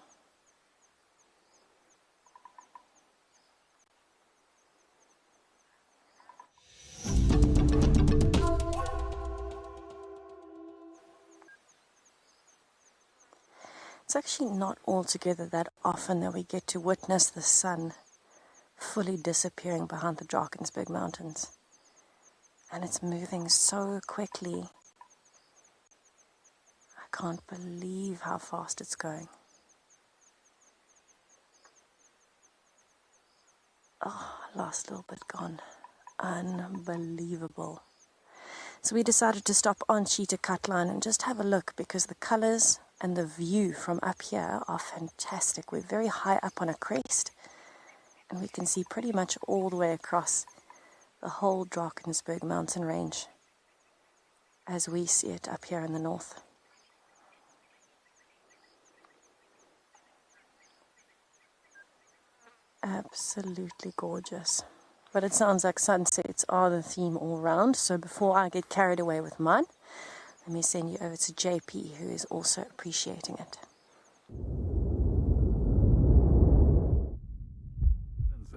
It's actually not altogether that often that we get to witness the sun fully disappearing behind the Drakensberg Mountains. And it's moving so quickly. I can't believe how fast it's going. Oh, last little bit gone. Unbelievable. So we decided to stop on Cheetah Cutline and just have a look because the colors and the view from up here are fantastic. We're very high up on a crest and we can see pretty much all the way across the whole Drakensberg mountain range as we see it up here in the north. Absolutely gorgeous. But it sounds like sunsets are the theme all round. So before I get carried away with mine, let me send you over to JP, who is also appreciating it.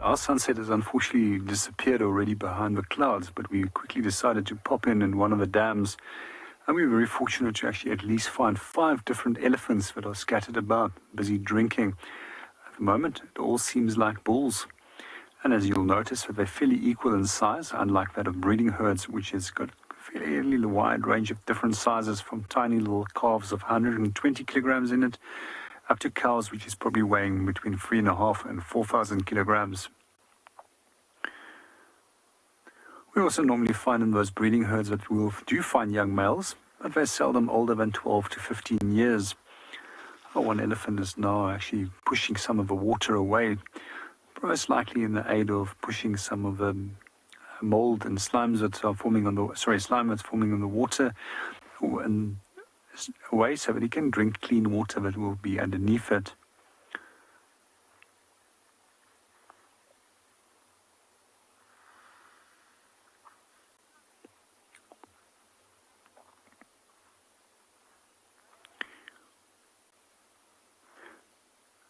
Our sunset has unfortunately disappeared already behind the clouds, but we quickly decided to pop in one of the dams, and we were very fortunate to actually at least find 5 different elephants that are scattered about, busy drinking. At the moment, it all seems like bulls. And as you'll notice, they're fairly equal in size, unlike that of breeding herds, which has got a fairly wide range of different sizes, from tiny little calves of 120 kilograms in it, up to cows which is probably weighing between 3.5 and 4,000 kilograms. We also normally find in those breeding herds that we do find young males, but they're seldom older than 12 to 15 years. One elephant is now actually pushing some of the water away, most likely in the aid of pushing some of the mold and slimes that are forming on the slime that's forming on the water and away, so that he can drink clean water that will be underneath it.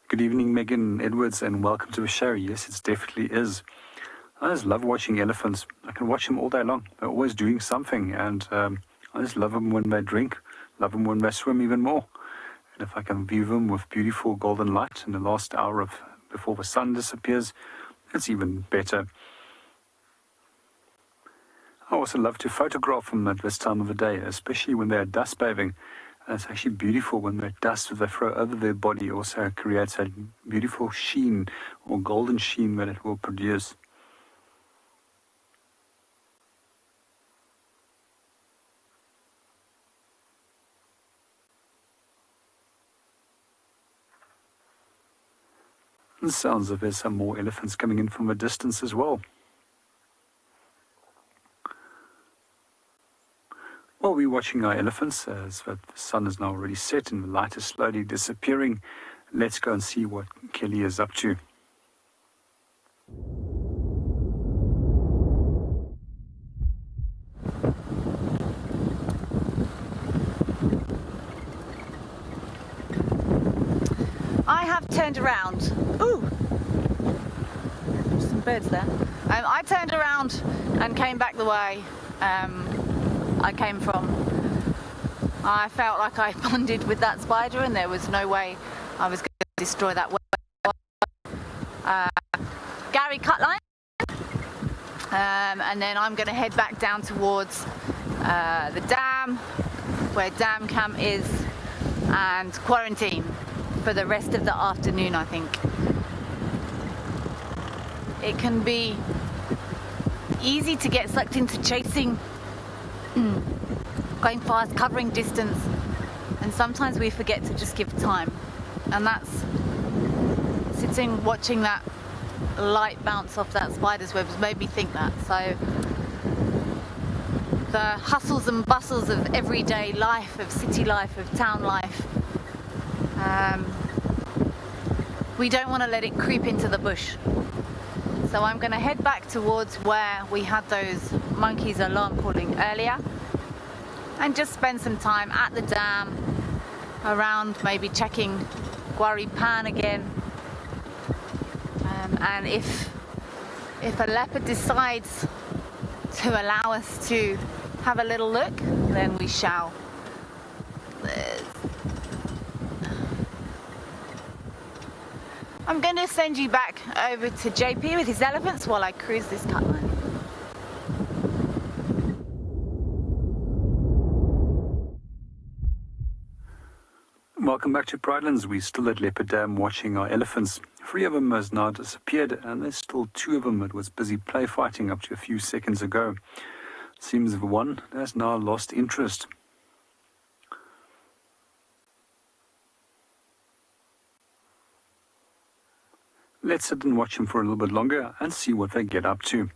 Good evening, Megan Edwards, and welcome to the show. Yes, it definitely is. I just love watching elephants. I can watch them all day long. They're always doing something, and I just love them when they drink, love them when they swim even more. And if I can view them with beautiful golden light in the last hour before the sun disappears, it's even better. I also love to photograph them at this time of the day, especially when they're dust bathing. And it's actually beautiful when the dust that they throw over their body also creates a beautiful sheen or golden sheen that it will produce. It sounds as if there's some more elephants coming in from a distance as well. While we're watching our elephants, as the sun is now already set and the light is slowly disappearing, let's go and see what Kelly is up to. I have turned around. Ooh! Some birds there. I turned around and came back the way I came from. I felt like I bonded with that spider and there was no way I was going to destroy that web. Gary Cutline. And then I'm going to head back down towards the dam, where dam camp is, and quarantine for the rest of the afternoon, I think. It can be easy to get sucked into chasing, going fast, covering distance, and sometimes we forget to just give time. And that's sitting watching that light bounce off that spider's web has made me think that. So the hustles and bustles of everyday life, of city life, of town life, we don't want to let it creep into the bush. So I'm going to head back towards where we had those monkeys alarm calling earlier and just spend some time at the dam, around, maybe checking Guari Pan again. And if a leopard decides to allow us to have a little look, then we shall. I'm going to send you back over to JP with his elephants while I cruise this cut line. Welcome back to Pridelands. We're still at Leopard Dam watching our elephants. 3 of them has now disappeared, and there's still 2 of them that was busy play fighting up to a few seconds ago. Seems the one has now lost interest. Let's sit and watch them for a little bit longer and see what they get up to.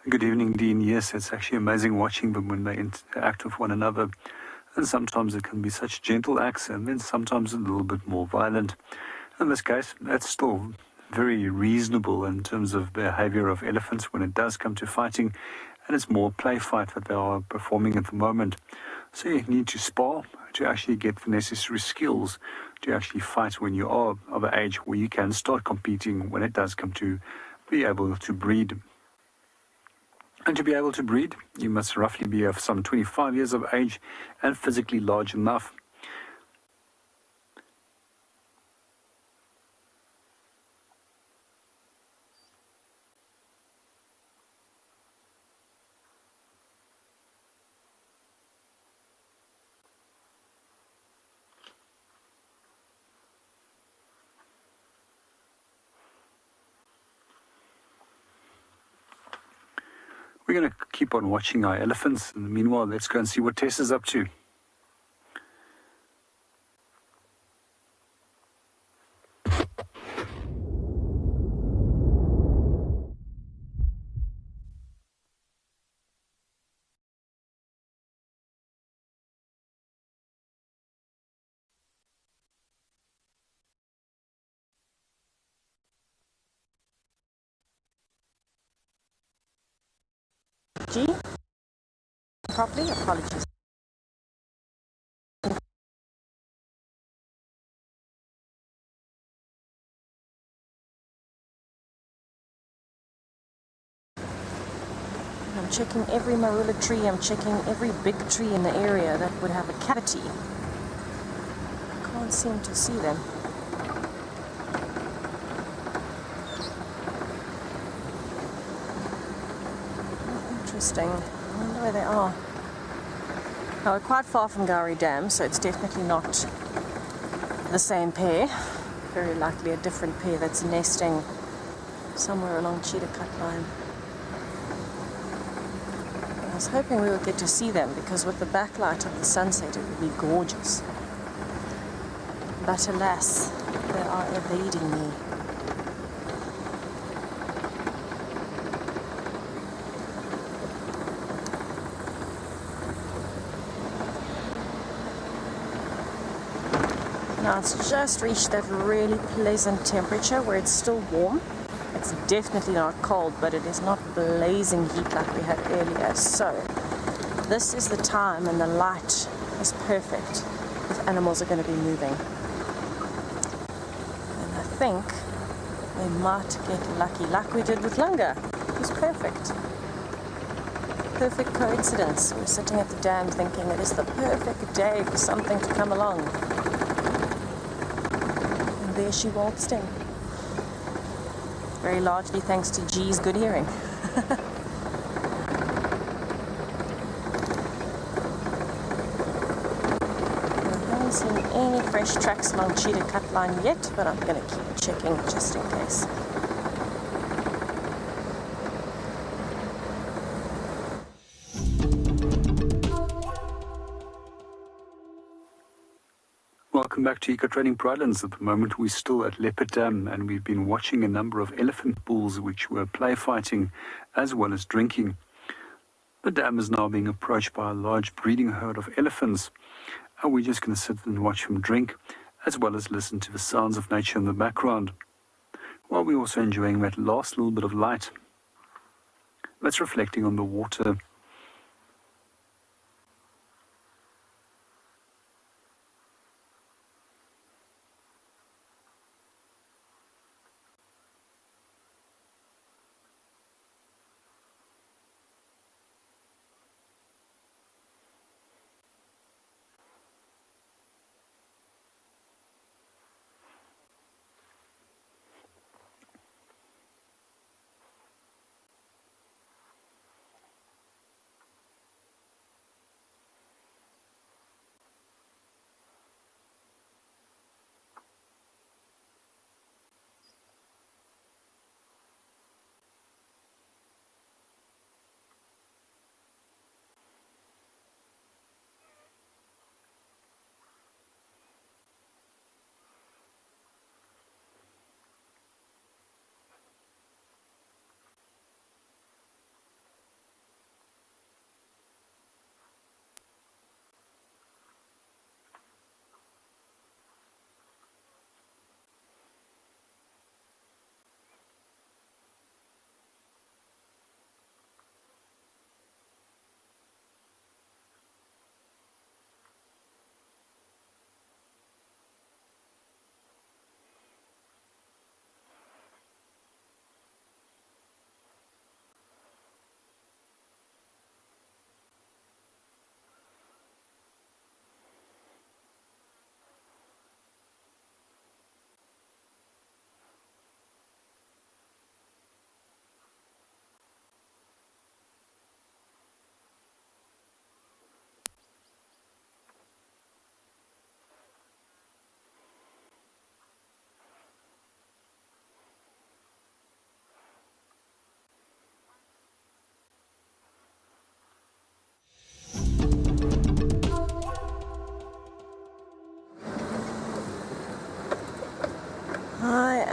Good evening, Dean. Yes, it's actually amazing watching them when they interact with one another. And sometimes it can be such gentle acts, and then sometimes a little bit more violent. In this case, that's still very reasonable in terms of behavior of elephants when it does come to fighting, and it's more play fight that they are performing at the moment. So you need to spar to actually get the necessary skills to actually fight when you are of an age where you can start competing when it does come to be able to breed. And to be able to breed, you must roughly be of some 25 years of age and physically large enough. We're going to keep on watching our elephants. And meanwhile, let's go and see what Tess is up to. G, properly, apologies. I'm checking every marula tree, I'm checking every big tree in the area that would have a cavity. I can't seem to see them. Interesting. I wonder where they are. Now we're quite far from Gowrie Dam, so it's definitely not the same pair. Very likely a different pair that's nesting somewhere along Cheetah Cut Line. I was hoping we would get to see them because with the backlight of the sunset it would be gorgeous. But alas, they are evading me. Now it's just reached that really pleasant temperature where it's still warm. It's definitely not cold, but it is not blazing heat like we had earlier. So this is the time and the light is perfect if animals are going to be moving. And I think we might get lucky like we did with Lunga. It was perfect. Perfect coincidence. We're sitting at the dam thinking it is the perfect day for something to come along. And there she waltzed in. Very largely thanks to G's good hearing. I haven't seen any fresh tracks along Cheetah Cut Line yet, but I'm going to keep checking just in case. Welcome back to Eco Training Pridelands. At the moment we're still at Leopard Dam and we've been watching a number of elephant bulls which were play fighting as well as drinking. The dam is now being approached by a large breeding herd of elephants and we're just going to sit and watch them drink as well as listen to the sounds of nature in the background while we're also enjoying that last little bit of light that's reflecting on the water.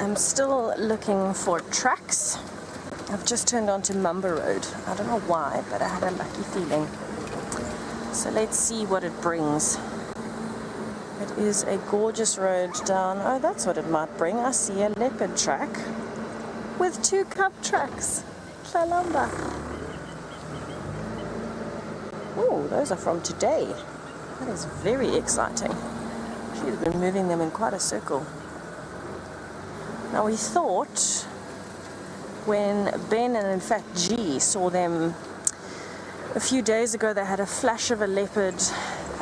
am still looking for tracks. I've just turned onto Mumba Road. I don't know why, but I had a lucky feeling. So let's see what it brings. It is a gorgeous road down. Oh, that's what it might bring. I see a leopard track with 2 cub tracks. Tlalamba. Oh, those are from today. That is very exciting. She's been moving them in quite a circle. Now we thought when Ben and in fact G saw them a few days ago, they had a flash of a leopard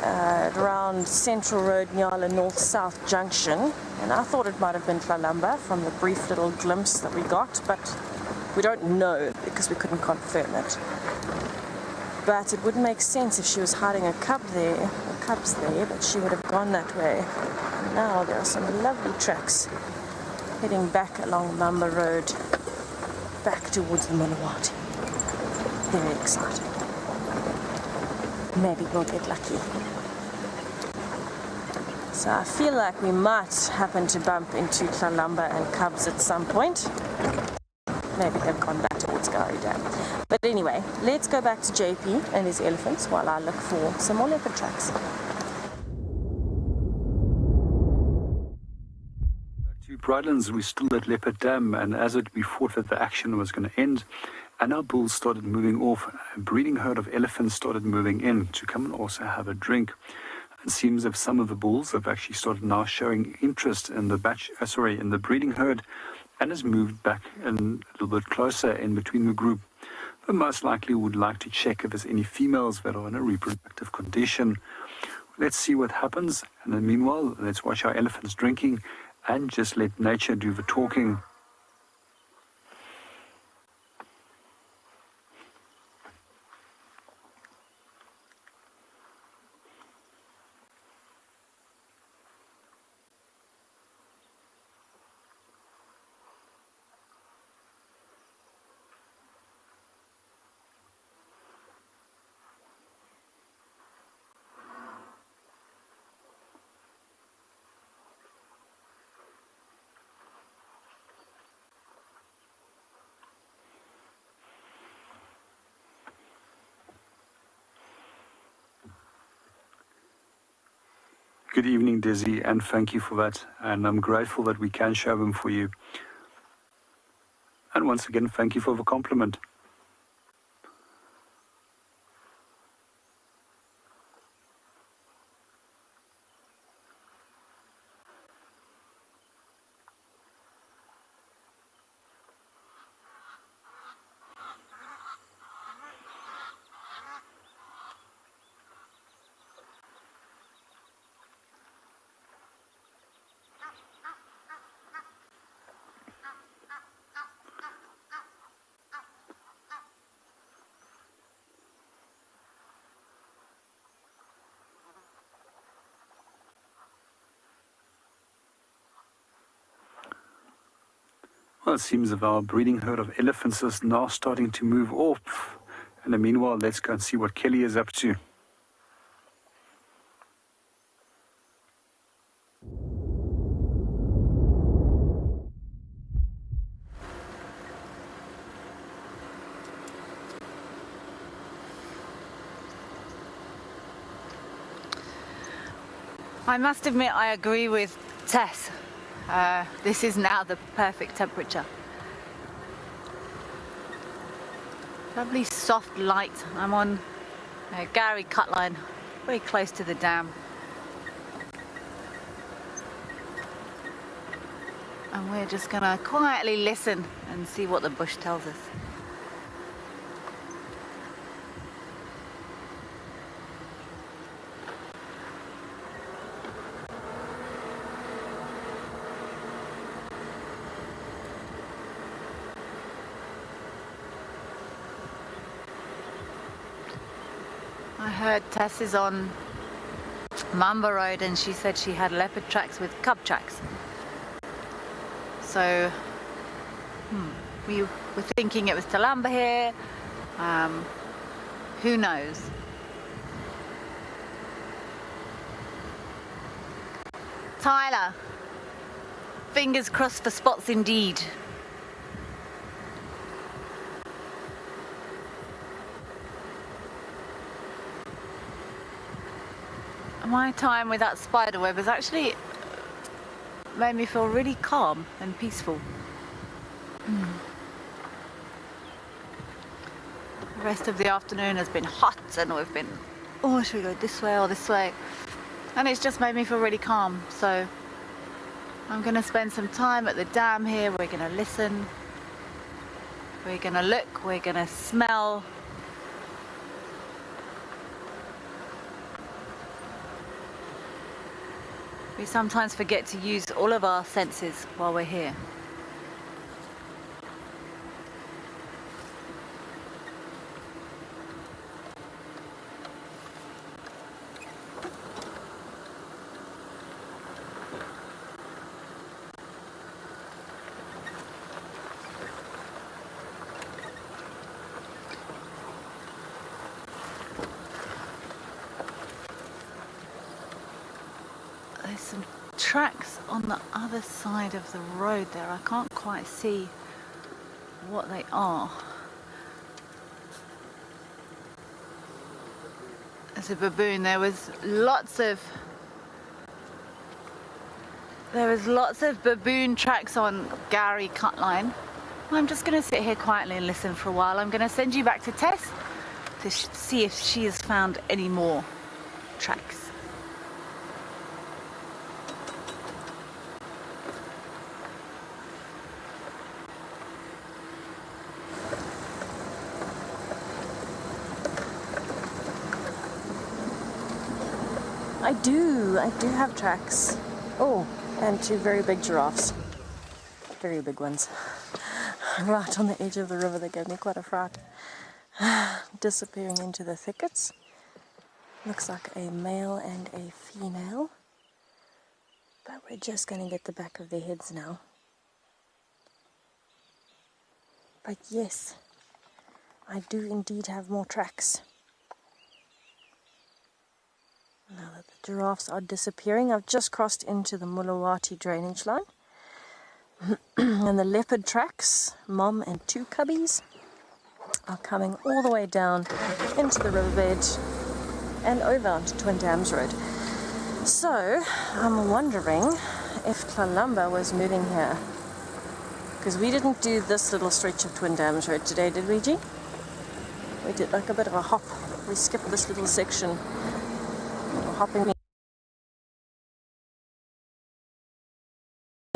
around Central Road, Nyala North-South Junction, and I thought it might have been Tlalamba from the brief little glimpse that we got, but we don't know because we couldn't confirm it. But it would make sense if she was hiding a cub there, or cubs there, that she would have gone that way. And now there are some lovely tracks heading back along Mumba Road, back towards the Manawati. Very exciting. Maybe we'll get lucky. So I feel like we might happen to bump into Tlalamba and cubs at some point. Maybe they've gone back towards Gowrie Dam. But anyway, let's go back to JP and his elephants while I look for some more leopard tracks. Back to Pridelands, we're still at Leopard Dam, and as we thought that the action was going to end, and our bulls started moving off, a breeding herd of elephants started moving in to come and also have a drink. It seems that some of the bulls have actually started now showing interest in the in the breeding herd, and has moved back in a little bit closer in between the group. But most likely would like to check if there's any females that are in a reproductive condition. Let's see what happens, and then meanwhile, let's watch our elephants drinking and just let nature do the talking. Good evening, Dizzy, and thank you for that. And I'm grateful that we can show them for you. And once again, thank you for the compliment. Well, it seems that our breeding herd of elephants is now starting to move off. And meanwhile, let's go and see what Kelly is up to. I must admit I agree with Tess. This is now the perfect temperature. Lovely soft light. I'm on Gowrie Cutline, very close to the dam. And we're just gonna quietly listen and see what the bush tells us. I heard Tess is on Mumba Road and she said she had leopard tracks with cub tracks. So we were thinking it was Tlalamba here. Who knows? Tyler, Fingers crossed for spots indeed. My time with that spider web has actually made me feel really calm and peaceful. The rest of the afternoon has been hot and we've been, oh, should we go this way or this way? And it's just made me feel really calm. So I'm going to spend some time at the dam here. We're going to listen. We're going to look. We're going to smell. We sometimes forget to use all of our senses while we're here. There's some tracks on the other side of the road there. I can't quite see what they are. There's a baboon. There was lots of baboon tracks on Gowrie Cutline. I'm just going to sit here quietly and listen for a while. I'm going to send you back to Tess to see if she has found any more tracks. I do have tracks. Oh, and two very big giraffes. Very big ones. Right on the edge of the river. That gave me quite a fright. Disappearing into the thickets. Looks like a male and a female. But we're just going to get the back of their heads now. But yes, I do indeed have more tracks. Now that the giraffes are disappearing, I've just crossed into the Mulawati drainage line. And the leopard tracks, mom and two cubbies, are coming all the way down into the riverbed and over onto Twin Dams Road. So, I'm wondering if Tlalamba was moving here. Because we didn't do this little stretch of Twin Dams Road today, did we, G? We did like a bit of a hop. We skipped this little section. Hopping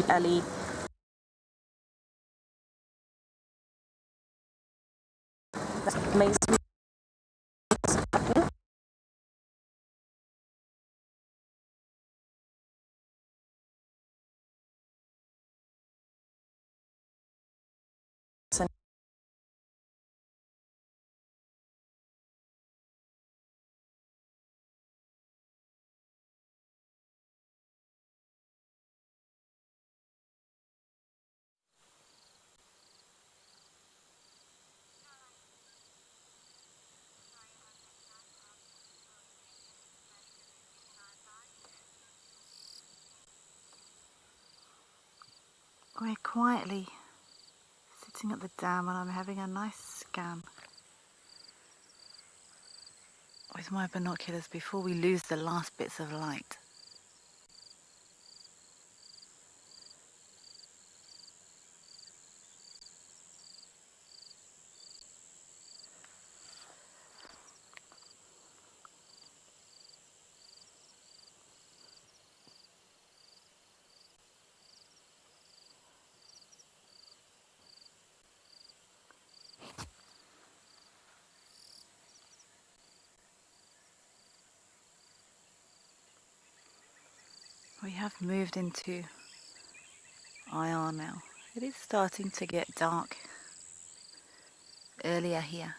alley. Amazing. We're quietly sitting at the dam and I'm having a nice scan with my binoculars before we lose the last bits of light. We have moved into IR now. It is starting to get dark earlier here.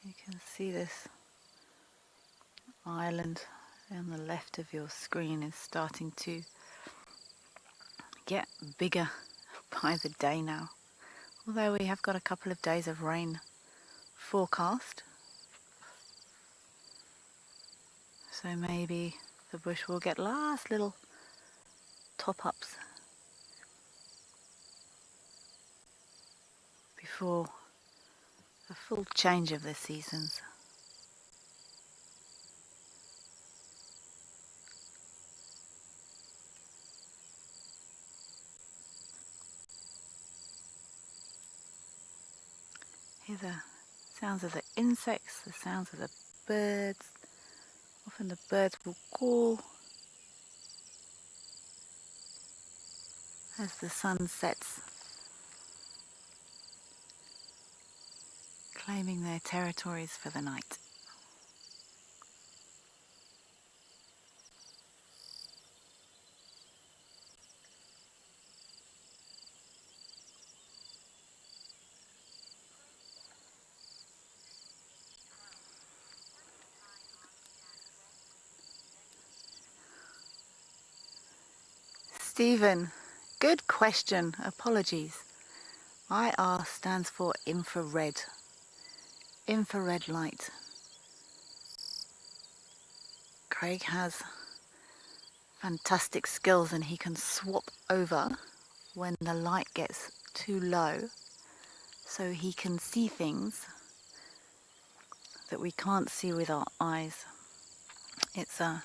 You can see this island on the left of your screen is starting to get bigger by the day now. Although we have got a couple of days of rain forecast. So maybe the bush will get last little top-ups before the full change of the seasons. Hear the sounds of the insects, the sounds of the birds. Often the birds will call as the sun sets, claiming their territories for the night. Stephen, good question. Apologies. IR stands for infrared. Infrared light. Craig has fantastic skills and he can swap over when the light gets too low so he can see things that we can't see with our eyes. It's a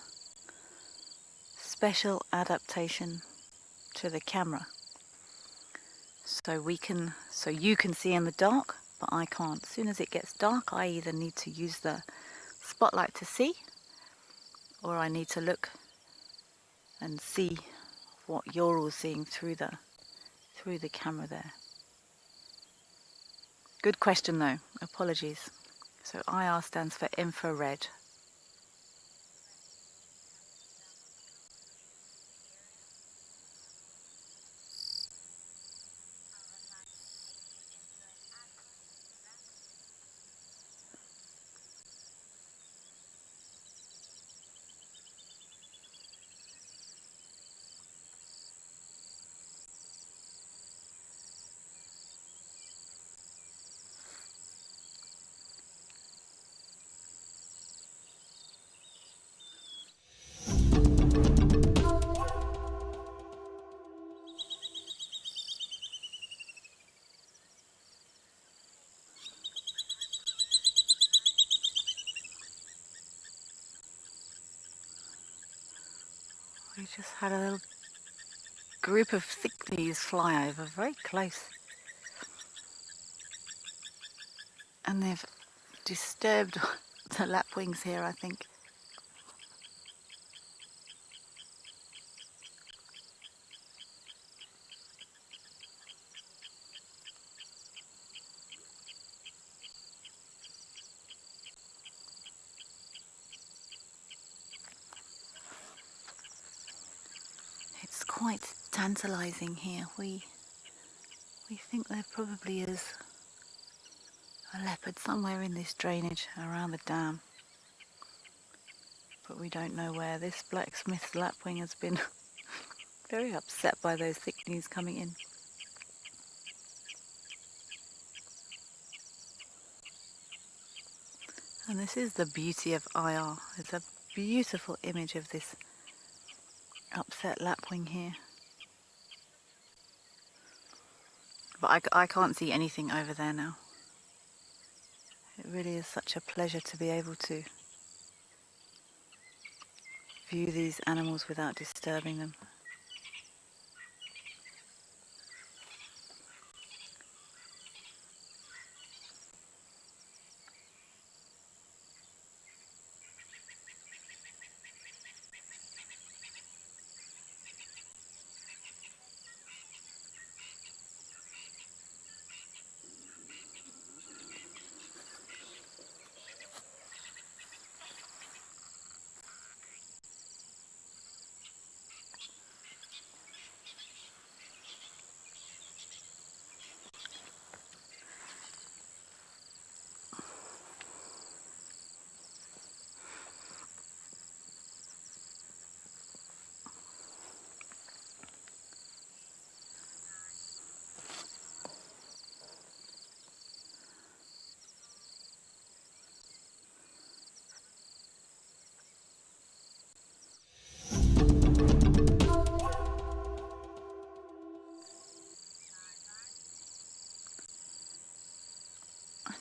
special adaptation to the camera. So you can see in the dark, but I can't. As soon as it gets dark, I either need to use the spotlight to see, or I need to look and see what you're all seeing through the camera there. Good question though, apologies. So IR stands for infrared. We just had a little group of thickleas fly over very close. And they've disturbed the lapwings here, I think. It's quite tantalizing here. We think there probably is a leopard somewhere in this drainage around the dam. But we don't know where. This blacksmith's lapwing has been very upset by those thickleas coming in. And this is the beauty of IR. It's a beautiful image of this upset lapwing here. But I can't see anything over there now. It really is such a pleasure to be able to view these animals without disturbing them.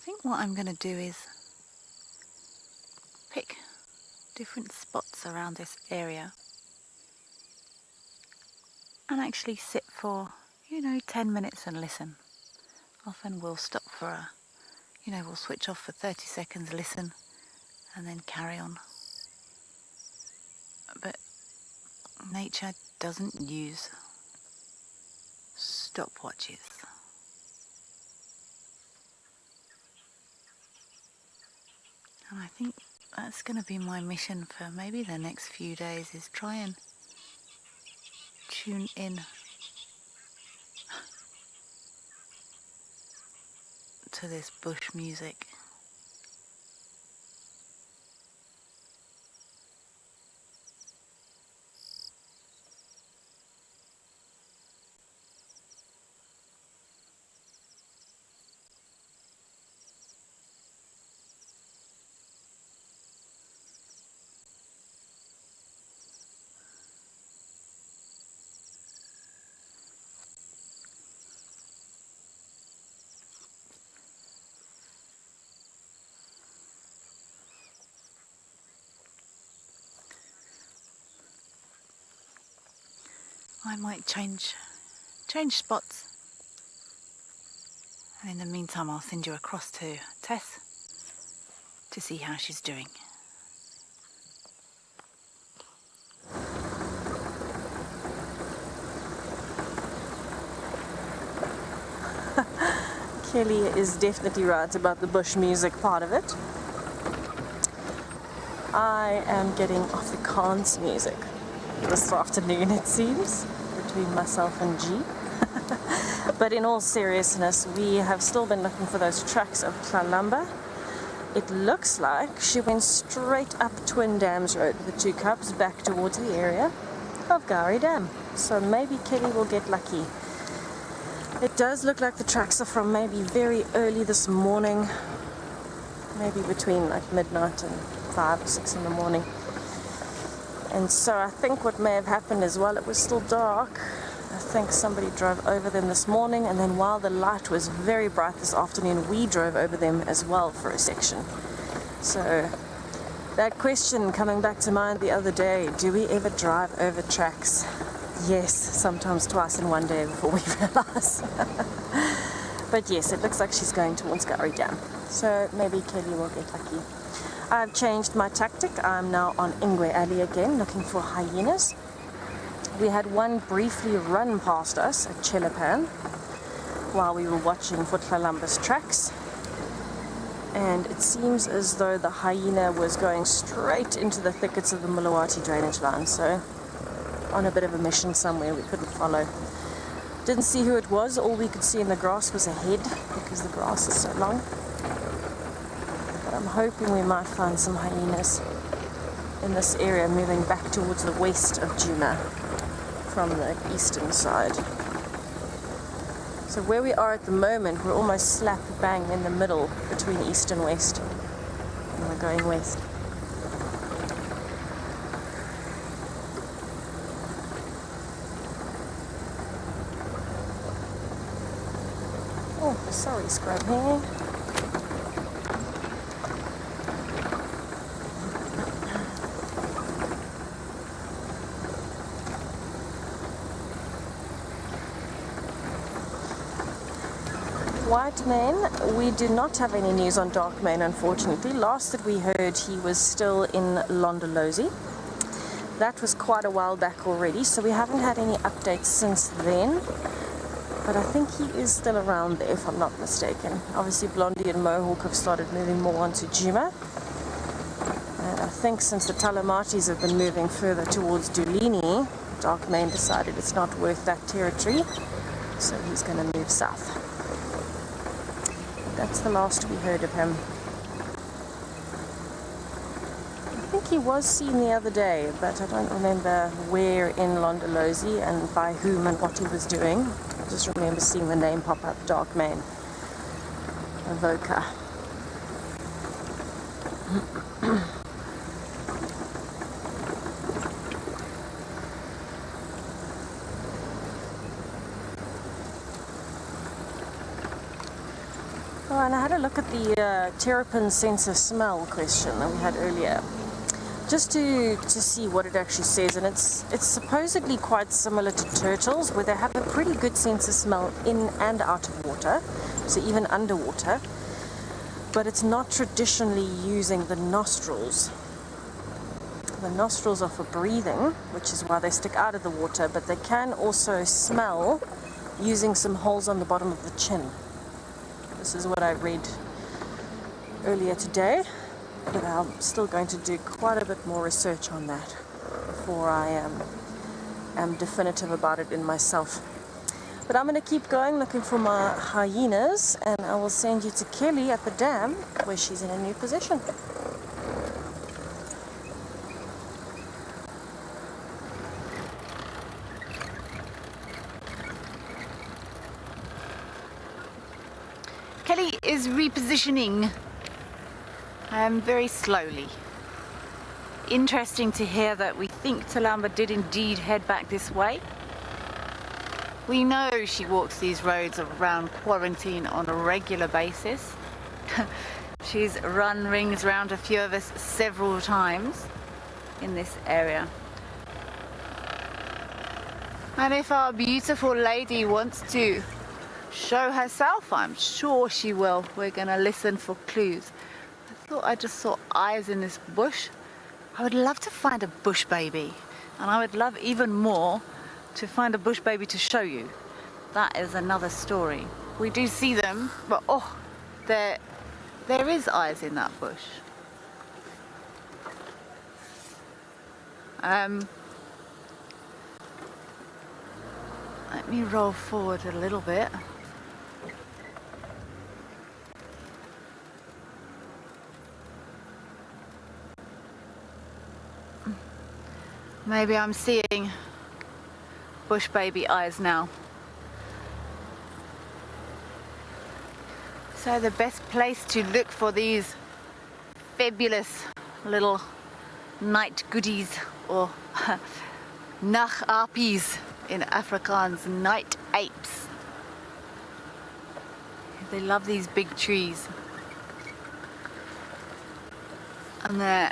think what I'm going to do is pick different spots around this area and actually sit for, 10 minutes and listen. Often we'll stop for we'll switch off for 30 seconds, listen, and then carry on. But nature doesn't use stopwatches. And I think that's going to be my mission for maybe the next few days, is try and tune in to this bush music. I might change spots, and in the meantime I'll send you across to Tess to see how she's doing. Kelly is definitely right about the bush music part of it. I am getting Afrikaans music this afternoon, it seems, between myself and G. But in all seriousness, we have still been looking for those tracks of Tlalamba. It looks like she went straight up Twin Dams Road with the two cubs back towards the area of Gowrie Dam. So maybe Kelly will get lucky. It does look like the tracks are from maybe very early this morning, maybe between like midnight and 5 or 6 in the morning. And so I think what may have happened is, while it was still dark, I think somebody drove over them this morning, and then while the light was very bright this afternoon, we drove over them as well for a section. So that question coming back to mind the other day, do we ever drive over tracks? Yes, sometimes twice in one day before we realize. But yes, it looks like she's going towards Gowrie Dam. So maybe Kelly will get lucky. I've changed my tactic. I'm now on Ingwe Alley again, looking for hyenas. We had one briefly run past us at Chelapan while we were watching for Tlalamba's tracks. And it seems as though the hyena was going straight into the thickets of the Mulawati drainage line. So on a bit of a mission somewhere we couldn't follow. Didn't see who it was. All we could see in the grass was a head, because the grass is so long. But I'm hoping we might find some hyenas in this area, moving back towards the west of Djuma from the eastern side. So where we are at the moment, we're almost slap bang in the middle between east and west, and we're going west. Oh, sorry, scrub here. White mane, we do not have any news on dark mane, unfortunately. Last that we heard, he was still in Londolozi. That was quite a while back already, so we haven't had any updates since then. But I think he is still around there, if I'm not mistaken. Obviously, Blondie and Mohawk have started moving more onto Djuma. And I think since the Talamatis have been moving further towards Dulini, Darkmane decided it's not worth that territory, so he's going to move south. That's the last we heard of him. I think he was seen the other day, but I don't remember where in Londolozi and by whom and what he was doing. I just remember seeing the name pop up, Darkmane, Avoca. Oh, and I had a look at the terrapin sense of smell question that we had earlier, just to see what it actually says, and it's supposedly quite similar to turtles, where they have a pretty good sense of smell in and out of water, so even underwater, but it's not traditionally using the nostrils. The nostrils are for breathing, which is why they stick out of the water, but they can also smell using some holes on the bottom of the chin. This is what I read earlier today, but I'm still going to do quite a bit more research on that before I am definitive about it in myself. But I'm going to keep going looking for my hyenas, and I will send you to Kelly at the dam where she's in a new position. Kelly is repositioning very slowly. Interesting to hear that we think Talamba did indeed head back this way. We know she walks these roads around Quarantine on a regular basis. She's run rings around a few of us several times in this area. And if our beautiful lady wants to show herself, I'm sure she will. We're going to listen for clues. I thought I just saw eyes in this bush. I would love to find a bush baby, and I would love even more to find a bush baby to show you. That is another story. We do see them, but oh, there is eyes in that bush. Let me roll forward a little bit. Maybe I'm seeing bush baby eyes now. So the best place to look for these fabulous little night goodies, or nachappies in Afrikaans, night apes. They love these big trees. And they're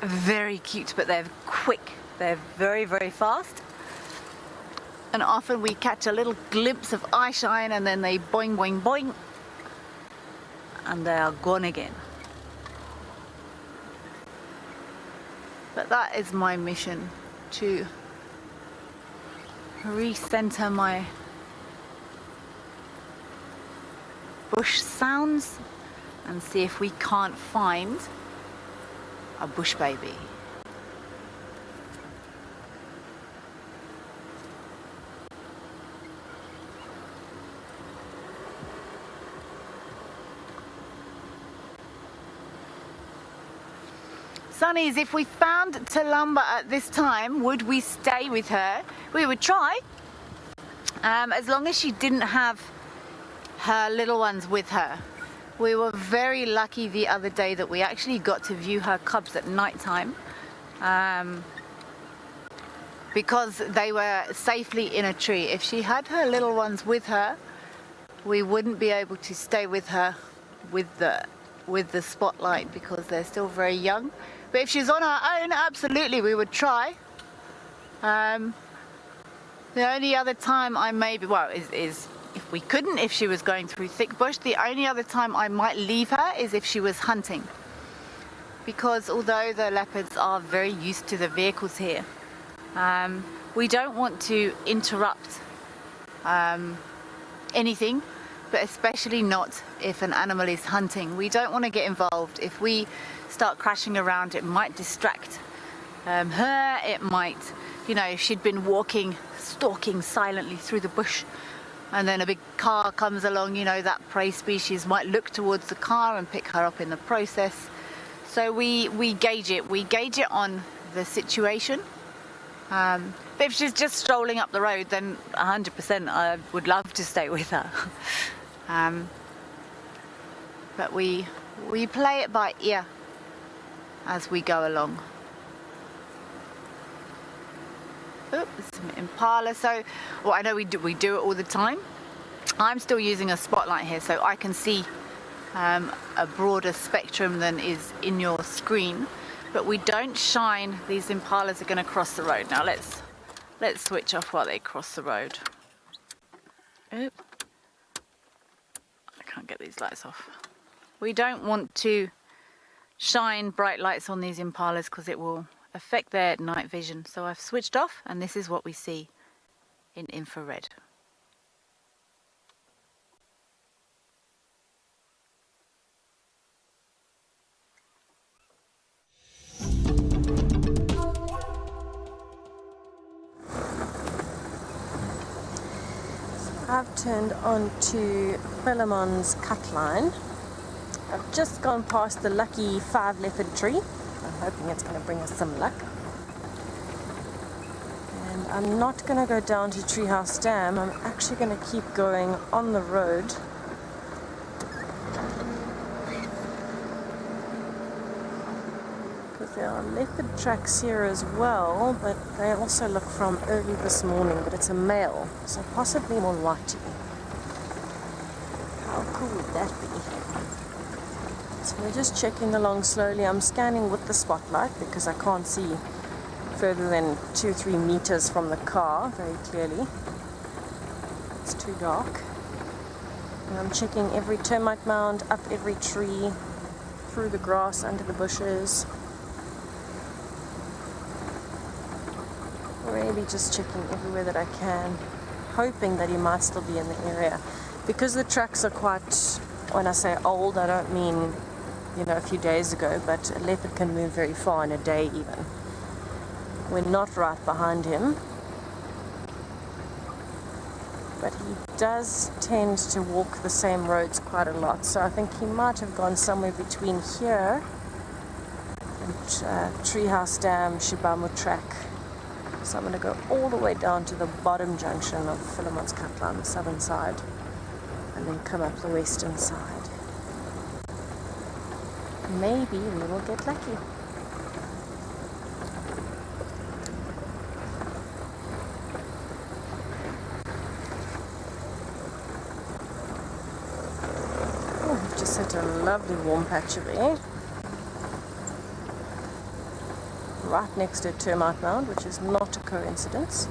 very cute, but they're quick. They're very, very fast. And often we catch a little glimpse of eye shine, and then they boing, boing, boing, and they are gone again. But that is my mission, to recenter my bush sounds and see if we can't find a bush baby. Sunnies, if we found Talamba at this time, would we stay with her? We would try, as long as she didn't have her little ones with her. We were very lucky the other day that we actually got to view her cubs at night time, because they were safely in a tree. If she had her little ones with her, we wouldn't be able to stay with her with the spotlight, because they're still very young. But if she's on her own, absolutely, we would try. The only other time I maybe, is if we couldn't, if she was going through thick bush, the only other time I might leave her is if she was hunting. Because although the leopards are very used to the vehicles here, we don't want to interrupt anything, but especially not if an animal is hunting. We don't want to get involved. If we start crashing around, it might distract her. It might, if she'd been stalking silently through the bush, and then a big car comes along, that prey species might look towards the car and pick her up in the process. So we gauge it. We gauge it on the situation. But if she's just strolling up the road, then 100% I would love to stay with her. But we play it by ear as we go along. Oops, some impala. So, I know we do it all the time. I'm still using a spotlight here, so I can see a broader spectrum than is in your screen, but we don't shine. These impalas are going to cross the road. Now let's switch off while they cross the road. Oop. I can't get these lights off. We don't want to shine bright lights on these impalas because it will affect their night vision. So I've switched off, and this is what we see in infrared. I've turned on to Philemon's cut line. I've just gone past the lucky 5 leopard tree. I'm hoping it's going to bring us some luck. And I'm not going to go down to Treehouse Dam. I'm actually going to keep going on the road. Because there are leopard tracks here as well, but they also look from early this morning, but it's a male, so possibly more whitey. How cool would that be? So we're just checking along slowly. I'm scanning with the spotlight because I can't see further than 2-3 meters from the car very clearly. It's too dark. And I'm checking every termite mound, up every tree, through the grass, under the bushes. Really just checking everywhere that I can, hoping that he might still be in the area. Because the tracks are quite, when I say old, I don't mean, you know, a few days ago, but a leopard can move very far in a day even. We're not right behind him, but he does tend to walk the same roads quite a lot, so I think he might have gone somewhere between here and Treehouse Dam, Shibamu track. So I'm going to go all the way down to the bottom junction of Philemon's cut line, the southern side, and then come up the western side. Maybe we will get lucky. Oh, we've just hit a lovely warm patch of air. Right next to a termite mound, which is not a coincidence.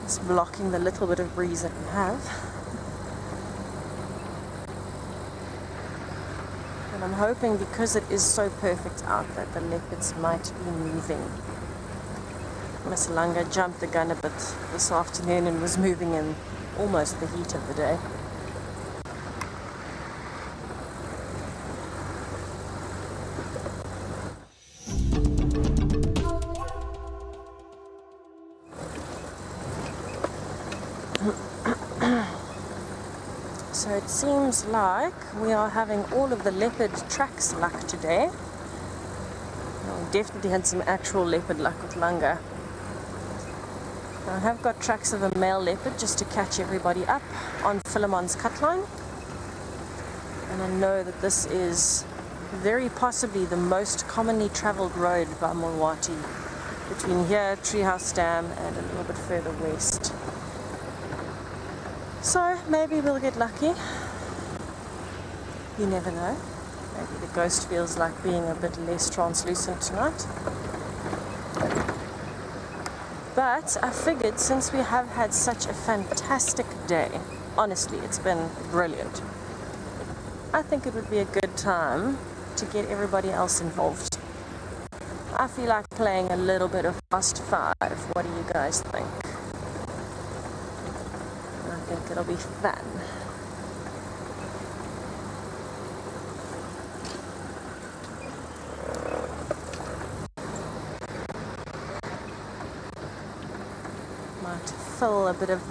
It's blocking the little bit of breeze that we have. And I'm hoping, because it is so perfect out, that the leopards might be moving. Miss Langa jumped the gun a bit this afternoon and was moving in almost the heat of the day. So it seems like we are having all of the leopard tracks luck today. We definitely had some actual leopard luck with Langa. I have got tracks of a male leopard just to catch everybody up on Philemon's cut line. And I know that this is very possibly the most commonly travelled road by Mulwati, between here, Treehouse Dam, and a little bit further west. So maybe we'll get lucky. You never know. Maybe the ghost feels like being a bit less translucent tonight. But I figured, since we have had such a fantastic day, honestly, it's been brilliant, I think it would be a good time to get everybody else involved. I feel like playing a little bit of Fast Five. What do you guys think? I think it'll be fun. Might fill a bit of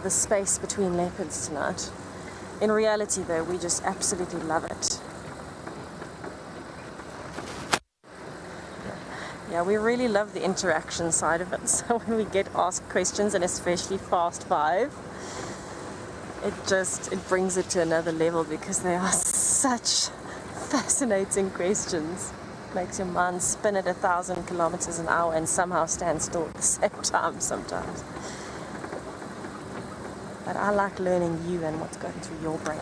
the space between leopards tonight. In reality, though, we just absolutely love it. Yeah, we really love the interaction side of it. So when we get asked questions, and especially Fast Five, it brings it to another level, because they are such fascinating questions. Makes your mind spin at 1,000 kilometers an hour and somehow stand still at the same time sometimes. But I like learning you and what's going through your brain,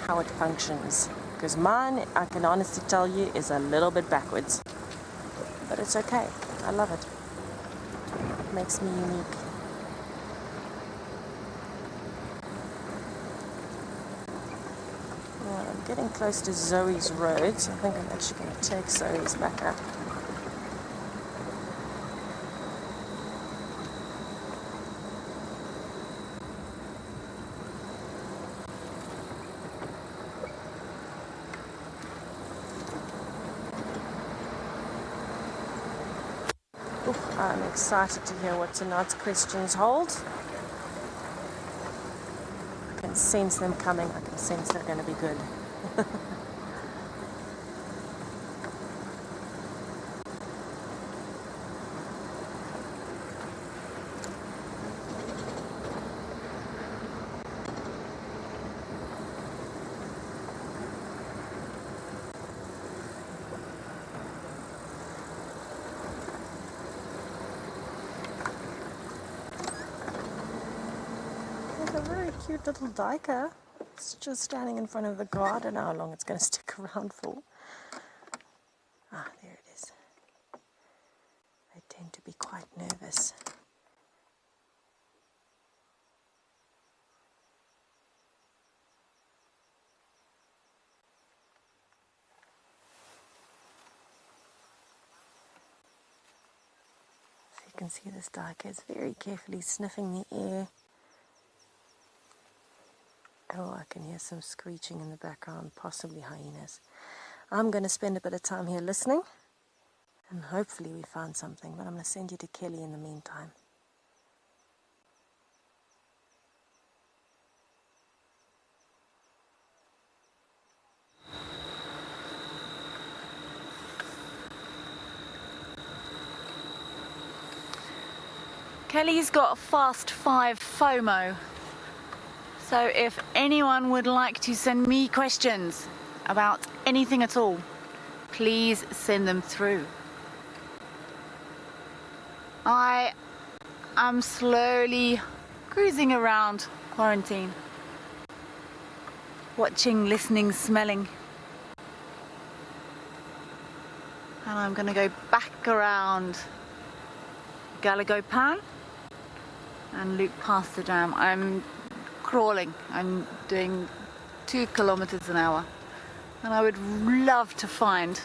how it functions. Because mine, I can honestly tell you, is a little bit backwards. But it's okay. I love it. It makes me unique. Well, I'm getting close to Zoe's road, so I think I'm actually going to take Zoe's back up. I'm excited to hear what tonight's questions hold. I can sense them coming. I can sense they're going to be good. A very cute little duiker. It's just standing in front of the guard. I don't know how long it's going to stick around for. Ah, there it is. They tend to be quite nervous. So you can see this duiker is very carefully sniffing the air. Oh, I can hear some screeching in the background, possibly hyenas. I'm going to spend a bit of time here listening, and hopefully we find something, but I'm going to send you to Kelly in the meantime. Kelly's got a fast 5 FOMO. So if anyone would like to send me questions about anything at all, please send them through. I am slowly cruising around quarantine, watching, listening, smelling. And I'm going to go back around Galago Pan and loop past the dam. I'm crawling. I'm doing 2 kilometers an hour, and I would love to find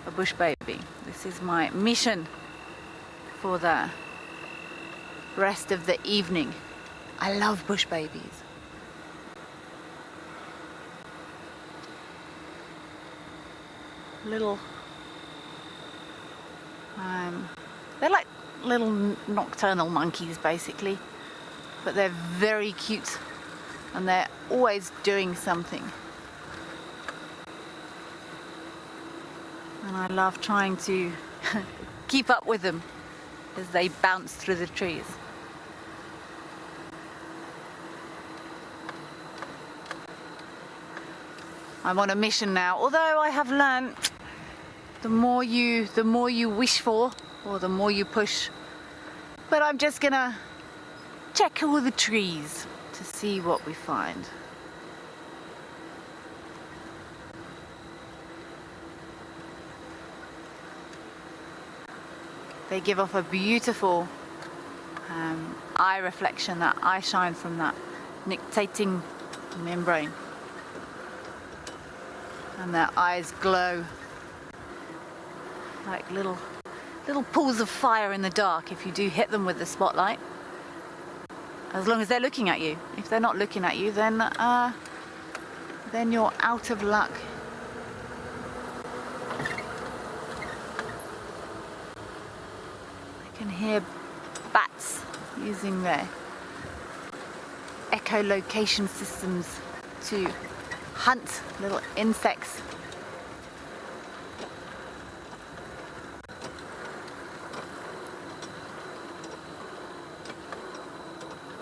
a bush baby. This is my mission for the rest of the evening. I love bush babies. Little they're like little nocturnal monkeys basically, but they're very cute and they're always doing something. And I love trying to keep up with them as they bounce through the trees. I'm on a mission now, although I have learned the more you wish for, or the more you push. But I'm just gonna check all the trees to see what we find. They give off a beautiful eye reflection, that eye shine from that nictitating membrane. And their eyes glow like little pools of fire in the dark if you do hit them with the spotlight. As long as they're looking at you. If they're not looking at you, then you're out of luck. I can hear bats using their echolocation systems to hunt little insects.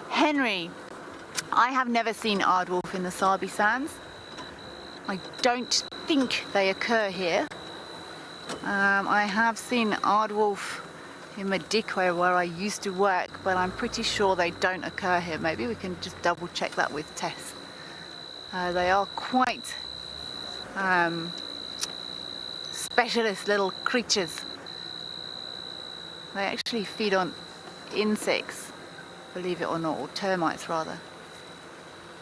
Henry, I have never seen aardwolf in the Sabi Sands. I don't think they occur here. I have seen aardwolf in Madikwe where I used to work, but I'm pretty sure they don't occur here. Maybe we can just double check that with Tess. They are quite specialist little creatures. They actually feed on insects, believe it or not, or termites rather.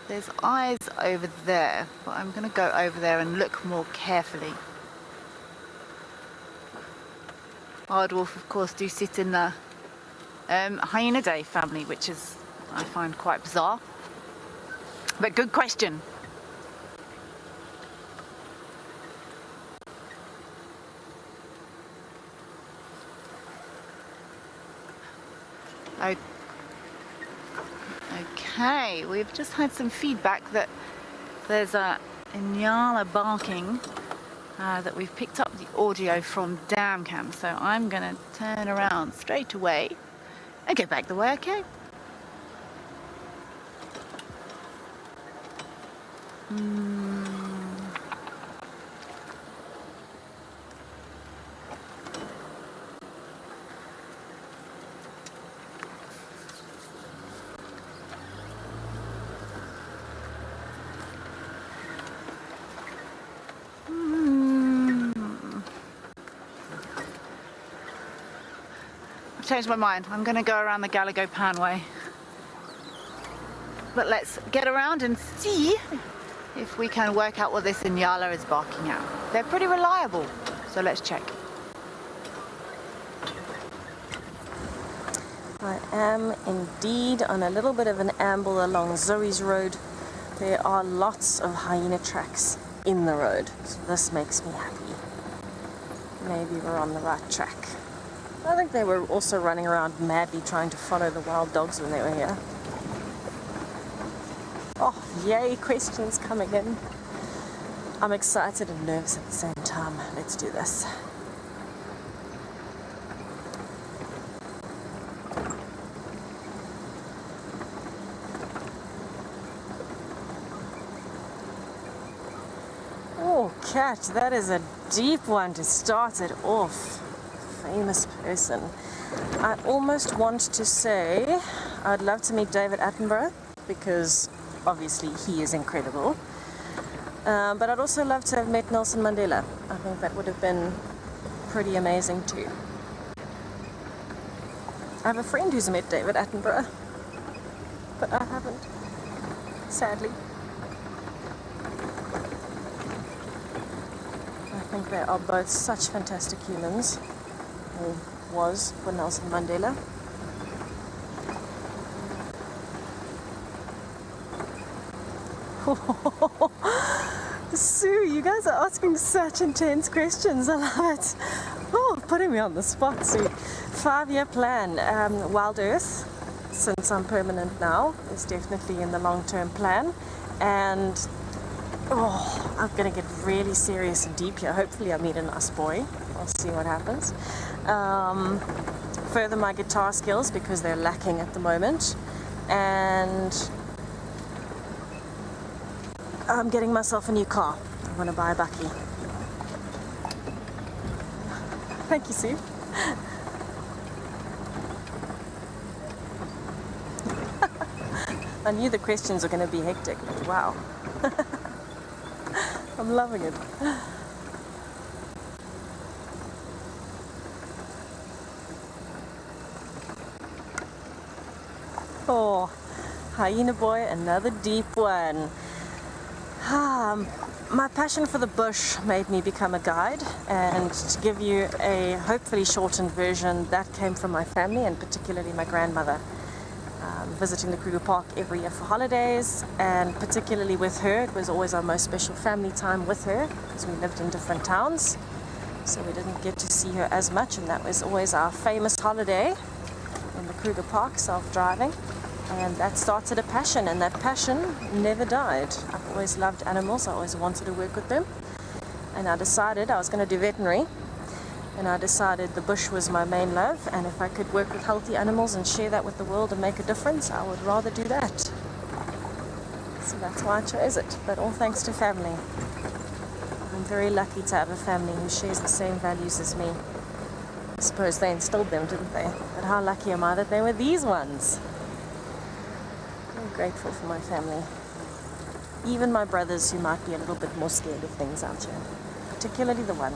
There's eyes over there, but I'm going to go over there and look more carefully. Aardwolf, of course, do sit in the Hyenidae family, which is, I find, quite bizarre. But good question. Okay, we've just had some feedback that there's a Inyala barking, that we've picked up the audio from dam cam. So I'm gonna turn around straight away and go back the way I came. Changed my mind. I'm going to go around the Galago Pan way. But let's get around and see if we can work out what this Inyala is barking at. They're pretty reliable, so let's check. I am indeed on a little bit of an amble along Zoe's road. There are lots of hyena tracks in the road, so this makes me happy. Maybe we're on the right track. I think they were also running around madly trying to follow the wild dogs when they were here. Oh, yay, questions coming in. I'm excited and nervous at the same time. Let's do this. Oh, Cat, that is a deep one to start it off. Famous person. I almost want to say I'd love to meet David Attenborough because obviously he is incredible. But I'd also love to have met Nelson Mandela. I think that would have been pretty amazing too. I have a friend who's met David Attenborough, but I haven't, sadly. I think they are both such fantastic humans. Or was for Nelson Mandela. Sue, you guys are asking such intense questions. I love it. Oh, putting me on the spot, Sue. 5-year plan. WildEarth, since I'm permanent now, is definitely in the long-term plan. And I'm going to get really serious and deep here. Hopefully I meet a nice boy. I'll see what happens. Further my guitar skills because they're lacking at the moment, and I'm getting myself a new car. I want to buy a Bucky. Thank you, Sue. I knew the questions were going to be hectic, but wow. I'm loving it. Oh, hyena boy, another deep one. My passion for the bush made me become a guide, and to give you a hopefully shortened version, that came from my family and particularly my grandmother. Visiting the Kruger Park every year for holidays, and particularly with her, it was always our most special family time with her because we lived in different towns, so we didn't get to see her as much, and that was always our famous holiday in the Kruger Park, self-driving. And that started a passion, and that passion never died. I've always loved animals, I always wanted to work with them. And I decided I was going to do veterinary, and I decided the bush was my main love, and if I could work with healthy animals and share that with the world and make a difference, I would rather do that. So that's why I chose it, but all thanks to family. I'm very lucky to have a family who shares the same values as me. I suppose they instilled them, didn't they? But how lucky am I that they were these ones? Very grateful for my family. Even my brothers, who might be a little bit more scared of things out here. Particularly the one.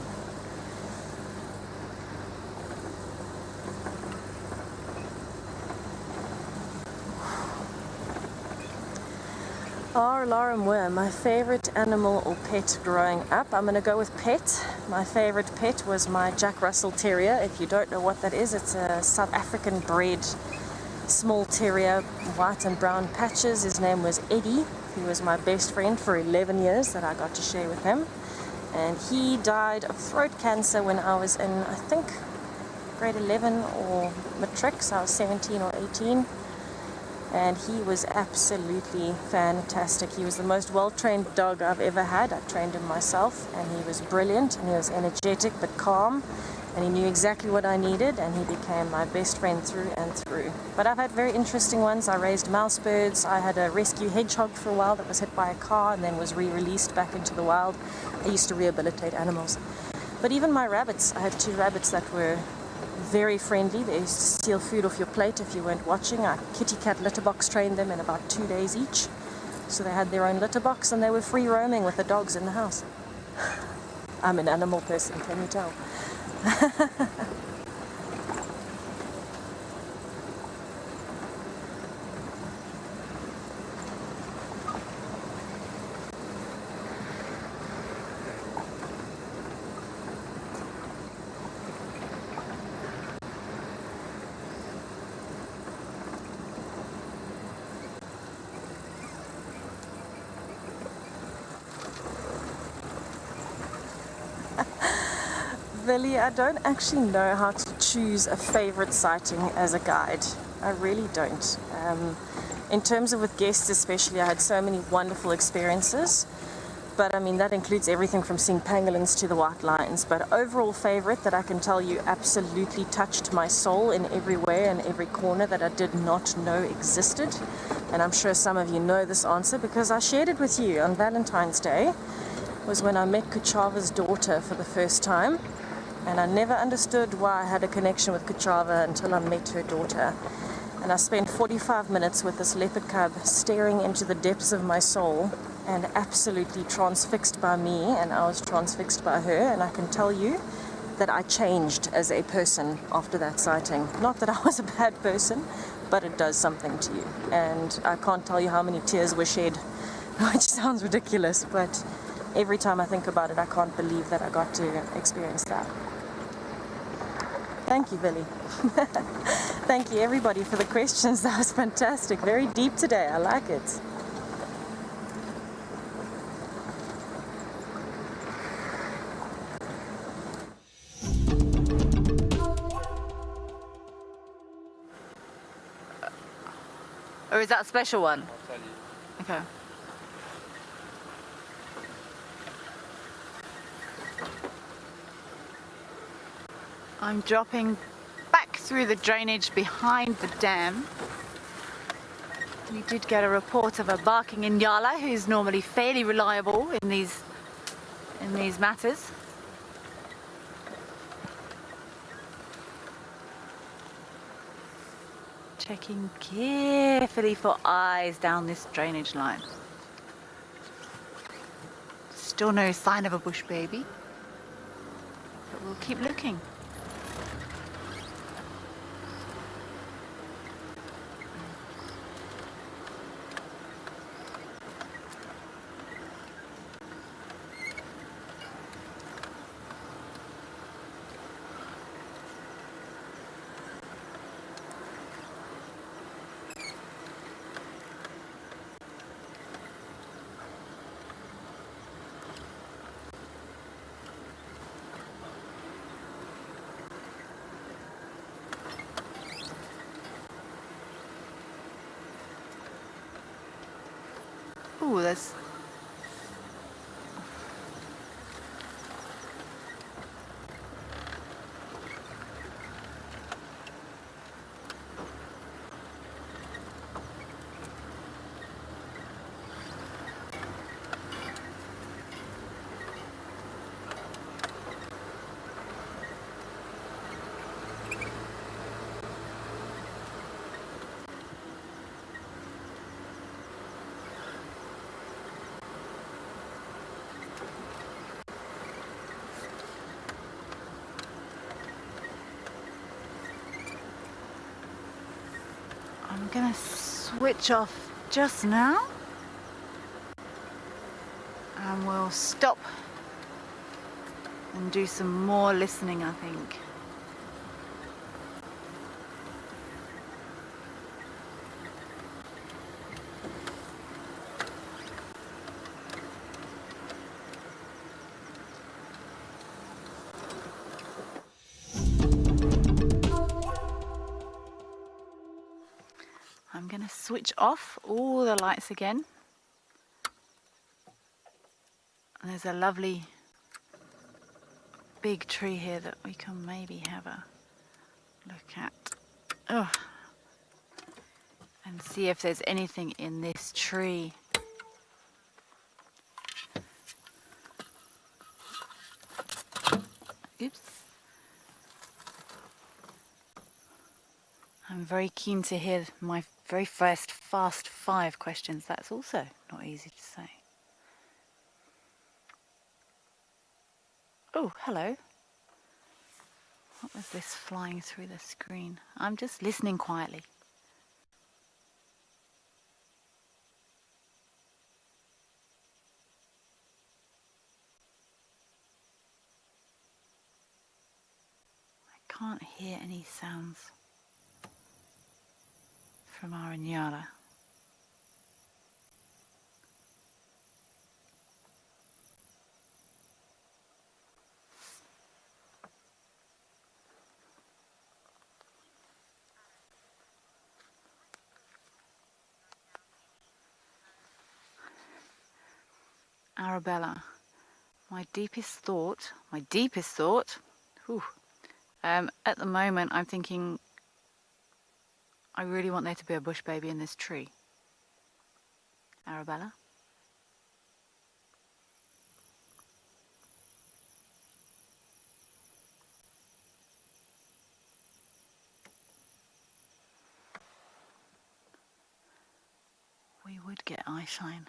Alarm were my favorite animal or pet growing up. I'm going to go with pet. My favorite pet was my Jack Russell Terrier. If you don't know what that is, it's a South African bred small terrier, white and brown patches. His name was Eddie. He was my best friend for 11 years that I got to share with him. And he died of throat cancer when I was in, I think, grade 11 or matric, so I was 17 or 18. And he was absolutely fantastic. He was the most well-trained dog I've ever had. I trained him myself, and he was brilliant, and he was energetic but calm, and he knew exactly what I needed, and he became my best friend through and through. But I've had very interesting ones. I raised mouse birds. I had a rescue hedgehog for a while that was hit by a car and then was re-released back into the wild. I used to rehabilitate animals. But even my rabbits, I had 2 rabbits that were very friendly. They used to steal food off your plate if you weren't watching. I kitty cat litter box trained them in about 2 days each. So they had their own litter box and they were free roaming with the dogs in the house. I'm an animal person, can you tell? Billy, I don't actually know how to choose a favorite sighting as a guide. I really don't. In terms of with guests especially, I had so many wonderful experiences. But I mean, that includes everything from seeing pangolins to the white lions. But overall favorite that I can tell you absolutely touched my soul in every way and every corner that I did not know existed. And I'm sure some of you know this answer because I shared it with you on Valentine's Day, was when I met Kuchava's daughter for the first time. And I never understood why I had a connection with Kuchava until I met her daughter. And I spent 45 minutes with this leopard cub staring into the depths of my soul and absolutely transfixed by me, and I was transfixed by her. And I can tell you that I changed as a person after that sighting. Not that I was a bad person, but it does something to you. And I can't tell you how many tears were shed, which sounds ridiculous, but every time I think about it, I can't believe that I got to experience that. Thank you, Billy. Thank you, everybody, for the questions. That was fantastic. Very deep today. I like it. Or is that a special one? I'll tell you. Okay. I'm dropping back through the drainage behind the dam. We did get a report of a barking Inyala, who's normally fairly reliable in these matters. Checking carefully for eyes down this drainage line. Still no sign of a bush baby, but we'll keep looking. Ooh, that's... gonna switch off just now and we'll stop and do some more listening, I think. I'm going to switch off all the lights again. And there's a lovely big tree here that we can maybe have a look at. Oh. And see if there's anything in this tree. Oops. I'm very keen to hear my very first Fast 5 questions. That's also not easy to say. Oh, hello. What was this flying through the screen? I'm just listening quietly. I can't hear any sounds from our Inyala. Arabella, my deepest thought, whew, at the moment I'm thinking I really want there to be a bush baby in this tree. Arabella? We would get eye shine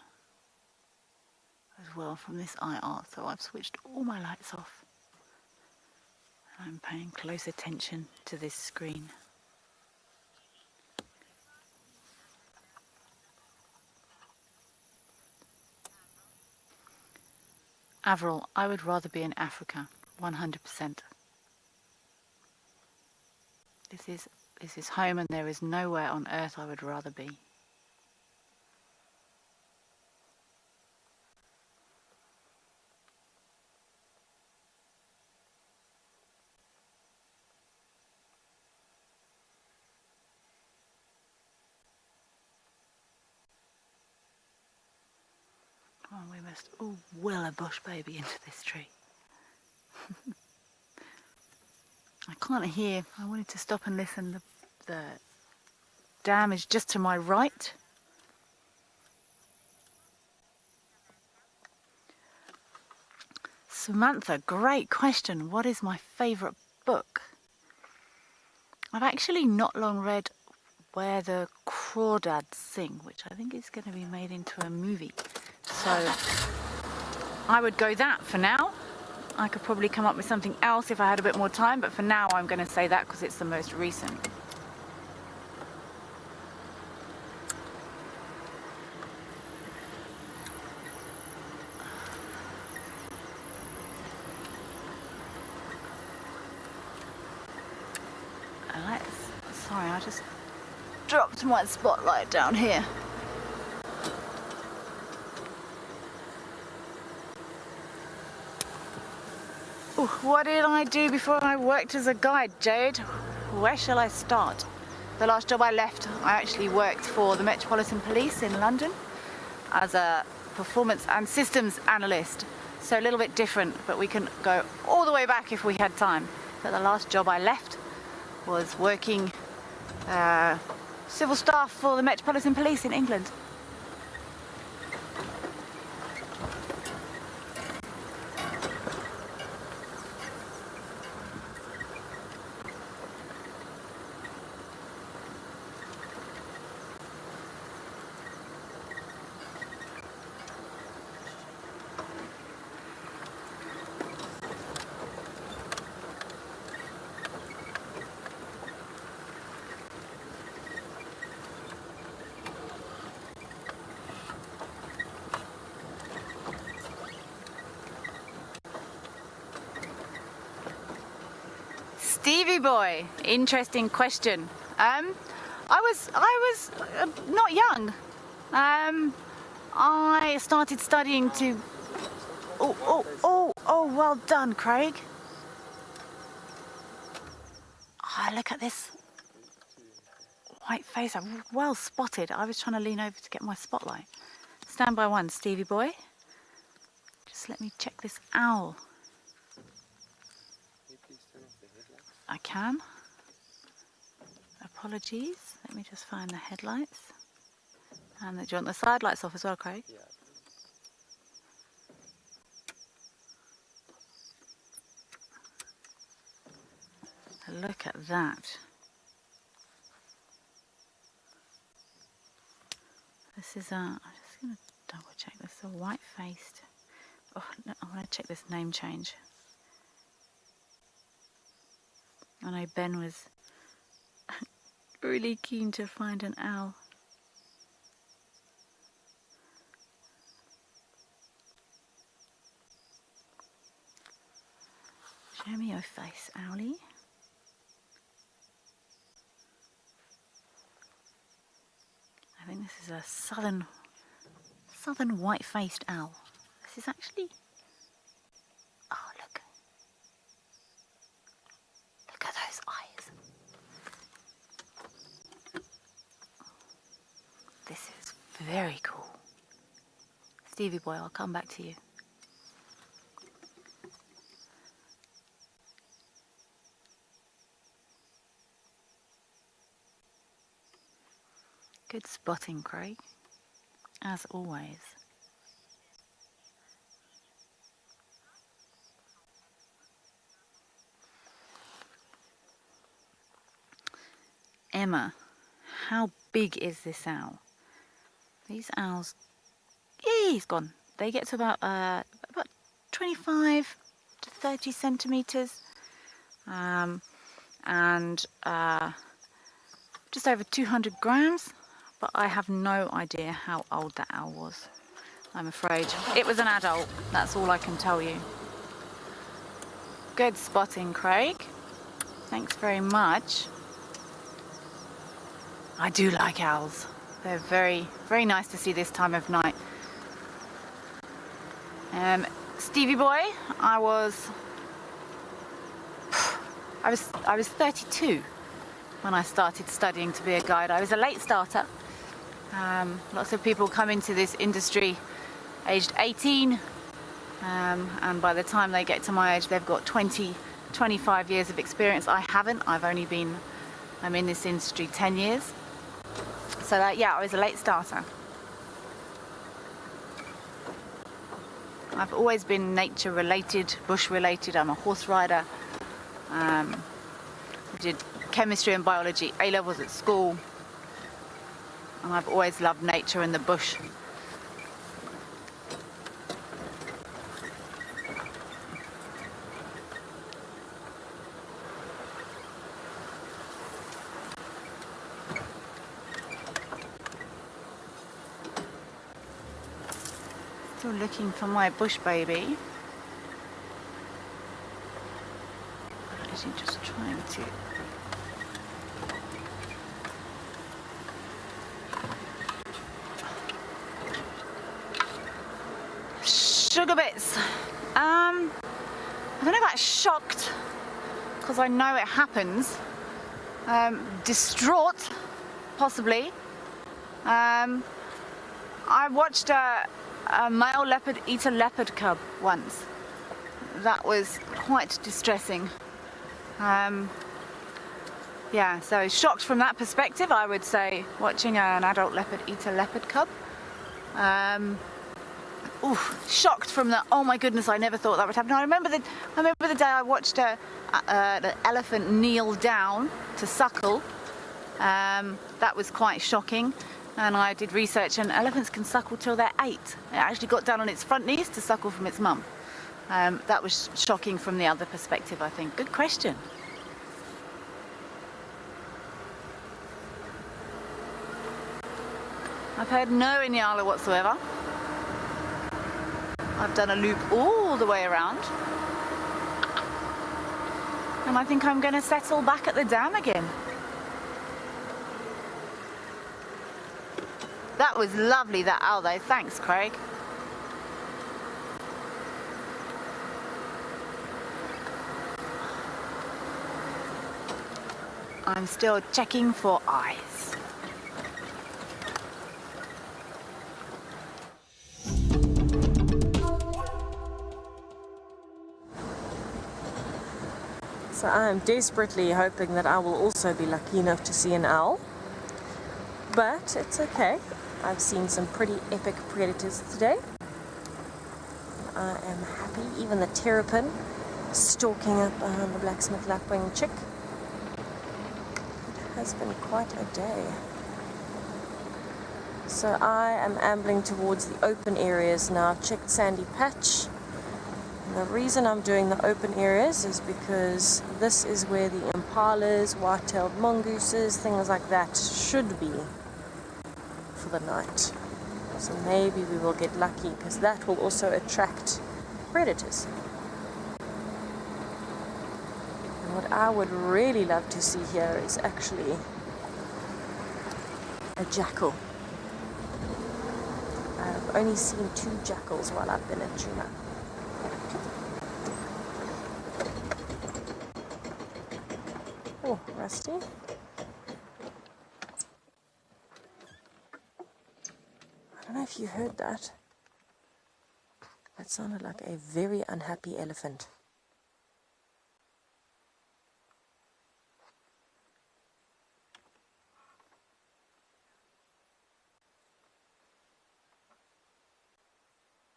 as well from this eye art, so I've switched all my lights off. I'm paying close attention to this screen. Avril, I would rather be in Africa, 100%. This is home and there is nowhere on earth I would rather be. Oh, we must all will a bush baby into this tree. I can't hear. I wanted to stop and listen. The dam is just to my right. Samantha, great question. What is my favourite book? I've actually not long read Where the Crawdads Sing, which I think is going to be made into a movie. So I would go that for now. I could probably come up with something else if I had a bit more time, but for now I'm going to say that because it's the most recent. Sorry, I just dropped my spotlight down here. Ooh, what did I do before I worked as a guide, Jade? Where shall I start? The last job I left, I actually worked for the Metropolitan Police in London as a performance and systems analyst. So a little bit different, but we can go all the way back if we had time. But the last job I left was working civil staff for the Metropolitan Police in England. Stevie boy, interesting question. I was not young. I started studying to. Oh! Well done, Craig. Oh, look at this white face. Well spotted. I was trying to lean over to get my spotlight. Stand by one, Stevie boy. Just let me check this owl. I can. Apologies. Let me just find the headlights. And do you want the side lights off as well, Craig? Yeah. Look at that. This is I'm just going to double check this. A white-faced. Oh, no, I want to check this name change. I know Ben was really keen to find an owl. Show me your face, owlie. I think this is a southern white-faced owl. This is actually. Oh, look! Look at those eyes. This is very cool. Stevie boy, I'll come back to you. Good spotting, Craig, as always. Emma, how big is this owl? These owls, he's gone. They get to about 25 to 30 centimeters, and just over 200 grams. But I have no idea how old that owl was, I'm afraid. It was an adult, that's all I can tell you. Good spotting, Craig. Thanks very much. I do like owls. They're very, very nice to see this time of night. Stevie boy, I was 32 when I started studying to be a guide. I was a late starter. Lots of people come into this industry aged 18, and by the time they get to my age, they've got 20, 25 years of experience. I haven't. I'm in this industry 10 years. So yeah, I was a late starter. I've always been nature related, bush related. I'm a horse rider. I did chemistry and biology A-levels at school. And I've always loved nature and the bush. Still looking for my bush baby. Actually just trying to. Sugar bits. I don't know about shocked, because I know it happens. Distraught, possibly. I watched a male leopard eat a leopard cub once. That was quite distressing. Yeah, so shocked from that perspective, I would say, watching an adult leopard eat a leopard cub. Shocked from the, oh my goodness, I never thought that would happen. I remember the day I watched the elephant kneel down to suckle. That was quite shocking. And I did research, and elephants can suckle till they're 8. It actually got down on its front knees to suckle from its mum. That was shocking from the other perspective, I think. Good question. I've heard no Inyala whatsoever. I've done a loop all the way around. And I think I'm going to settle back at the dam again. That was lovely, that owl though. Thanks, Craig. I'm still checking for eyes. So I am desperately hoping that I will also be lucky enough to see an owl. But it's okay. I've seen some pretty epic predators today. I am happy. Even the terrapin stalking up behind the blacksmith lapwing chick. It has been quite a day. So I am ambling towards the open areas now. I've checked Sandy Patch. And the reason I'm doing the open areas is because this is where the impalas, white-tailed mongooses, things like that should be for the night. So maybe we will get lucky because that will also attract predators. And what I would really love to see here is actually a jackal. I've only seen 2 jackals while I've been at Djuma. Oh, Rusty. I don't know if you heard that. That sounded like a very unhappy elephant.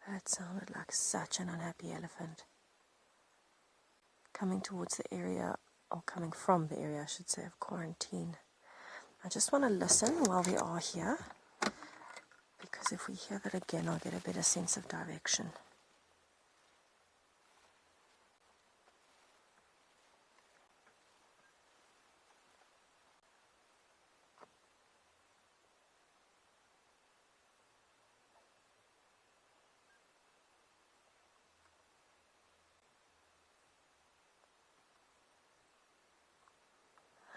That sounded like such an unhappy elephant. Coming towards the area, or coming from the area, I should say, of quarantine. I just want to listen while we are here, because if we hear that again, I'll get a better sense of direction.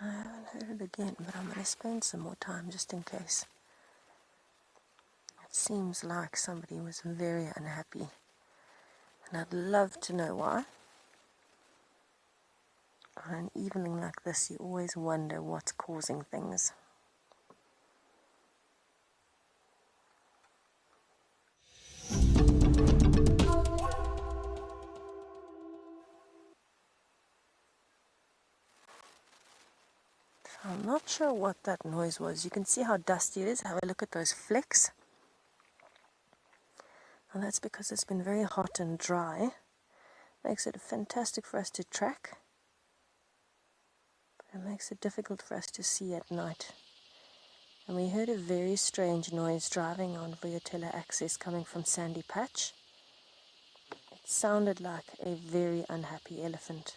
I haven't heard it again, but I'm going to spend some more time just in case. It seems like somebody was very unhappy, and I'd love to know why. On an evening like this, you always wonder what's causing things. I'm not sure what that noise was. You can see how dusty it is. Have a look at those flecks. And that's because it's been very hot and dry. Makes it fantastic for us to track. But it makes it difficult for us to see at night. And we heard a very strange noise driving on Vuyatela Access coming from Sandy Patch. It sounded like a very unhappy elephant.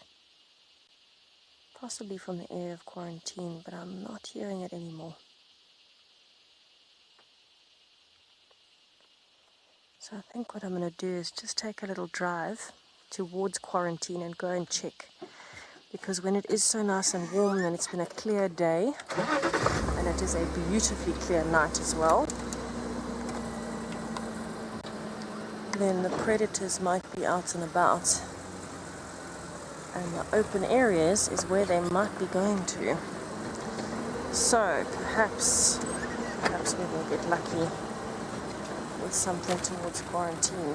Possibly from the area of quarantine, but I'm not hearing it anymore. So I think what I'm going to do is just take a little drive towards quarantine and go and check. Because when it is so nice and warm and it's been a clear day, and it is a beautifully clear night as well, then the predators might be out and about. And the open areas is where they might be going to. So perhaps we will get lucky with something towards quarantine.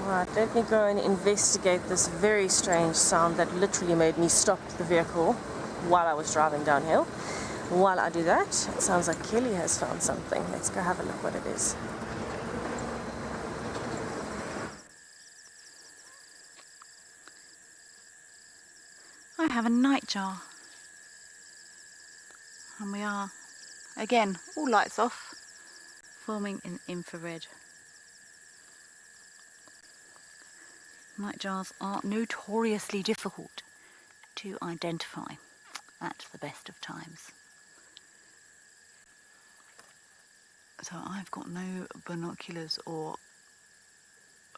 Alright, let me go and investigate this very strange sound that literally made me stop the vehicle while I was driving downhill. While I do that, it sounds like Kelly has found something. Let's go have a look what it is. I have a nightjar. And we are, again, all lights off, forming in infrared. Nightjars are notoriously difficult to identify at the best of times. So I've got no binoculars or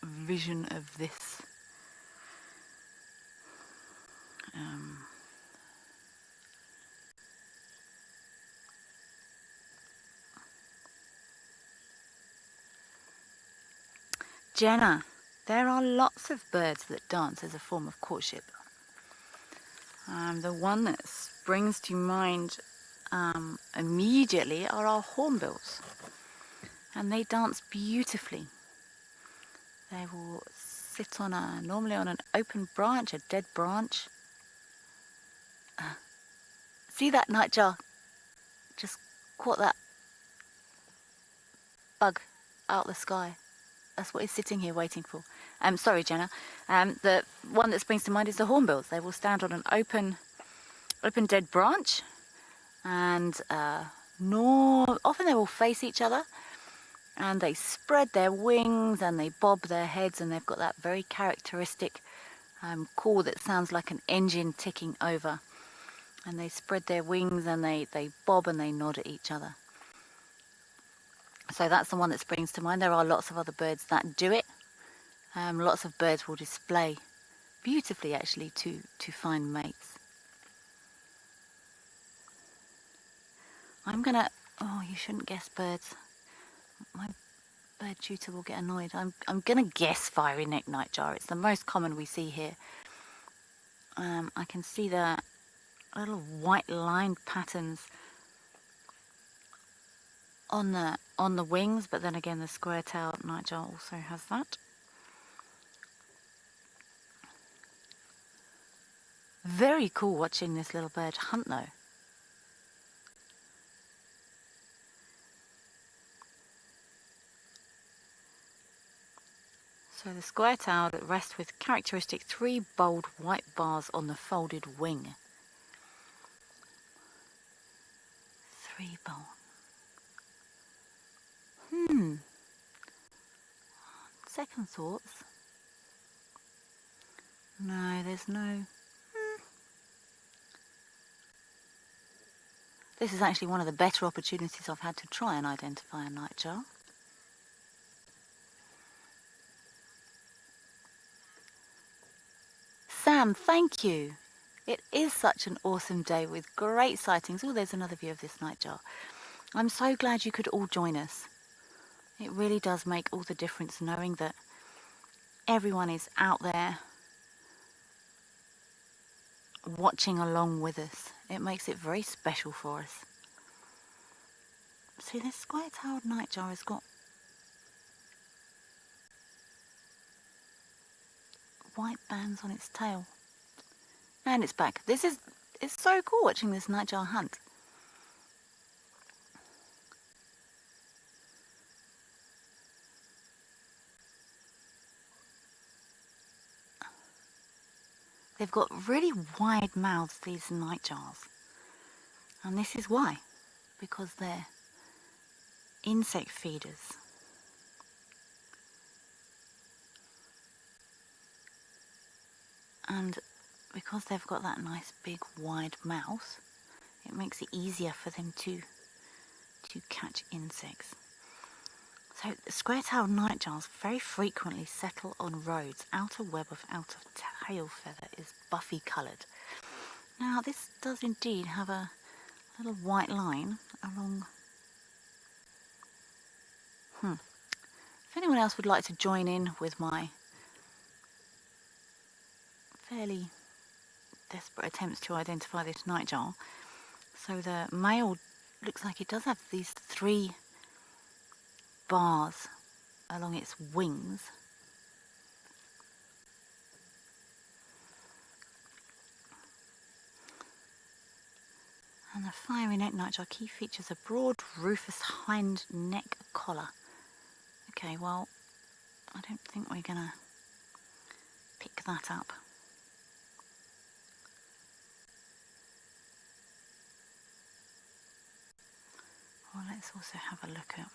vision of this. Jenna, there are lots of birds that dance as a form of courtship. The one that springs to mind immediately are our hornbills, and they dance beautifully. They will sit normally on an open branch, a dead branch. See that nightjar? Just caught that bug out of the sky. That's what he's sitting here waiting for. Sorry, Jenna. The one that springs to mind is the hornbills. They will stand on an open dead branch, and often they will face each other, and they spread their wings and they bob their heads, and they've got that very characteristic call that sounds like an engine ticking over. And they spread their wings and they bob and they nod at each other. So that's the one that springs to mind. There are lots of other birds that do it. Lots of birds will display beautifully, actually, to find mates. I'm gonna... Oh, you shouldn't guess birds. My bird tutor will get annoyed. I'm gonna guess fiery neck nightjar. It's the most common we see here. I can see the little white lined patterns on the wings, but then again the square-tailed nightjar also has that. Very cool watching this little bird hunt though. So the square-tailed rests with characteristic 3 bold white bars on the folded wing. 3 bold. Second thoughts. No, there's no... This is actually one of the better opportunities I've had to try and identify a nightjar. Sam, thank you. It is such an awesome day with great sightings. Oh, there's another view of this nightjar. I'm so glad you could all join us. It really does make all the difference knowing that everyone is out there watching along with us. It makes it very special for us. See, this square-tailed nightjar has got white bands on its tail. And its back. It's so cool watching this nightjar hunt. They've got really wide mouths, these nightjars. And this is why. Because they're insect feeders. And because they've got that nice big wide mouth, it makes it easier for them to catch insects. So square-tailed nightjars very frequently settle on roads. Outer web of outer tail feather is buffy coloured. Now this does indeed have a little white line along. If anyone else would like to join in with my fairly desperate attempts to identify this nightjar. So the male looks like it does have these 3 bars along its wings. And the fiery neck nightjar key features a broad rufous hind neck collar. Okay, well, I don't think we're gonna pick that up. Well, let's also have a look at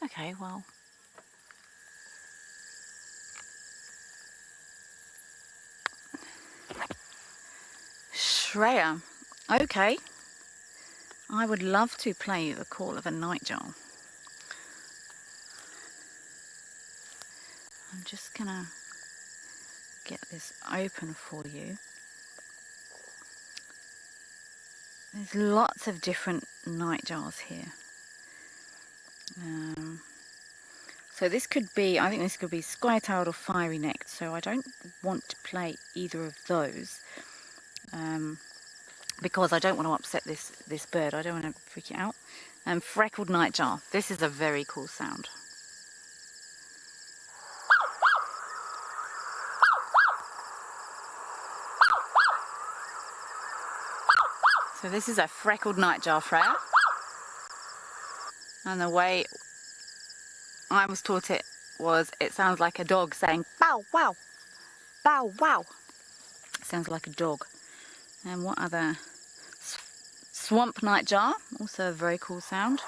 Okay, well, Shreya. Okay. I would love to play the call of a nightjar. I'm just gonna get this open for you. There's lots of different nightjars here. So this could be, I think this could be square-tailed or fiery-necked, so I don't want to play either of those because I don't want to upset this bird. I don't want to freak it out. Freckled nightjar. This is a very cool sound. So this is a freckled nightjar, Freya. And the way I was taught it was, it sounds like a dog saying bow wow, bow wow. It sounds like a dog. And what other? Swamp nightjar, also a very cool sound.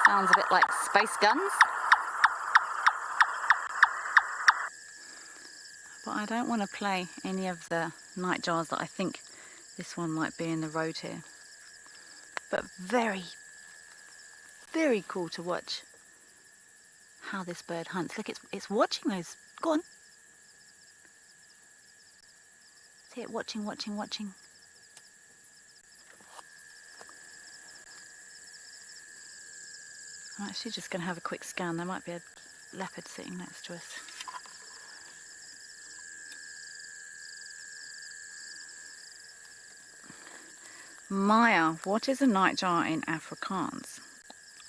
Sounds a bit like space guns. But I don't want to play any of the nightjars that I think this one might be in the road here. But very, very cool to watch how this bird hunts. Look, it's watching those. Go on. See it watching, watching, watching. I'm actually just going to have a quick scan. There might be a leopard sitting next to us. Maya, what is a nightjar in Afrikaans?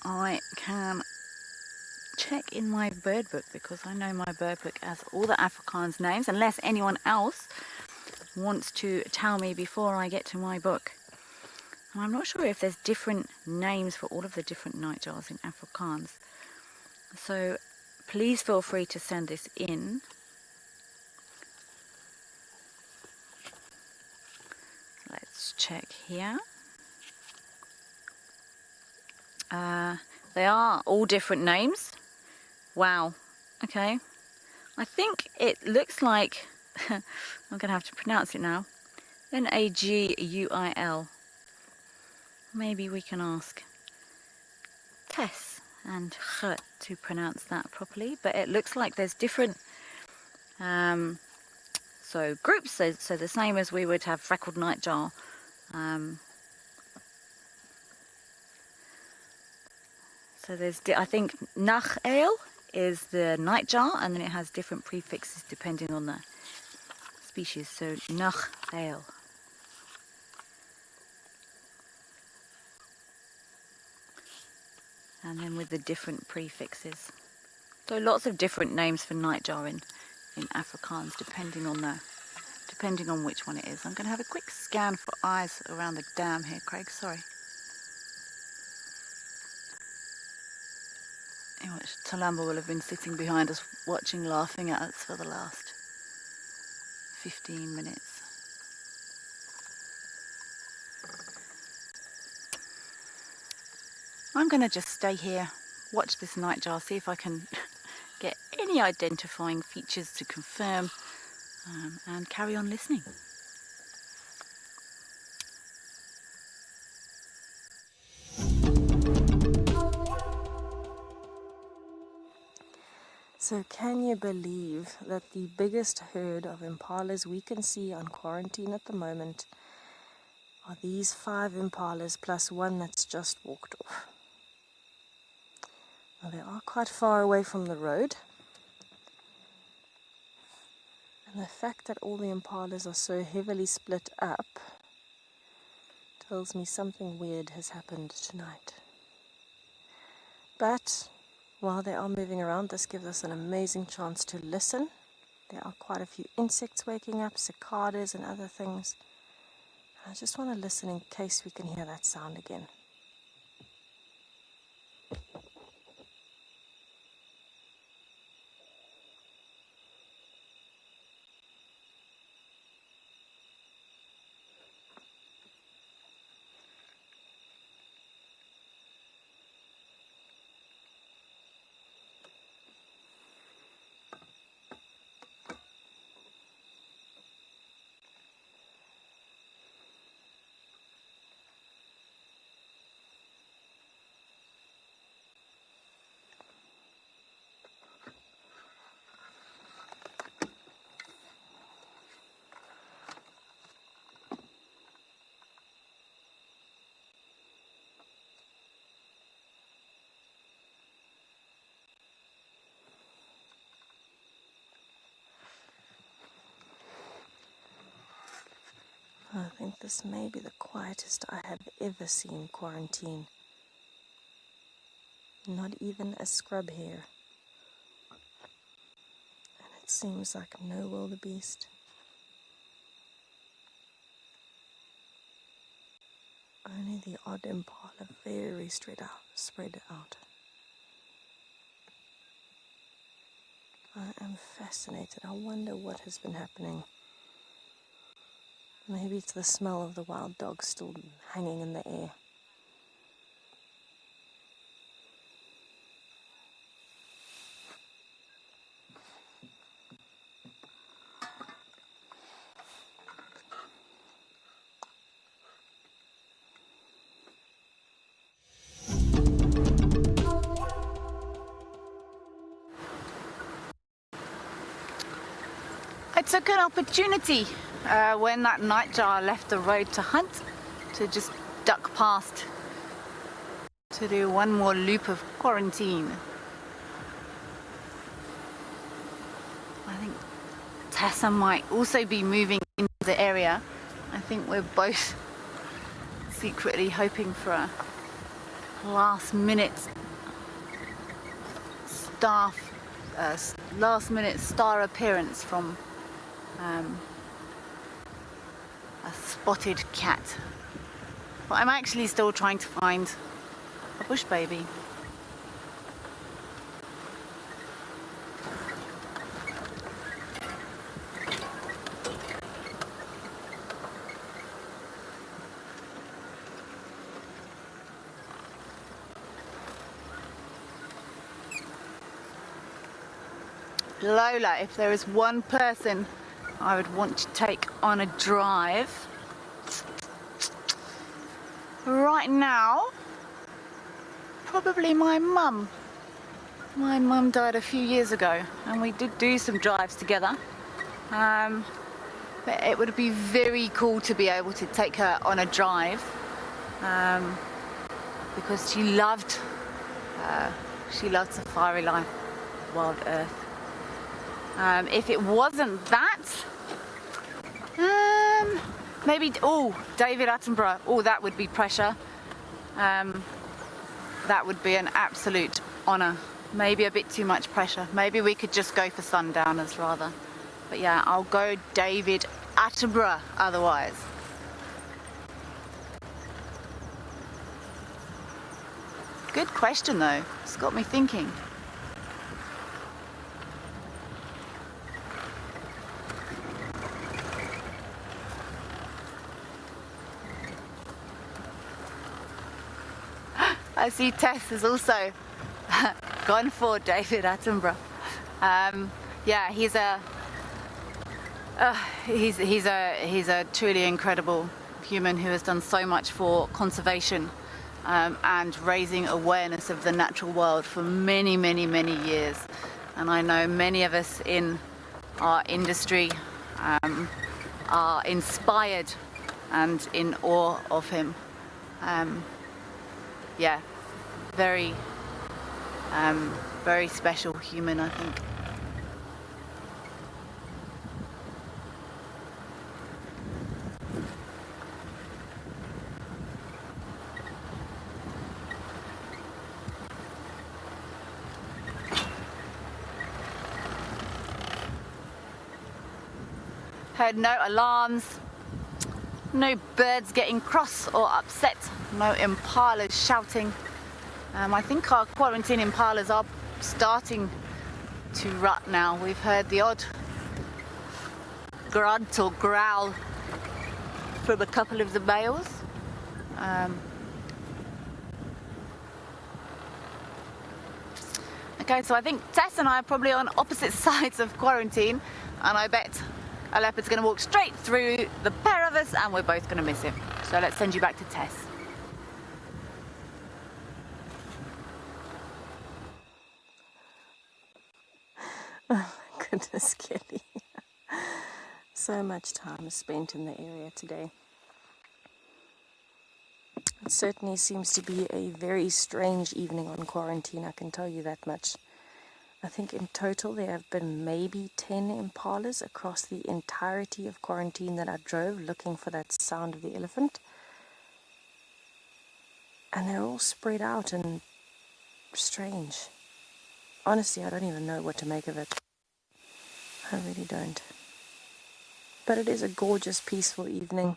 I can check in my bird book because I know my bird book has all the Afrikaans names, unless anyone else wants to tell me before I get to my book. And I'm not sure if there's different names for all of the different nightjars in Afrikaans. So please feel free to send this in. Let's check here. They are all different names. Wow. Okay. I think it looks like, I'm going to have to pronounce it now, Naguil. Maybe we can ask Tess and Gert to pronounce that properly. But it looks like there's different so groups. So the same as we would have freckled nightjar. So there's, I think, Naguil is the nightjar, and then it has different prefixes depending on the species. So Naguil. And then with the different prefixes. So lots of different names for nightjar in Afrikaans, depending on which one it is. I'm going to have a quick scan for eyes around the dam here, Craig. Sorry. Talamba will have been sitting behind us watching, laughing at us for the last 15 minutes. I'm going to just stay here, watch this nightjar, see if I can get any identifying features to confirm, and carry on listening. So can you believe that the biggest herd of impalas we can see on quarantine at the moment are these 5 impalas plus one that's just walked off? Now they are quite far away from the road, and the fact that all the impalas are so heavily split up tells me something weird has happened tonight. But while they are moving around, this gives us an amazing chance to listen. There are quite a few insects waking up, cicadas and other things. I just want to listen in case we can hear that sound again. I think this may be the quietest I have ever seen quarantine. Not even a scrub here. And it seems like no wildebeest. Only the odd impala very spread out. I am fascinated. I wonder what has been happening. Maybe it's the smell of the wild dog still hanging in the air. I took an opportunity when that nightjar left the road to hunt to just duck past to do one more loop of quarantine. I think Tessa might also be moving into the area. I think we're both secretly hoping for a last minute star appearance from a spotted cat. But I'm actually still trying to find a bush baby. Lola, if there is one person I would want to take on a drive right now, probably my mum. My mum died a few years ago and we did do some drives together. But it would be very cool to be able to take her on a drive because she loved Safari Life, WildEarth. If it wasn't that, maybe, David Attenborough. Oh, that would be pressure. That would be an absolute honour. Maybe a bit too much pressure. Maybe we could just go for Sundowners rather. But yeah, I'll go David Attenborough otherwise. Good question though. It's got me thinking. I see Tess has also gone for David Attenborough. Yeah, he's a truly incredible human who has done so much for conservation and raising awareness of the natural world for many, many, many years. And I know many of us in our industry are inspired and in awe of him. Yeah, very special human, I think. Heard no alarms, no birds getting cross or upset, no impalas shouting. I think our quarantine impalas are starting to rut now. We've heard the odd grunt or growl from a couple of the males. Okay, so I think Tess and I are probably on opposite sides of quarantine, and I bet a leopard's going to walk straight through the pair of us and we're both going to miss him. So let's send you back to Tess. Oh my goodness, Kelly. So much time spent in the area today. It certainly seems to be a very strange evening on quarantine, I can tell you that much. I think in total there have been maybe 10 impalas across the entirety of quarantine that I drove looking for that sound of the elephant. And they're all spread out and strange. Honestly, I don't even know what to make of it. I really don't. But it is a gorgeous, peaceful evening.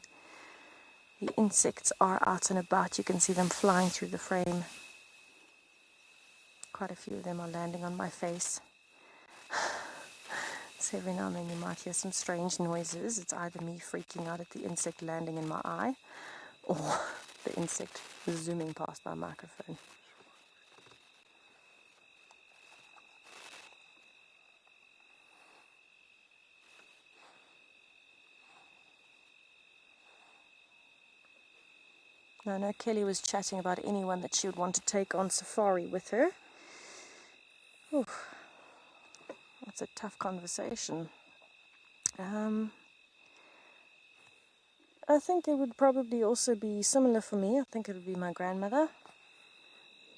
The insects are out and about. You can see them flying through the frame. Quite a few of them are landing on my face. So every now and then you might hear some strange noises. It's either me freaking out at the insect landing in my eye or the insect zooming past my microphone. Now, I know Kelly was chatting about anyone that she would want to take on safari with her. Ooh, that's a tough conversation. I think it would probably also be similar for me. I think it would be my grandmother,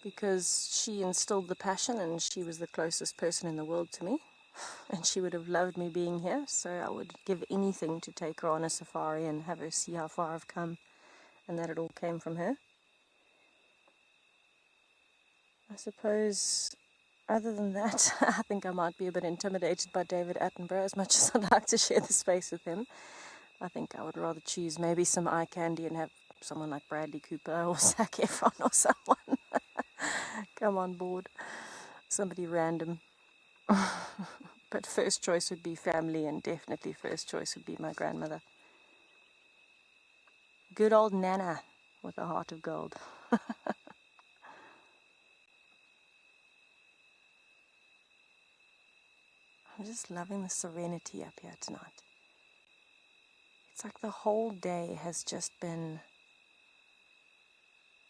because she instilled the passion and she was the closest person in the world to me. And she would have loved me being here, so I would give anything to take her on a safari and have her see how far I've come and that it all came from her. I suppose, other than that, I think I might be a bit intimidated by David Attenborough as much as I'd like to share the space with him. I think I would rather choose maybe some eye candy and have someone like Bradley Cooper or Zac Efron or someone come on board. Somebody random. But first choice would be family, and definitely first choice would be my grandmother. Good old Nana with a heart of gold. I'm just loving the serenity up here tonight. It's like the whole day has just been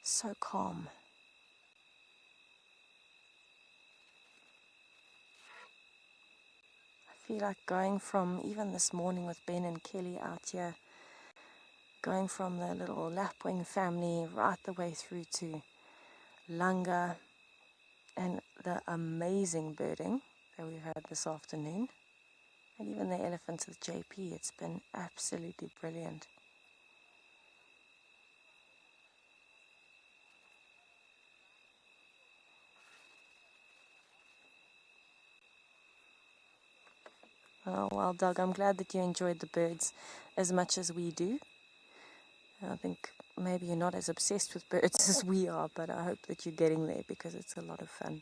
so calm. I feel like going from, even this morning with Ben and Kelly out here, going from the little lapwing family right the way through to Langa and the amazing birding that we heard this afternoon, and even the elephants with JP. It's been absolutely brilliant. Oh, well, Doug, I'm glad that you enjoyed the birds as much as we do. I think maybe you're not as obsessed with birds as we are, but I hope that you're getting there because it's a lot of fun.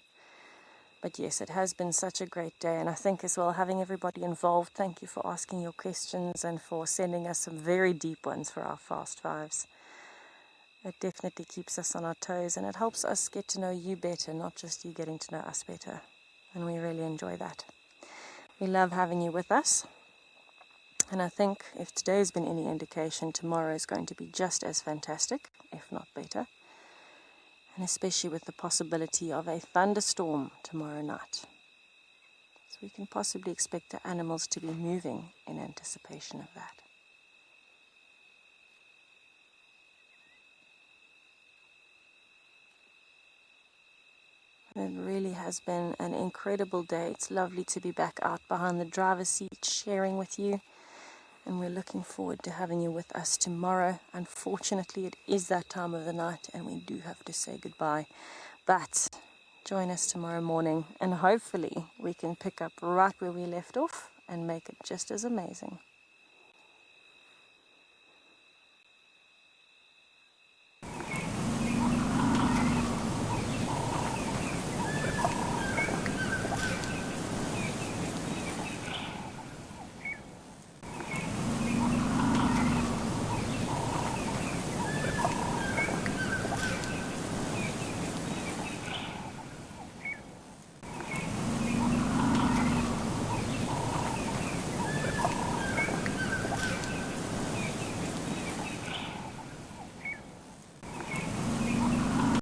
But yes, it has been such a great day, and I think as well having everybody involved. Thank you for asking your questions and for sending us some very deep ones for our Fast Fives. It definitely keeps us on our toes, and it helps us get to know you better, not just you getting to know us better. And we really enjoy that. We love having you with us. And I think if today's been any indication, tomorrow is going to be just as fantastic, if not better. And especially with the possibility of a thunderstorm tomorrow night. So we can possibly expect the animals to be moving in anticipation of that. It really has been an incredible day. It's lovely to be back out behind the driver's seat sharing with you. And we're looking forward to having you with us tomorrow. Unfortunately, it is that time of the night and we do have to say goodbye. But join us tomorrow morning and hopefully we can pick up right where we left off and make it just as amazing.